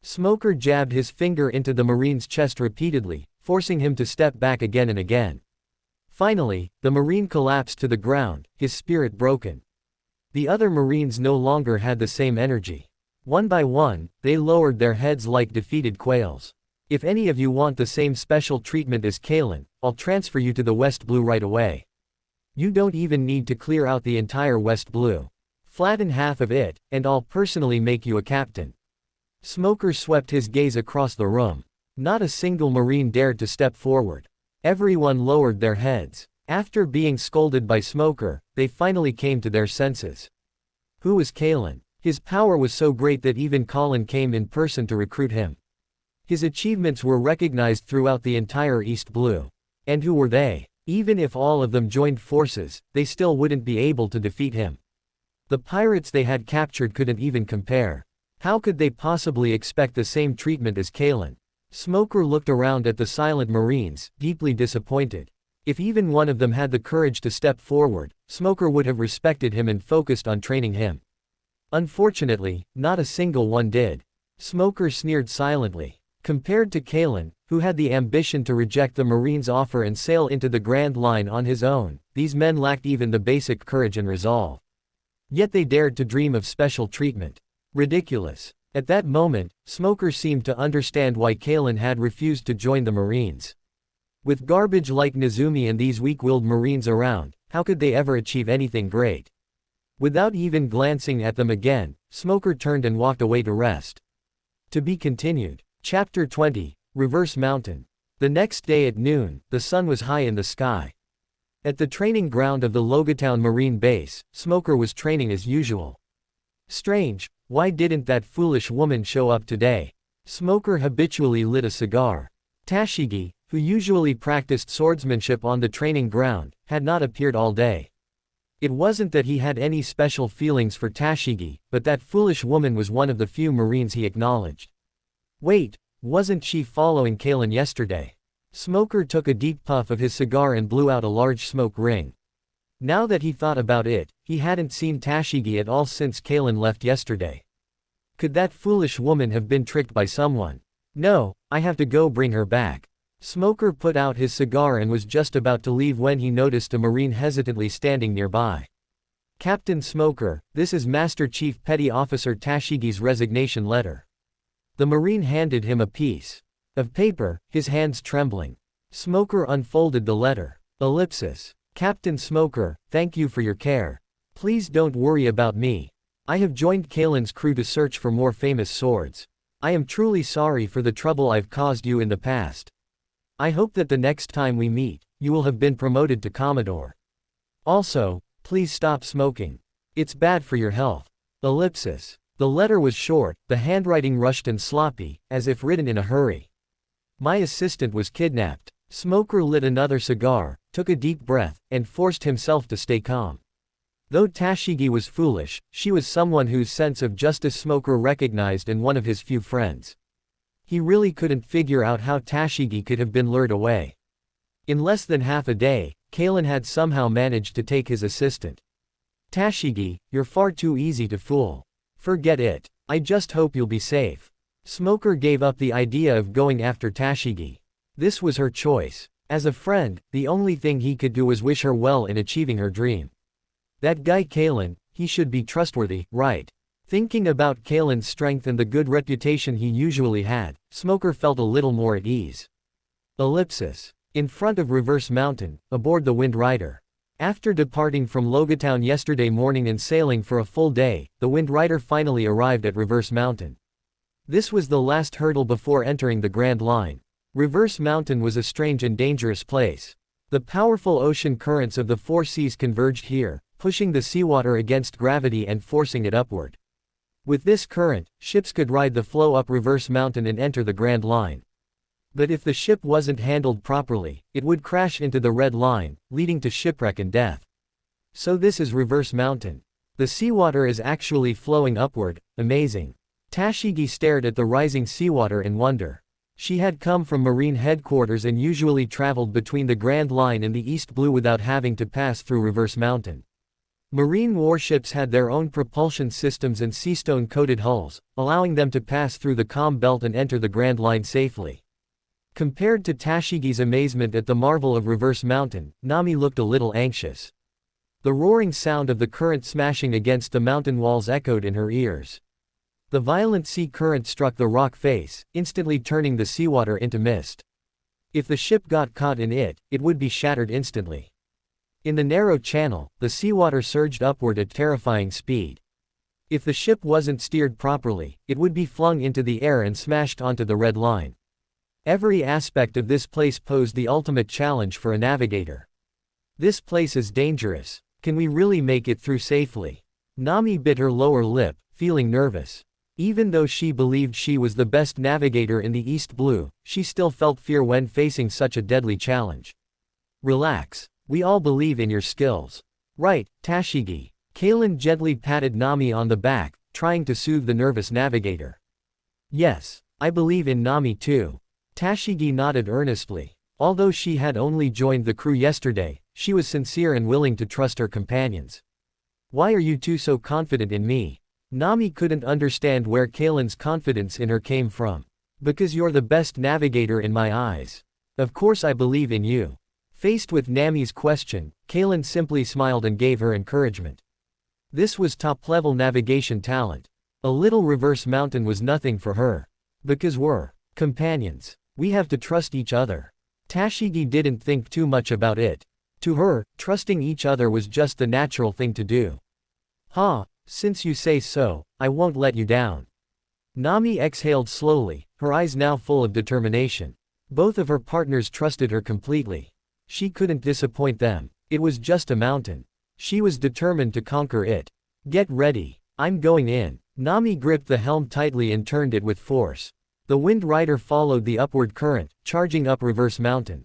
Smoker jabbed his finger into the Marine's chest repeatedly, forcing him to step back again and again. Finally, the Marine collapsed to the ground, his spirit broken. The other Marines no longer had the same energy. One by one, they lowered their heads like defeated quails. If any of you want the same special treatment as Kalen, I'll transfer you to the West Blue right away. You don't even need to clear out the entire West Blue. Flatten half of it, and I'll personally make you a captain. Smoker swept his gaze across the room. Not a single Marine dared to step forward. Everyone lowered their heads. After being scolded by Smoker, they finally came to their senses. Who was Kalen? His power was so great that even Colin came in person to recruit him. His achievements were recognized throughout the entire East Blue. And who were they? Even if all of them joined forces, they still wouldn't be able to defeat him. The pirates they had captured couldn't even compare. How could they possibly expect the same treatment as Kalen? Smoker looked around at the silent Marines, deeply disappointed. If even one of them had the courage to step forward, Smoker would have respected him and focused on training him. Unfortunately, not a single one did. Smoker sneered silently. Compared to Kalen, who had the ambition to reject the Marines' offer and sail into the Grand Line on his own, these men lacked even the basic courage and resolve. Yet they dared to dream of special treatment. Ridiculous. At that moment, Smoker seemed to understand why Kalen had refused to join the Marines. With garbage like Nezumi and these weak-willed Marines around, how could they ever achieve anything great? Without even glancing at them again, Smoker turned and walked away to rest. To be continued. Chapter 20, Reverse Mountain. The next day at noon, the sun was high in the sky. At the training ground of the Logatown Marine Base, Smoker was training as usual. Strange, why didn't that foolish woman show up today? Smoker habitually lit a cigar. Tashigi, who usually practiced swordsmanship on the training ground, had not appeared all day. It wasn't that he had any special feelings for Tashigi, but that foolish woman was one of the few Marines he acknowledged. Wait, wasn't she following Kalen yesterday? Smoker took a deep puff of his cigar and blew out a large smoke ring. Now that he thought about it, he hadn't seen Tashigi at all since Kalen left yesterday. Could that foolish woman have been tricked by someone? No, I have to go bring her back. Smoker put out his cigar and was just about to leave when he noticed a Marine hesitantly standing nearby. Captain Smoker, this is Master Chief Petty Officer Tashigi's resignation letter. The Marine handed him a piece of paper, his hands trembling. Smoker unfolded the letter. Ellipsis. Captain Smoker, thank you for your care. Please don't worry about me. I have joined Kalen's crew to search for more famous swords. I am truly sorry for the trouble I've caused you in the past. I hope that the next time we meet, you will have been promoted to Commodore. Also, Please stop smoking. It's bad for your health. Ellipsis. The letter was short, the handwriting rushed and sloppy, as if written in a hurry. My assistant was kidnapped. Smoker lit another cigar, took a deep breath, and forced himself to stay calm. Though Tashigi was foolish, she was someone whose sense of justice Smoker recognized and one of his few friends. He really couldn't figure out how Tashigi could have been lured away. In less than half a day, Kalen had somehow managed to take his assistant. Tashigi, you're far too easy to fool. Forget it. I just hope you'll be safe. Smoker gave up the idea of going after Tashigi. This was her choice. As a friend, the only thing he could do was wish her well in achieving her dream. That guy Kalen, he should be trustworthy, right? Thinking about Kalen's strength and the good reputation he usually had, Smoker felt a little more at ease. Ellipsis. In front of Reverse Mountain, aboard the Wind Rider. After departing from Logatown yesterday morning and sailing for a full day, the Wind Rider finally arrived at Reverse Mountain. This was the last hurdle before entering the Grand Line. Reverse Mountain was a strange and dangerous place. The powerful ocean currents of the four seas converged here, pushing the seawater against gravity and forcing it upward. With this current, ships could ride the flow up Reverse Mountain and enter the Grand Line. But if the ship wasn't handled properly, it would crash into the Red Line, leading to shipwreck and death. So this is Reverse Mountain. The seawater is actually flowing upward, amazing. Tashigi stared at the rising seawater in wonder. She had come from Marine headquarters and usually traveled between the Grand Line and the East Blue without having to pass through Reverse Mountain. Marine warships had their own propulsion systems and seastone-coated hulls, allowing them to pass through the calm belt and enter the Grand Line safely. Compared to Tashigi's amazement at the marvel of Reverse Mountain, Nami looked a little anxious. The roaring sound of the current smashing against the mountain walls echoed in her ears. The violent sea current struck the rock face, instantly turning the seawater into mist. If the ship got caught in it, it would be shattered instantly. In the narrow channel, the seawater surged upward at terrifying speed. If the ship wasn't steered properly, it would be flung into the air and smashed onto the Red Line. Every aspect of this place posed the ultimate challenge for a navigator. This place is dangerous. Can we really make it through safely? Nami bit her lower lip, feeling nervous. Even though she believed she was the best navigator in the East Blue, she still felt fear when facing such a deadly challenge. Relax. We all believe in your skills. Right, Tashigi. Kalen gently patted Nami on the back, trying to soothe the nervous navigator. Yes, I believe in Nami too. Tashigi nodded earnestly. Although she had only joined the crew yesterday, she was sincere and willing to trust her companions. Why are you two so confident in me? Nami couldn't understand where Kalen's confidence in her came from. Because you're the best navigator in my eyes. Of course I believe in you. Faced with Nami's question, Kalen simply smiled and gave her encouragement. This was top-level navigation talent. A little Reverse Mountain was nothing for her. Because we're companions. We have to trust each other. Tashigi didn't think too much about it. To her, trusting each other was just the natural thing to do. Since you say so, I won't let you down. Nami exhaled slowly, her eyes now full of determination. Both of her partners trusted her completely. She couldn't disappoint them. It was just a mountain. She was determined to conquer it. Get ready. I'm going in. Nami gripped the helm tightly and turned it with force. The Wind Rider followed the upward current, charging up Reverse Mountain.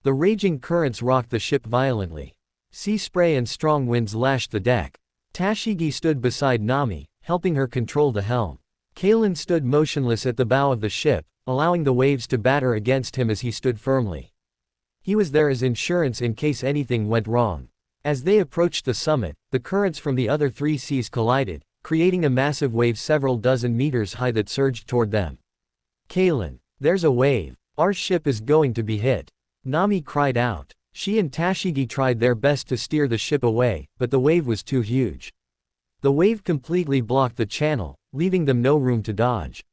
The raging currents rocked the ship violently. Sea spray and strong winds lashed the deck. Tashigi stood beside Nami, helping her control the helm. Kalen stood motionless at the bow of the ship, allowing the waves to batter against him as he stood firmly. He was there as insurance in case anything went wrong. As they approached the summit, the currents from the other three seas collided, creating a massive wave several dozen meters high that surged toward them. Kalen, there's a wave. Our ship is going to be hit. Nami cried out. She and Tashigi tried their best to steer the ship away, but the wave was too huge. The wave completely blocked the channel, leaving them no room to dodge.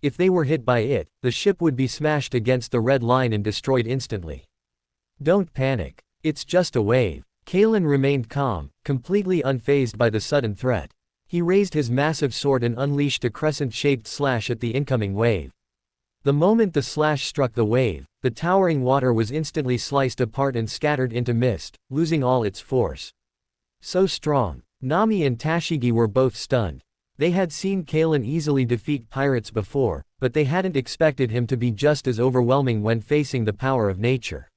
If they were hit by it, the ship would be smashed against the Red Line and destroyed instantly. Don't panic. It's just a wave. Kalen remained calm, completely unfazed by the sudden threat. He raised his massive sword and unleashed a crescent-shaped slash at the incoming wave. The moment the slash struck the wave, the towering water was instantly sliced apart and scattered into mist, losing all its force. So strong. Nami and Tashigi were both stunned. They had seen Kalen easily defeat pirates before, but they hadn't expected him to be just as overwhelming when facing the power of nature.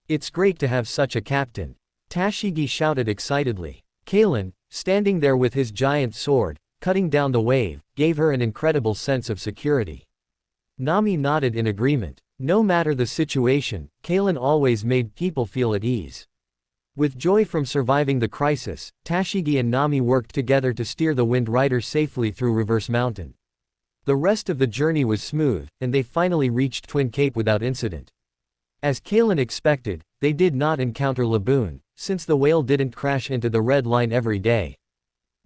It's great to have such a captain. Tashigi shouted excitedly. Kalen, standing there with his giant sword, cutting down the wave, gave her an incredible sense of security. Nami nodded in agreement. No matter the situation, Kalen always made people feel at ease. With joy from surviving the crisis, Tashigi and Nami worked together to steer the Wind Rider safely through Reverse Mountain. The rest of the journey was smooth, and they finally reached Twin Cape without incident. As Kalen expected, they did not encounter Laboon, since the whale didn't crash into the red line every day.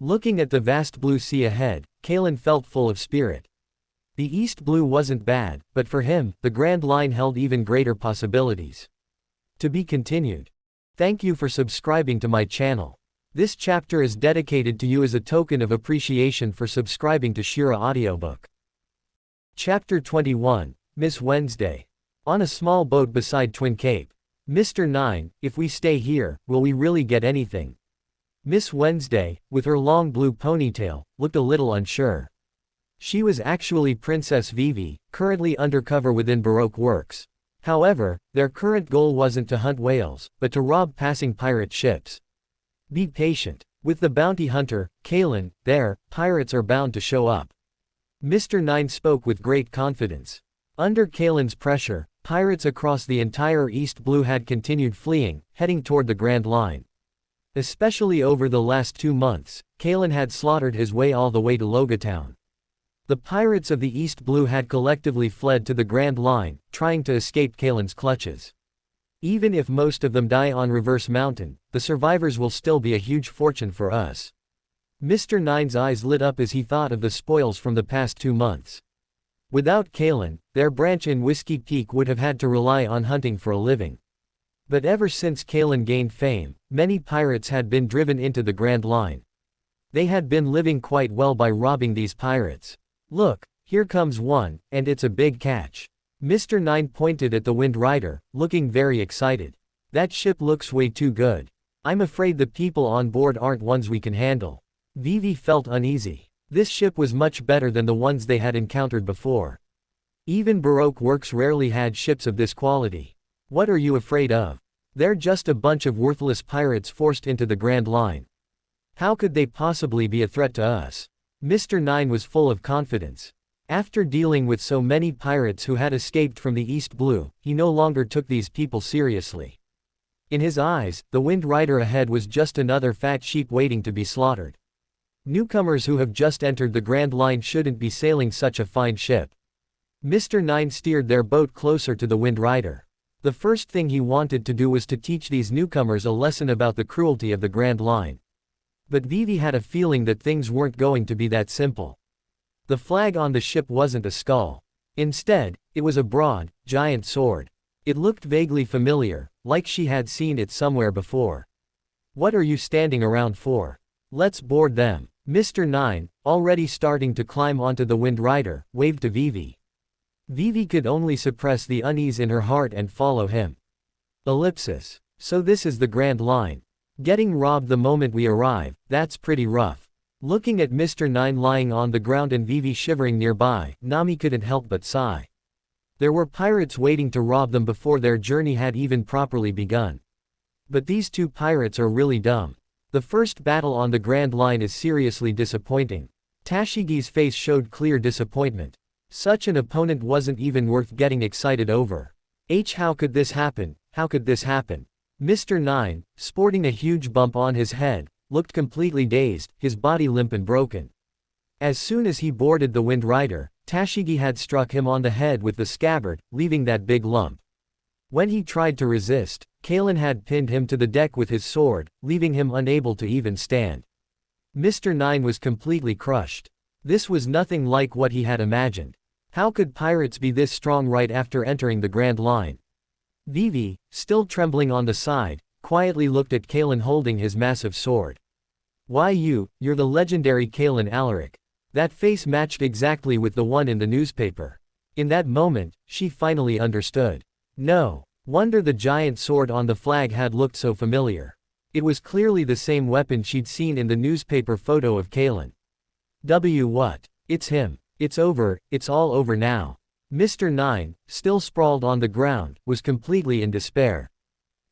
Looking at the vast blue sea ahead, Kalen felt full of spirit. The East Blue wasn't bad, but for him, the Grand Line held even greater possibilities. To be continued. Thank you for subscribing to my channel. This chapter is dedicated to you as a token of appreciation for subscribing to Shira Audiobook. Chapter 21, Miss Wednesday. On a small boat beside Twin Cape. Mr. 9, if we stay here, will we really get anything? Miss Wednesday, with her long blue ponytail, looked a little unsure. She was actually Princess Vivi, currently undercover within Baroque Works. However, their current goal wasn't to hunt whales, but to rob passing pirate ships. Be patient. With the bounty hunter, Kalen, there, pirates are bound to show up. Mr. 9 spoke with great confidence. Under Kalen's pressure, pirates across the entire East Blue had continued fleeing, heading toward the Grand Line. Especially over the last 2 months, Kalen had slaughtered his way all the way to Logatown. The pirates of the East Blue had collectively fled to the Grand Line, trying to escape Kalen's clutches. Even if most of them die on Reverse Mountain, the survivors will still be a huge fortune for us. Mr. 9's eyes lit up as he thought of the spoils from the past 2 months. Without Kalen, their branch in Whiskey Peak would have had to rely on hunting for a living. But ever since Kalen gained fame, many pirates had been driven into the Grand Line. They had been living quite well by robbing these pirates. Look, here comes one, and it's a big catch. Mr. 9 pointed at the Wind Rider, looking very excited. That ship looks way too good. I'm afraid the people on board aren't ones we can handle. Vivi felt uneasy. This ship was much better than the ones they had encountered before. Even Baroque Works rarely had ships of this quality. What are you afraid of? They're just a bunch of worthless pirates forced into the Grand Line. How could they possibly be a threat to us? Mr. 9 was full of confidence. After dealing with so many pirates who had escaped from the East Blue, he no longer took these people seriously. In his eyes, the Wind Rider ahead was just another fat sheep waiting to be slaughtered. Newcomers who have just entered the Grand Line shouldn't be sailing such a fine ship. Mr. 9 steered their boat closer to the Wind Rider. The first thing he wanted to do was to teach these newcomers a lesson about the cruelty of the Grand Line. But Vivi had a feeling that things weren't going to be that simple. The flag on the ship wasn't a skull. Instead, it was a broad, giant sword. It looked vaguely familiar, like she had seen it somewhere before. What are you standing around for? Let's board them. Mr. 9, already starting to climb onto the Wind Rider, waved to Vivi. Vivi could only suppress the unease in her heart and follow him. Ellipsis. So this is the Grand Line. Getting robbed the moment we arrive, that's pretty rough. Looking at Mr. 9 lying on the ground and Vivi shivering nearby, Nami couldn't help but sigh. There were pirates waiting to rob them before their journey had even properly begun. But these 2 pirates are really dumb. The first battle on the Grand Line is seriously disappointing. Tashigi's face showed clear disappointment. Such an opponent wasn't even worth getting excited over. How could this happen? How could this happen? Mr. 9, sporting a huge bump on his head, looked completely dazed, his body limp and broken. As soon as he boarded the Wind Rider, Tashigi had struck him on the head with the scabbard, leaving that big lump. When he tried to resist, Kalen had pinned him to the deck with his sword, leaving him unable to even stand. Mr. 9 was completely crushed. This was nothing like what he had imagined. How could pirates be this strong right after entering the Grand Line? Vivi, still trembling on the side, quietly looked at Kalen holding his massive sword. Why you're the legendary Kalen Alaric. That face matched exactly with the one in the newspaper. In that moment, she finally understood. No wonder the giant sword on the flag had looked so familiar. It was clearly the same weapon she'd seen in the newspaper photo of Kalen. What? It's him. It's over, it's all over now. Mr. 9, still sprawled on the ground, was completely in despair.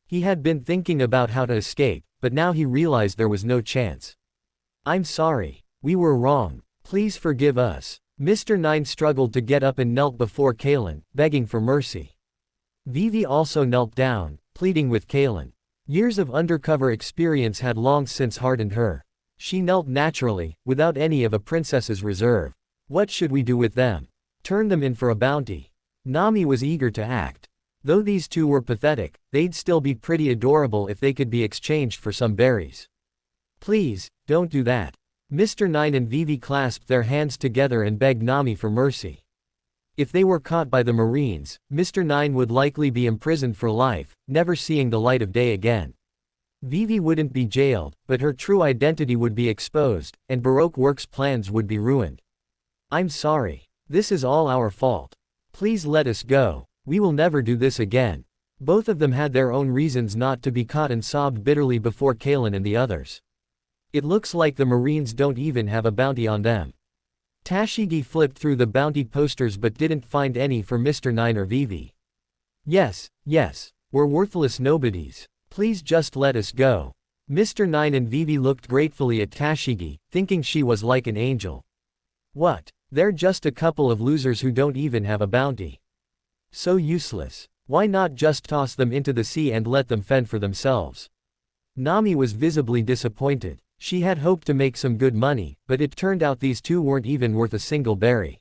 He had been thinking about how to escape, but now he realized there was no chance. I'm sorry. We were wrong. Please forgive us. Mr. 9 struggled to get up and knelt before Kalen, begging for mercy. Vivi also knelt down, pleading with Kalen. Years of undercover experience had long since hardened her. She knelt naturally, without any of a princess's reserve. What should we do with them? Turn them in for a bounty. Nami was eager to act. Though these two were pathetic, they'd still be pretty adorable if they could be exchanged for some berries. Please, don't do that. Mr. 9 and Vivi clasped their hands together and begged Nami for mercy. If they were caught by the Marines, Mr. 9 would likely be imprisoned for life, never seeing the light of day again. Vivi wouldn't be jailed, but her true identity would be exposed, and Baroque Works' plans would be ruined. I'm sorry. This is all our fault. Please let us go. We will never do this again. Both of them had their own reasons not to be caught and sobbed bitterly before Kalen and the others. It looks like the Marines don't even have a bounty on them. Tashigi flipped through the bounty posters but didn't find any for Mr. 9 or Vivi. Yes, we're worthless nobodies. Please just let us go. Mr. 9 and Vivi looked gratefully at Tashigi, thinking she was like an angel. What? They're just a couple of losers who don't even have a bounty. So useless. Why not just toss them into the sea and let them fend for themselves? Nami was visibly disappointed. She had hoped to make some good money, but it turned out these two weren't even worth a single berry.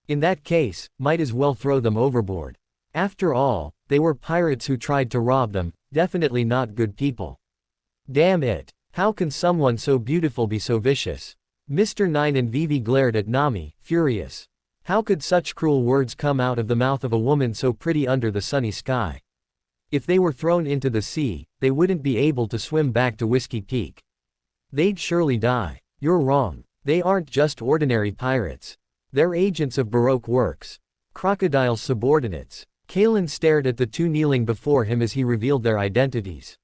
In that case, might as well throw them overboard. After all, they were pirates who tried to rob them, definitely not good people. Damn it. How can someone so beautiful be so vicious? Mr. 9 and Vivi glared at Nami, furious. How could such cruel words come out of the mouth of a woman so pretty under the sunny sky? If they were thrown into the sea, they wouldn't be able to swim back to Whiskey Peak. They'd surely die. You're wrong. They aren't just ordinary pirates. They're agents of Baroque Works. Crocodile's subordinates. Kalen stared at the two kneeling before him as he revealed their identities.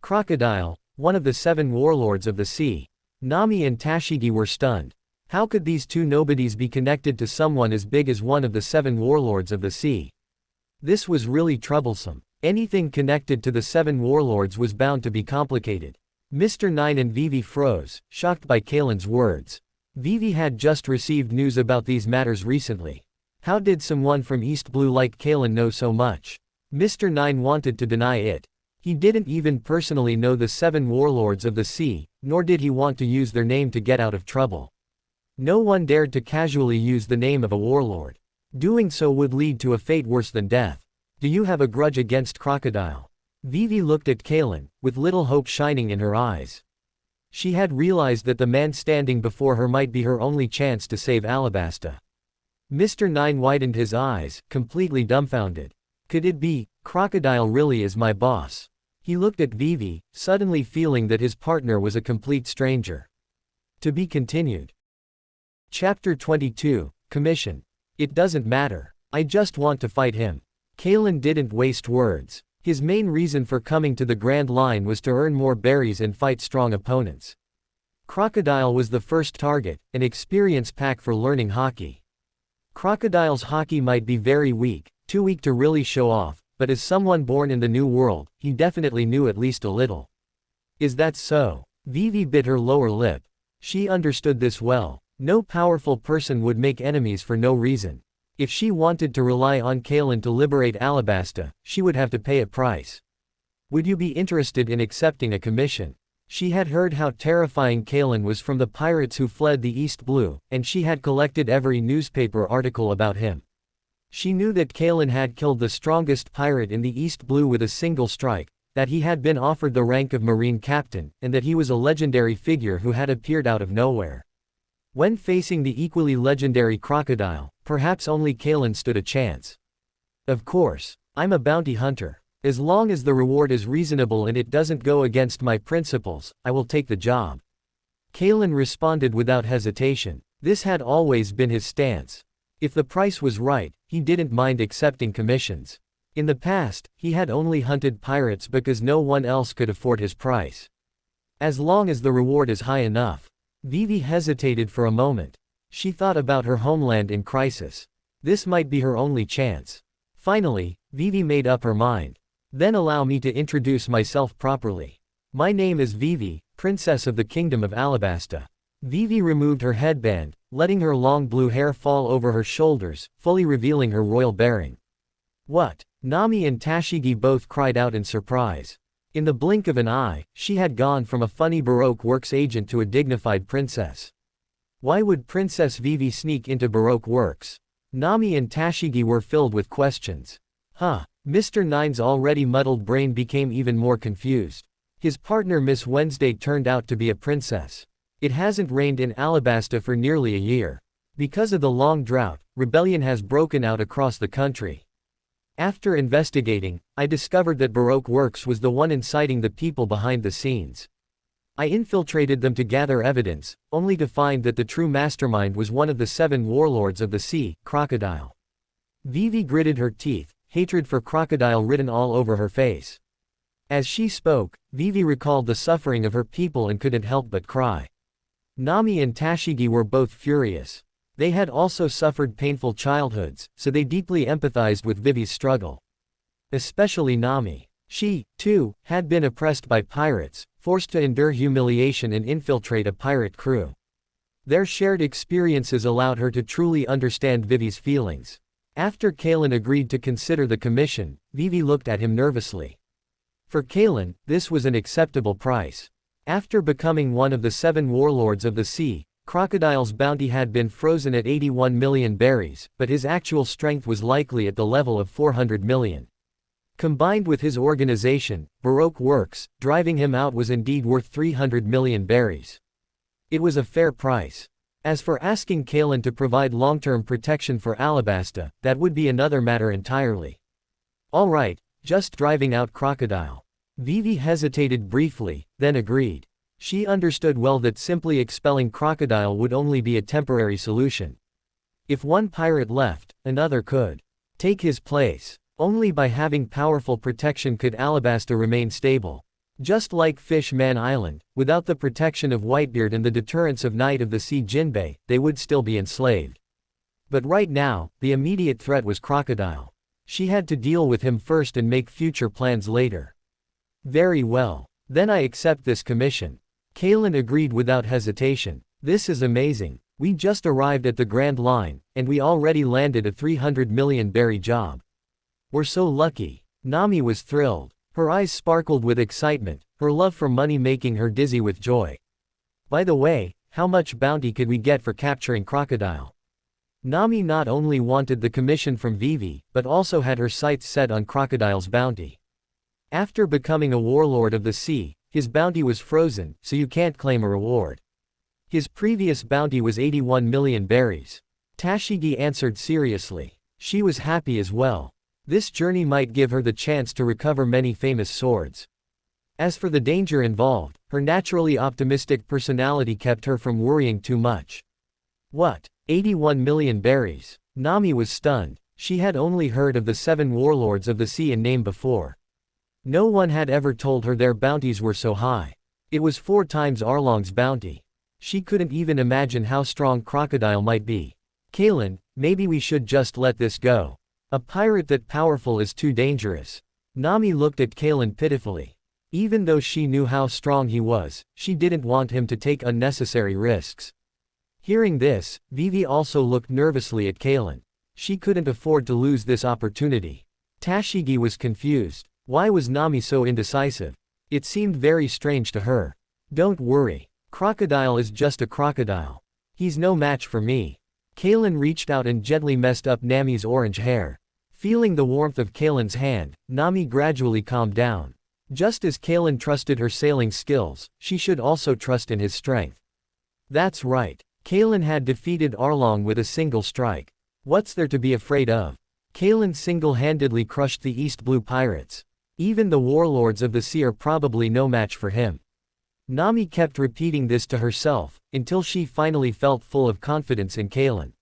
Crocodile, one of the 7 warlords of the sea. Nami and Tashigi were stunned. How could these two nobodies be connected to someone as big as one of the 7 warlords of the sea? This was really troublesome. Anything connected to the 7 warlords was bound to be complicated. Mr. 9 and Vivi froze, shocked by Kalen's words. Vivi had just received news about these matters recently. How did someone from East Blue like Kalen know so much? Mr. 9 wanted to deny it. He didn't even personally know the 7 warlords of the sea, nor did he want to use their name to get out of trouble. No one dared to casually use the name of a warlord. Doing so would lead to a fate worse than death. Do you have a grudge against Crocodile? Vivi looked at Kalen, with little hope shining in her eyes. She had realized that the man standing before her might be her only chance to save Alabasta. Mr. 9 widened his eyes, completely dumbfounded. Could it be, Crocodile really is my boss? He looked at Vivi, suddenly feeling that his partner was a complete stranger. To be continued. Chapter 22, Commission. It doesn't matter. I just want to fight him. Kalen didn't waste words. His main reason for coming to the Grand Line was to earn more berries and fight strong opponents. Crocodile was the first target, an experience pack for learning hockey. Crocodile's hockey might be very weak, too weak to really show off, but as someone born in the new world, he definitely knew at least a little. Is that so? Vivi bit her lower lip. She understood this well. No powerful person would make enemies for no reason. If she wanted to rely on Kalen to liberate Alabasta, she would have to pay a price. Would you be interested in accepting a commission? She had heard how terrifying Kalen was from the pirates who fled the East Blue, and she had collected every newspaper article about him. She knew that Kalen had killed the strongest pirate in the East Blue with a single strike, that he had been offered the rank of Marine Captain, and that he was a legendary figure who had appeared out of nowhere. When facing the equally legendary Crocodile, perhaps only Kalen stood a chance. Of course, I'm a bounty hunter. As long as the reward is reasonable and it doesn't go against my principles, I will take the job. Kalen responded without hesitation. This had always been his stance. If the price was right, he didn't mind accepting commissions. In the past, he had only hunted pirates because no one else could afford his price. As long as the reward is high enough. Vivi hesitated for a moment. She thought about her homeland in crisis. This might be her only chance. Finally, Vivi made up her mind. Then allow me to introduce myself properly. My name is Vivi, Princess of the Kingdom of Alabasta. Vivi removed her headband, letting her long blue hair fall over her shoulders, fully revealing her royal bearing. What? Nami and Tashigi both cried out in surprise. In the blink of an eye, she had gone from a funny Baroque Works agent to a dignified princess. Why would Princess Vivi sneak into Baroque Works? Nami and Tashigi were filled with questions. Mr. Nine's already muddled brain became even more confused. His partner Miss Wednesday turned out to be a princess. It hasn't rained in Alabasta for nearly a year. Because of the long drought, rebellion has broken out across the country. After investigating, I discovered that Baroque Works was the one inciting the people behind the scenes. I infiltrated them to gather evidence, only to find that the true mastermind was one of the 7 warlords of the sea, Crocodile. Vivi gritted her teeth, hatred for Crocodile written all over her face. As she spoke, Vivi recalled the suffering of her people and couldn't help but cry. Nami and Tashigi were both furious. They had also suffered painful childhoods, so they deeply empathized with Vivi's struggle. Especially Nami. She, too, had been oppressed by pirates, forced to endure humiliation and infiltrate a pirate crew. Their shared experiences allowed her to truly understand Vivi's feelings. After Kalen agreed to consider the commission, Vivi looked at him nervously. For Kalen, this was an acceptable price. After becoming one of the 7 warlords of the sea, Crocodile's bounty had been frozen at 81 million berries, but his actual strength was likely at the level of 400 million. Combined with his organization, Baroque Works, driving him out was indeed worth 300 million berries. It was a fair price. As for asking Kalen to provide long-term protection for Alabasta, that would be another matter entirely. All right, just driving out Crocodile. Vivi hesitated briefly, then agreed. She understood well that simply expelling Crocodile would only be a temporary solution. If one pirate left, another could take his place. Only by having powerful protection could Alabasta remain stable. Just like Fish Man Island, without the protection of Whitebeard and the deterrence of Knight of the Sea Jinbei, they would still be enslaved. But right now, the immediate threat was Crocodile. She had to deal with him first and make future plans later. Very well. Then I accept this commission. Kalen agreed without hesitation. This is amazing. We just arrived at the Grand Line, and we already landed a 300 million berry job. We're so lucky. Nami was thrilled. Her eyes sparkled with excitement, her love for money making her dizzy with joy. By the way, how much bounty could we get for capturing Crocodile? Nami not only wanted the commission from Vivi, but also had her sights set on Crocodile's bounty. After becoming a warlord of the sea, his bounty was frozen, so you can't claim a reward. His previous bounty was 81 million berries. Tashigi answered seriously. She was happy as well. This journey might give her the chance to recover many famous swords. As for the danger involved, her naturally optimistic personality kept her from worrying too much. What? 81 million berries? Nami was stunned. She had only heard of the 7 warlords of the sea in name before. No one had ever told her their bounties were so high. It was 4 times Arlong's bounty. She couldn't even imagine how strong Crocodile might be. Kalen, maybe we should just let this go. A pirate that powerful is too dangerous. Nami looked at Kalen pitifully. Even though she knew how strong he was, she didn't want him to take unnecessary risks. Hearing this, Vivi also looked nervously at Kalen. She couldn't afford to lose this opportunity. Tashigi was confused. Why was Nami so indecisive? It seemed very strange to her. Don't worry. Crocodile is just a crocodile. He's no match for me. Kalen reached out and gently messed up Nami's orange hair. Feeling the warmth of Kalen's hand, Nami gradually calmed down. Just as Kalen trusted her sailing skills, she should also trust in his strength. That's right. Kalen had defeated Arlong with a single strike. What's there to be afraid of? Kalen single-handedly crushed the East Blue Pirates. Even the warlords of the sea are probably no match for him. Nami kept repeating this to herself, until she finally felt full of confidence in Kalen.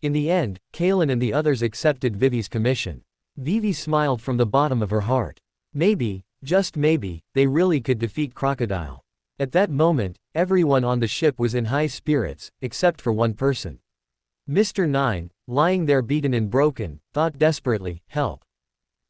In the end, Kalen and the others accepted Vivi's commission. Vivi smiled from the bottom of her heart. Maybe, just maybe, they really could defeat Crocodile. At that moment, everyone on the ship was in high spirits, except for one person. Mr. Nine, lying there beaten and broken, thought desperately, help.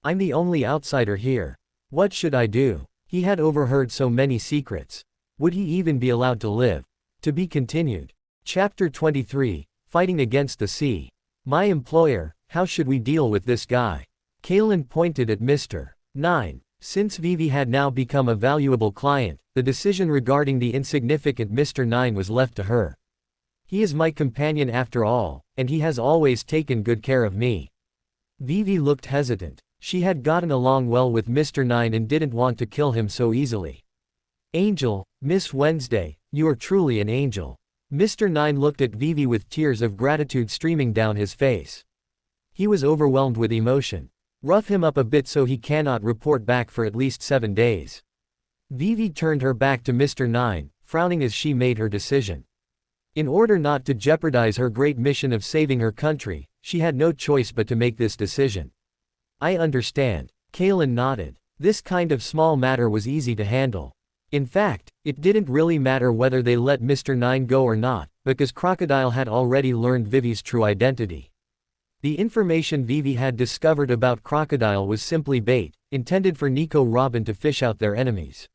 I'm the only outsider here. What should I do? He had overheard so many secrets. Would he even be allowed to live? To be continued. Chapter 23, Fighting Against the Sea. My employer, how should we deal with this guy? Kalen pointed at Mr. Nine. Since Vivi had now become a valuable client, the decision regarding the insignificant Mr. Nine was left to her. He is my companion after all, and he has always taken good care of me. Vivi looked hesitant. She had gotten along well with Mr. Nine and didn't want to kill him so easily. Angel, Miss Wednesday, you are truly an angel. Mr. Nine looked at Vivi with tears of gratitude streaming down his face. He was overwhelmed with emotion. Rough him up a bit so he cannot report back for at least 7 days. Vivi turned her back to Mr. Nine, frowning as she made her decision. In order not to jeopardize her great mission of saving her country, she had no choice but to make this decision. I understand. Kalen nodded. This kind of small matter was easy to handle. In fact, it didn't really matter whether they let Mr. Nine go or not, because Crocodile had already learned Vivi's true identity. The information Vivi had discovered about Crocodile was simply bait, intended for Nico Robin to fish out their enemies.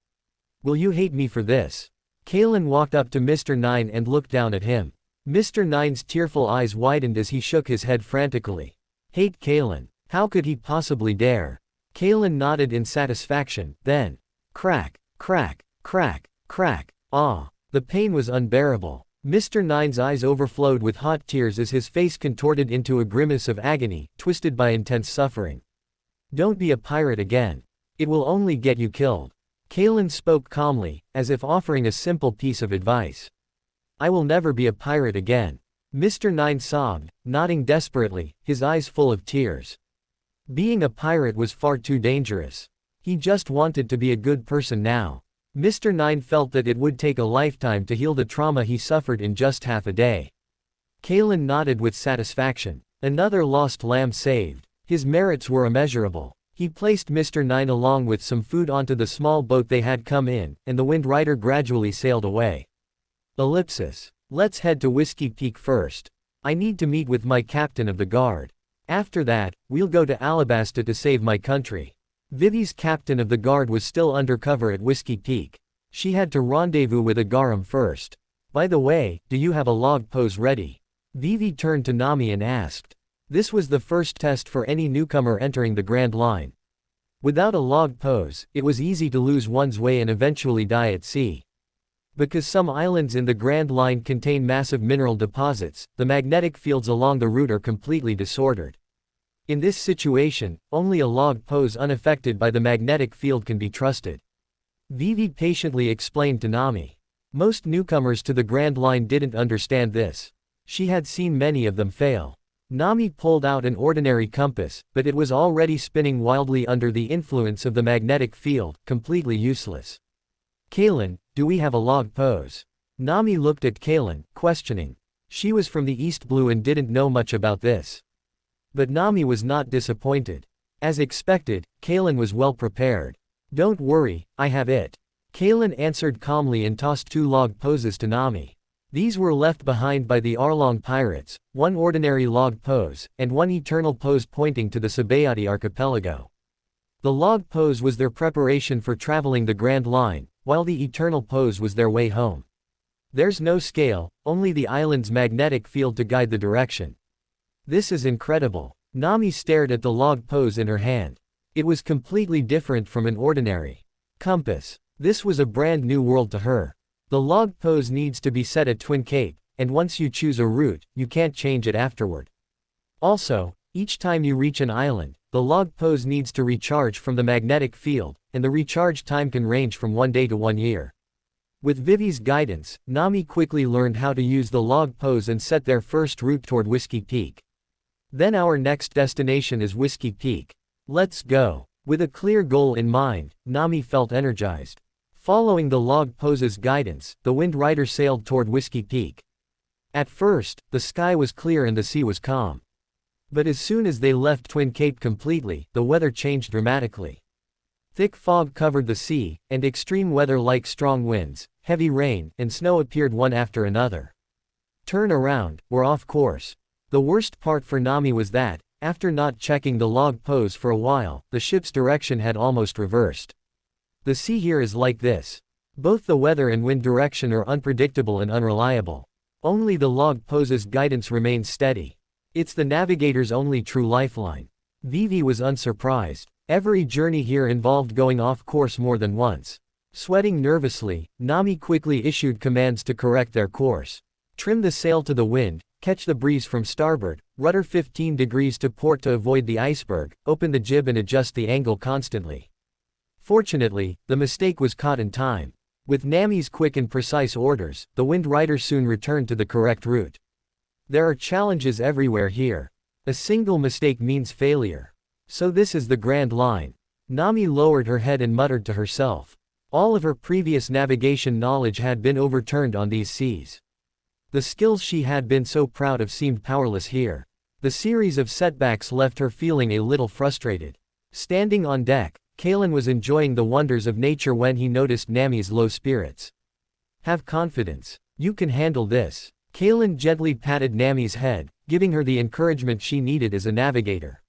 Will you hate me for this? Kalen walked up to Mr. Nine and looked down at him. Mr. Nine's tearful eyes widened as he shook his head frantically. Hate Kalen? How could he possibly dare? Kalen nodded in satisfaction, then, crack, crack, crack, crack, ah. The pain was unbearable. Mr. Nine's eyes overflowed with hot tears as his face contorted into a grimace of agony, twisted by intense suffering. Don't be a pirate again. It will only get you killed. Kalen spoke calmly, as if offering a simple piece of advice. I will never be a pirate again. Mr. Nine sobbed, nodding desperately, his eyes full of tears. Being a pirate was far too dangerous. He just wanted to be a good person now. Mr. Nine felt that it would take a lifetime to heal the trauma he suffered in just half a day. Kalen nodded with satisfaction. Another lost lamb saved. His merits were immeasurable. He placed Mr. Nine along with some food onto the small boat they had come in, and the Wind Rider gradually sailed away. Ellipsis. Let's head to Whiskey Peak first. I need to meet with my captain of the guard. After that, we'll go to Alabasta to save my country. Vivi's captain of the guard was still undercover at Whiskey Peak. She had to rendezvous with Agaram first. By the way, do you have a log pose ready? Vivi turned to Nami and asked. This was the first test for any newcomer entering the Grand Line. Without a log pose, it was easy to lose one's way and eventually die at sea. Because some islands in the Grand Line contain massive mineral deposits, the magnetic fields along the route are completely disordered. In this situation, only a log pose unaffected by the magnetic field can be trusted. Vivi patiently explained to Nami. Most newcomers to the Grand Line didn't understand this. She had seen many of them fail. Nami pulled out an ordinary compass, but it was already spinning wildly under the influence of the magnetic field, completely useless. Kalen, do we have a log pose? Nami looked at Kalen, questioning. She was from the East Blue and didn't know much about this. But Nami was not disappointed. As expected, Kalen was well prepared. Don't worry, I have it. Kalen answered calmly and tossed 2 log poses to Nami. These were left behind by the Arlong pirates, 1 ordinary log pose, and 1 eternal pose pointing to the Sabayati archipelago. The log pose was their preparation for traveling the Grand Line, while the eternal pose was their way home. There's no scale, only the island's magnetic field to guide the direction. This is incredible. Nami stared at the log pose in her hand. It was completely different from an ordinary compass. This was a brand new world to her. The log pose needs to be set at Twin Cape, and once you choose a route, you can't change it afterward. Also, each time you reach an island, the log pose needs to recharge from the magnetic field, and the recharge time can range from 1 day to 1 year. With Vivi's guidance, Nami quickly learned how to use the log pose and set their first route toward Whiskey Peak. Then our next destination is Whiskey Peak. Let's go. With a clear goal in mind, Nami felt energized. Following the log pose's guidance, the Wind Rider sailed toward Whiskey Peak. At first, the sky was clear and the sea was calm. But as soon as they left Twin Cape completely, the weather changed dramatically. Thick fog covered the sea, and extreme weather like strong winds, heavy rain, and snow appeared one after another. Turn around, we're off course. The worst part for Nami was that, after not checking the log pose for a while, the ship's direction had almost reversed. The sea here is like this. Both the weather and wind direction are unpredictable and unreliable. Only the log pose's guidance remains steady. It's the navigator's only true lifeline. Vivi was unsurprised. Every journey here involved going off course more than once. Sweating nervously, Nami quickly issued commands to correct their course. Trim the sail to the wind, catch the breeze from starboard, rudder 15 degrees to port to avoid the iceberg, open the jib and adjust the angle constantly. Fortunately, the mistake was caught in time. With Nami's quick and precise orders, the Wind Rider soon returned to the correct route. There are challenges everywhere here. A single mistake means failure. So this is the Grand Line. Nami lowered her head and muttered to herself. All of her previous navigation knowledge had been overturned on these seas. The skills she had been so proud of seemed powerless here. The series of setbacks left her feeling a little frustrated. Standing on deck, Kalen was enjoying the wonders of nature when he noticed Nami's low spirits. Have confidence. You can handle this. Kalen gently patted Nami's head, giving her the encouragement she needed as a navigator.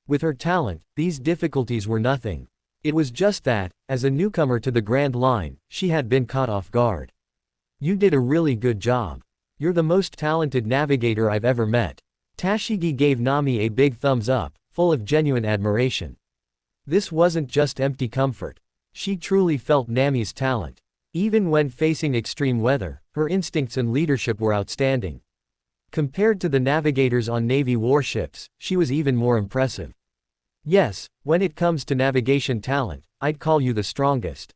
With her talent, these difficulties were nothing. It was just that, as a newcomer to the Grand Line, she had been caught off guard. You did a really good job. You're the most talented navigator I've ever met. Tashigi gave Nami a big thumbs up, full of genuine admiration. This wasn't just empty comfort. She truly felt Nami's talent. Even when facing extreme weather, her instincts and leadership were outstanding. Compared to the navigators on Navy warships, she was even more impressive. Yes, when it comes to navigation talent, I'd call you the strongest.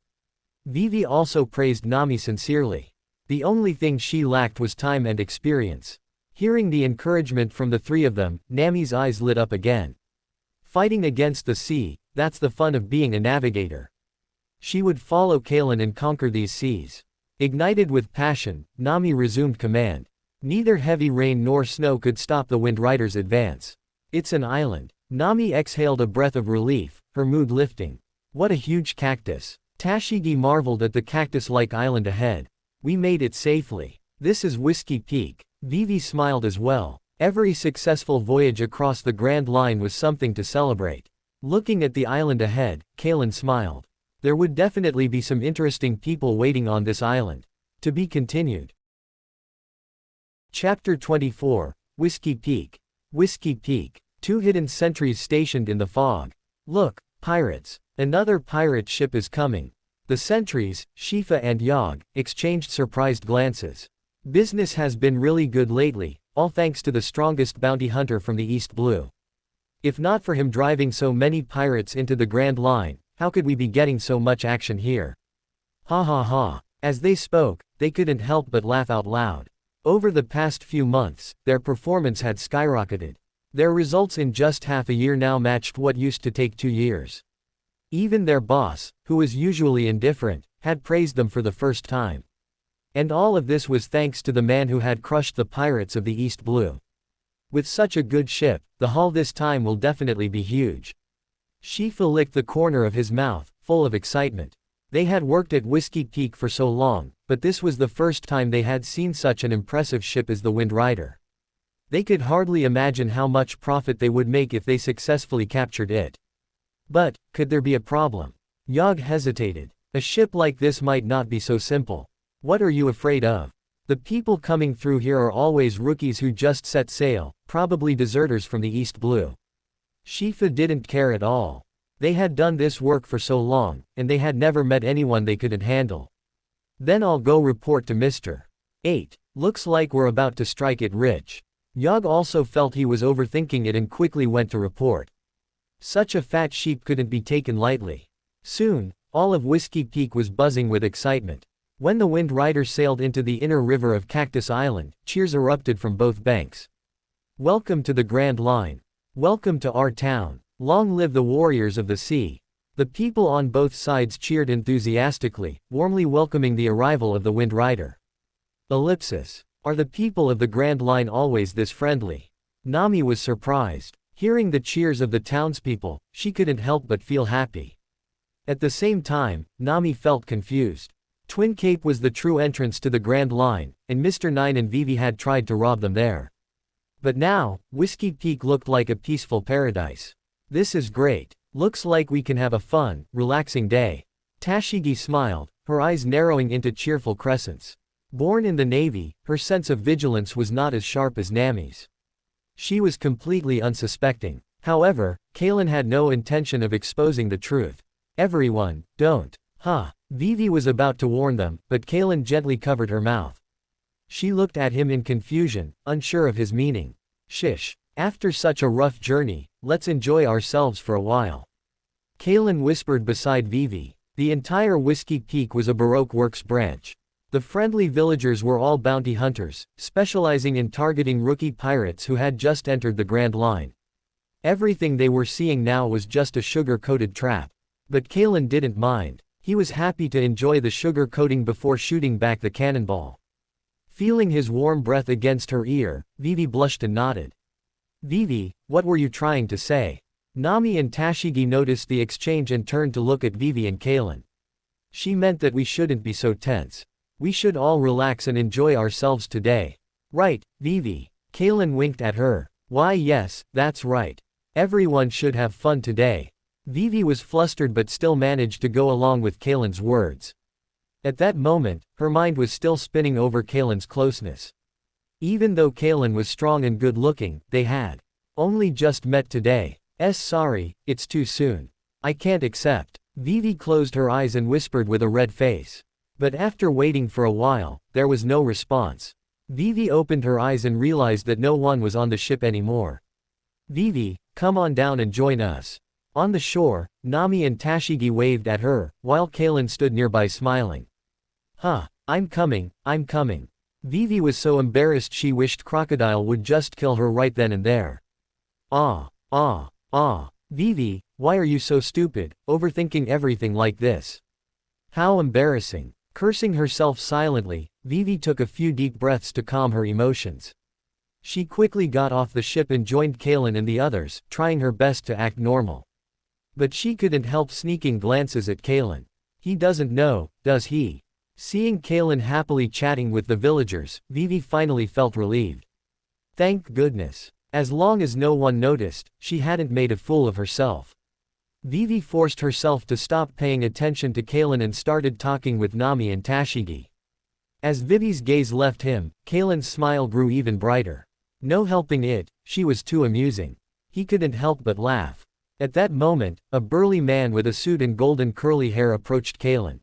Vivi also praised Nami sincerely. The only thing she lacked was time and experience. Hearing the encouragement from the three of them, Nami's eyes lit up again. Fighting against the sea, that's the fun of being a navigator. She would follow Kalen and conquer these seas. Ignited with passion, Nami resumed command. Neither heavy rain nor snow could stop the Wind Rider's advance. It's an island. Nami exhaled a breath of relief, her mood lifting. What a huge cactus. Tashigi marveled at the cactus-like island ahead. We made it safely. This is Whiskey Peak. Vivi smiled as well. Every successful voyage across the Grand Line was something to celebrate. Looking at the island ahead, Kalen smiled. There would definitely be some interesting people waiting on this island. To be continued. Chapter 24, Whiskey Peak. Whiskey Peak. Two hidden sentries stationed in the fog. Look, pirates. Another pirate ship is coming. The sentries, Shifa and Yog, exchanged surprised glances. Business has been really good lately, all thanks to the strongest bounty hunter from the East Blue. If not for him driving so many pirates into the Grand Line, how could we be getting so much action here? Ha ha ha. As they spoke, they couldn't help but laugh out loud. Over the past few months, their performance had skyrocketed. Their results in just half a year now matched what used to take 2 years. Even their boss, who was usually indifferent, had praised them for the first time. And all of this was thanks to the man who had crushed the pirates of the East Blue. With such a good ship, the haul this time will definitely be huge. Shifa licked the corner of his mouth, full of excitement. They had worked at Whiskey Peak for so long, but this was the first time they had seen such an impressive ship as the Wind Rider. They could hardly imagine how much profit they would make if they successfully captured it. But, could there be a problem? Yog hesitated. A ship like this might not be so simple. What are you afraid of? The people coming through here are always rookies who just set sail, probably deserters from the East Blue. Shifa didn't care at all. They had done this work for so long, and they had never met anyone they couldn't handle. Then I'll go report to Mr. 8. Looks like we're about to strike it rich. Yog also felt he was overthinking it and quickly went to report. Such a fat sheep couldn't be taken lightly. Soon, all of Whiskey Peak was buzzing with excitement. When the Wind Rider sailed into the inner river of Cactus Island, cheers erupted from both banks. Welcome to the Grand Line. Welcome to our town. Long live the warriors of the sea. The people on both sides cheered enthusiastically, warmly welcoming the arrival of the Wind Rider. Ellipsis. Are the people of the Grand Line always this friendly? Nami was surprised. Hearing the cheers of the townspeople, she couldn't help but feel happy. At the same time, Nami felt confused. Twin Cape was the true entrance to the Grand Line, and Mr. Nine and Vivi had tried to rob them there. But now, Whiskey Peak looked like a peaceful paradise. This is great. Looks like we can have a fun, relaxing day. Tashigi smiled, her eyes narrowing into cheerful crescents. Born in the Navy, her sense of vigilance was not as sharp as Nami's. She was completely unsuspecting. However, Kalen had no intention of exposing the truth. Everyone, don't. Vivi was about to warn them, but Kalen gently covered her mouth. She looked at him in confusion, unsure of his meaning. Shish. After such a rough journey, let's enjoy ourselves for a while. Kalen whispered beside Vivi. The entire Whiskey Peak was a Baroque Works branch. The friendly villagers were all bounty hunters, specializing in targeting rookie pirates who had just entered the Grand Line. Everything they were seeing now was just a sugar-coated trap. But Kalen didn't mind. He was happy to enjoy the sugar coating before shooting back the cannonball. Feeling his warm breath against her ear, Vivi blushed and nodded. Vivi, what were you trying to say? Nami and Tashigi noticed the exchange and turned to look at Vivi and Kalen. She meant that we shouldn't be so tense. We should all relax and enjoy ourselves today. Right, Vivi. Kalen winked at her. Why yes, that's right. Everyone should have fun today. Vivi was flustered but still managed to go along with Kalen's words. At that moment, her mind was still spinning over Kalen's closeness. Even though Kalen was strong and good-looking, they had only just met today. Sorry, it's too soon. I can't accept. Vivi closed her eyes and whispered with a red face. But after waiting for a while, there was no response. Vivi opened her eyes and realized that no one was on the ship anymore. Vivi, come on down and join us. On the shore, Nami and Tashigi waved at her, while Kalen stood nearby smiling. I'm coming. Vivi was so embarrassed she wished Crocodile would just kill her right then and there. Vivi, why are you so stupid, overthinking everything like this? How embarrassing. Cursing herself silently, Vivi took a few deep breaths to calm her emotions. She quickly got off the ship and joined Kalen and the others, trying her best to act normal. But she couldn't help sneaking glances at Kalen. He doesn't know, does he? Seeing Kalen happily chatting with the villagers, Vivi finally felt relieved. Thank goodness. As long as no one noticed, she hadn't made a fool of herself. Vivi forced herself to stop paying attention to Kalen and started talking with Nami and Tashigi. As Vivi's gaze left him, Kalen's smile grew even brighter. No helping it, she was too amusing. He couldn't help but laugh. At that moment, a burly man with a suit and golden curly hair approached Kalen.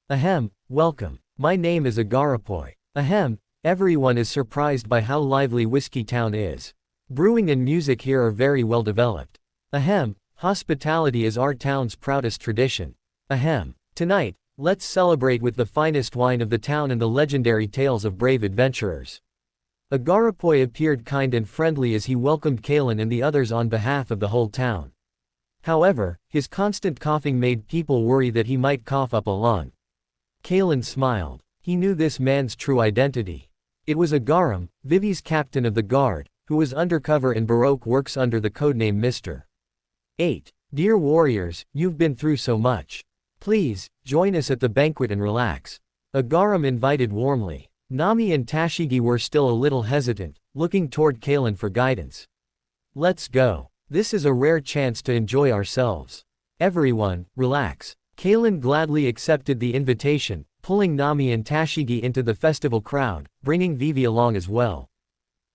Ahem, welcome. My name is Agarapoy. Ahem, everyone is surprised by how lively Whiskey Town is. Brewing and music here are very well developed. Ahem, hospitality is our town's proudest tradition. Ahem, tonight, let's celebrate with the finest wine of the town and the legendary tales of brave adventurers. Agarapoy appeared kind and friendly as he welcomed Kalen and the others on behalf of the whole town. However, his constant coughing made people worry that he might cough up a lung. Kalen smiled. He knew this man's true identity. It was Agaram, Vivi's captain of the guard, who was undercover in Baroque Works under the codename Mr. 8. Dear warriors, you've been through so much. Please, join us at the banquet and relax. Agaram invited warmly. Nami and Tashigi were still a little hesitant, looking toward Kalen for guidance. Let's go. This is a rare chance to enjoy ourselves. Everyone, relax. Kalen gladly accepted the invitation, pulling Nami and Tashigi into the festival crowd, bringing Vivi along as well.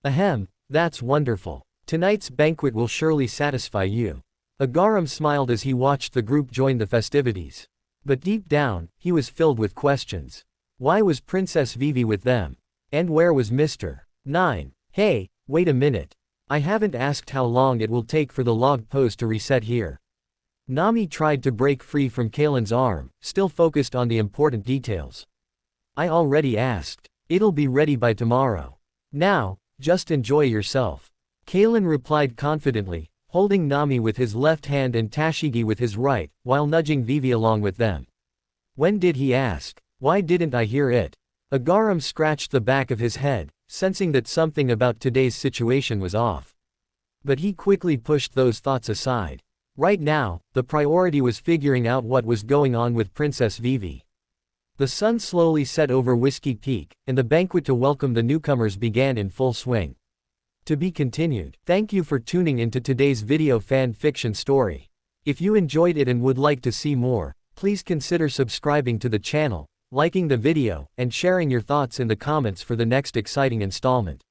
Ahem, that's wonderful. Tonight's banquet will surely satisfy you. Agaram smiled as he watched the group join the festivities. But deep down, he was filled with questions. Why was Princess Vivi with them? And where was Mr. 9? Hey, wait a minute. I haven't asked how long it will take for the log post to reset here. Nami tried to break free from Kalen's arm, still focused on the important details. I already asked. It'll be ready by tomorrow. Now, just enjoy yourself. Kalen replied confidently, holding Nami with his left hand and Tashigi with his right, while nudging Vivi along with them. When did he ask? Why didn't I hear it? Agaram scratched the back of his head, sensing that something about today's situation was off. But he quickly pushed those thoughts aside. Right now, the priority was figuring out what was going on with Princess Vivi. The sun slowly set over Whiskey Peak, and the banquet to welcome the newcomers began in full swing. To be continued. Thank you for tuning into today's video fan fiction story. If you enjoyed it and would like to see more, please consider subscribing to the channel, liking the video, and sharing your thoughts in the comments for the next exciting installment.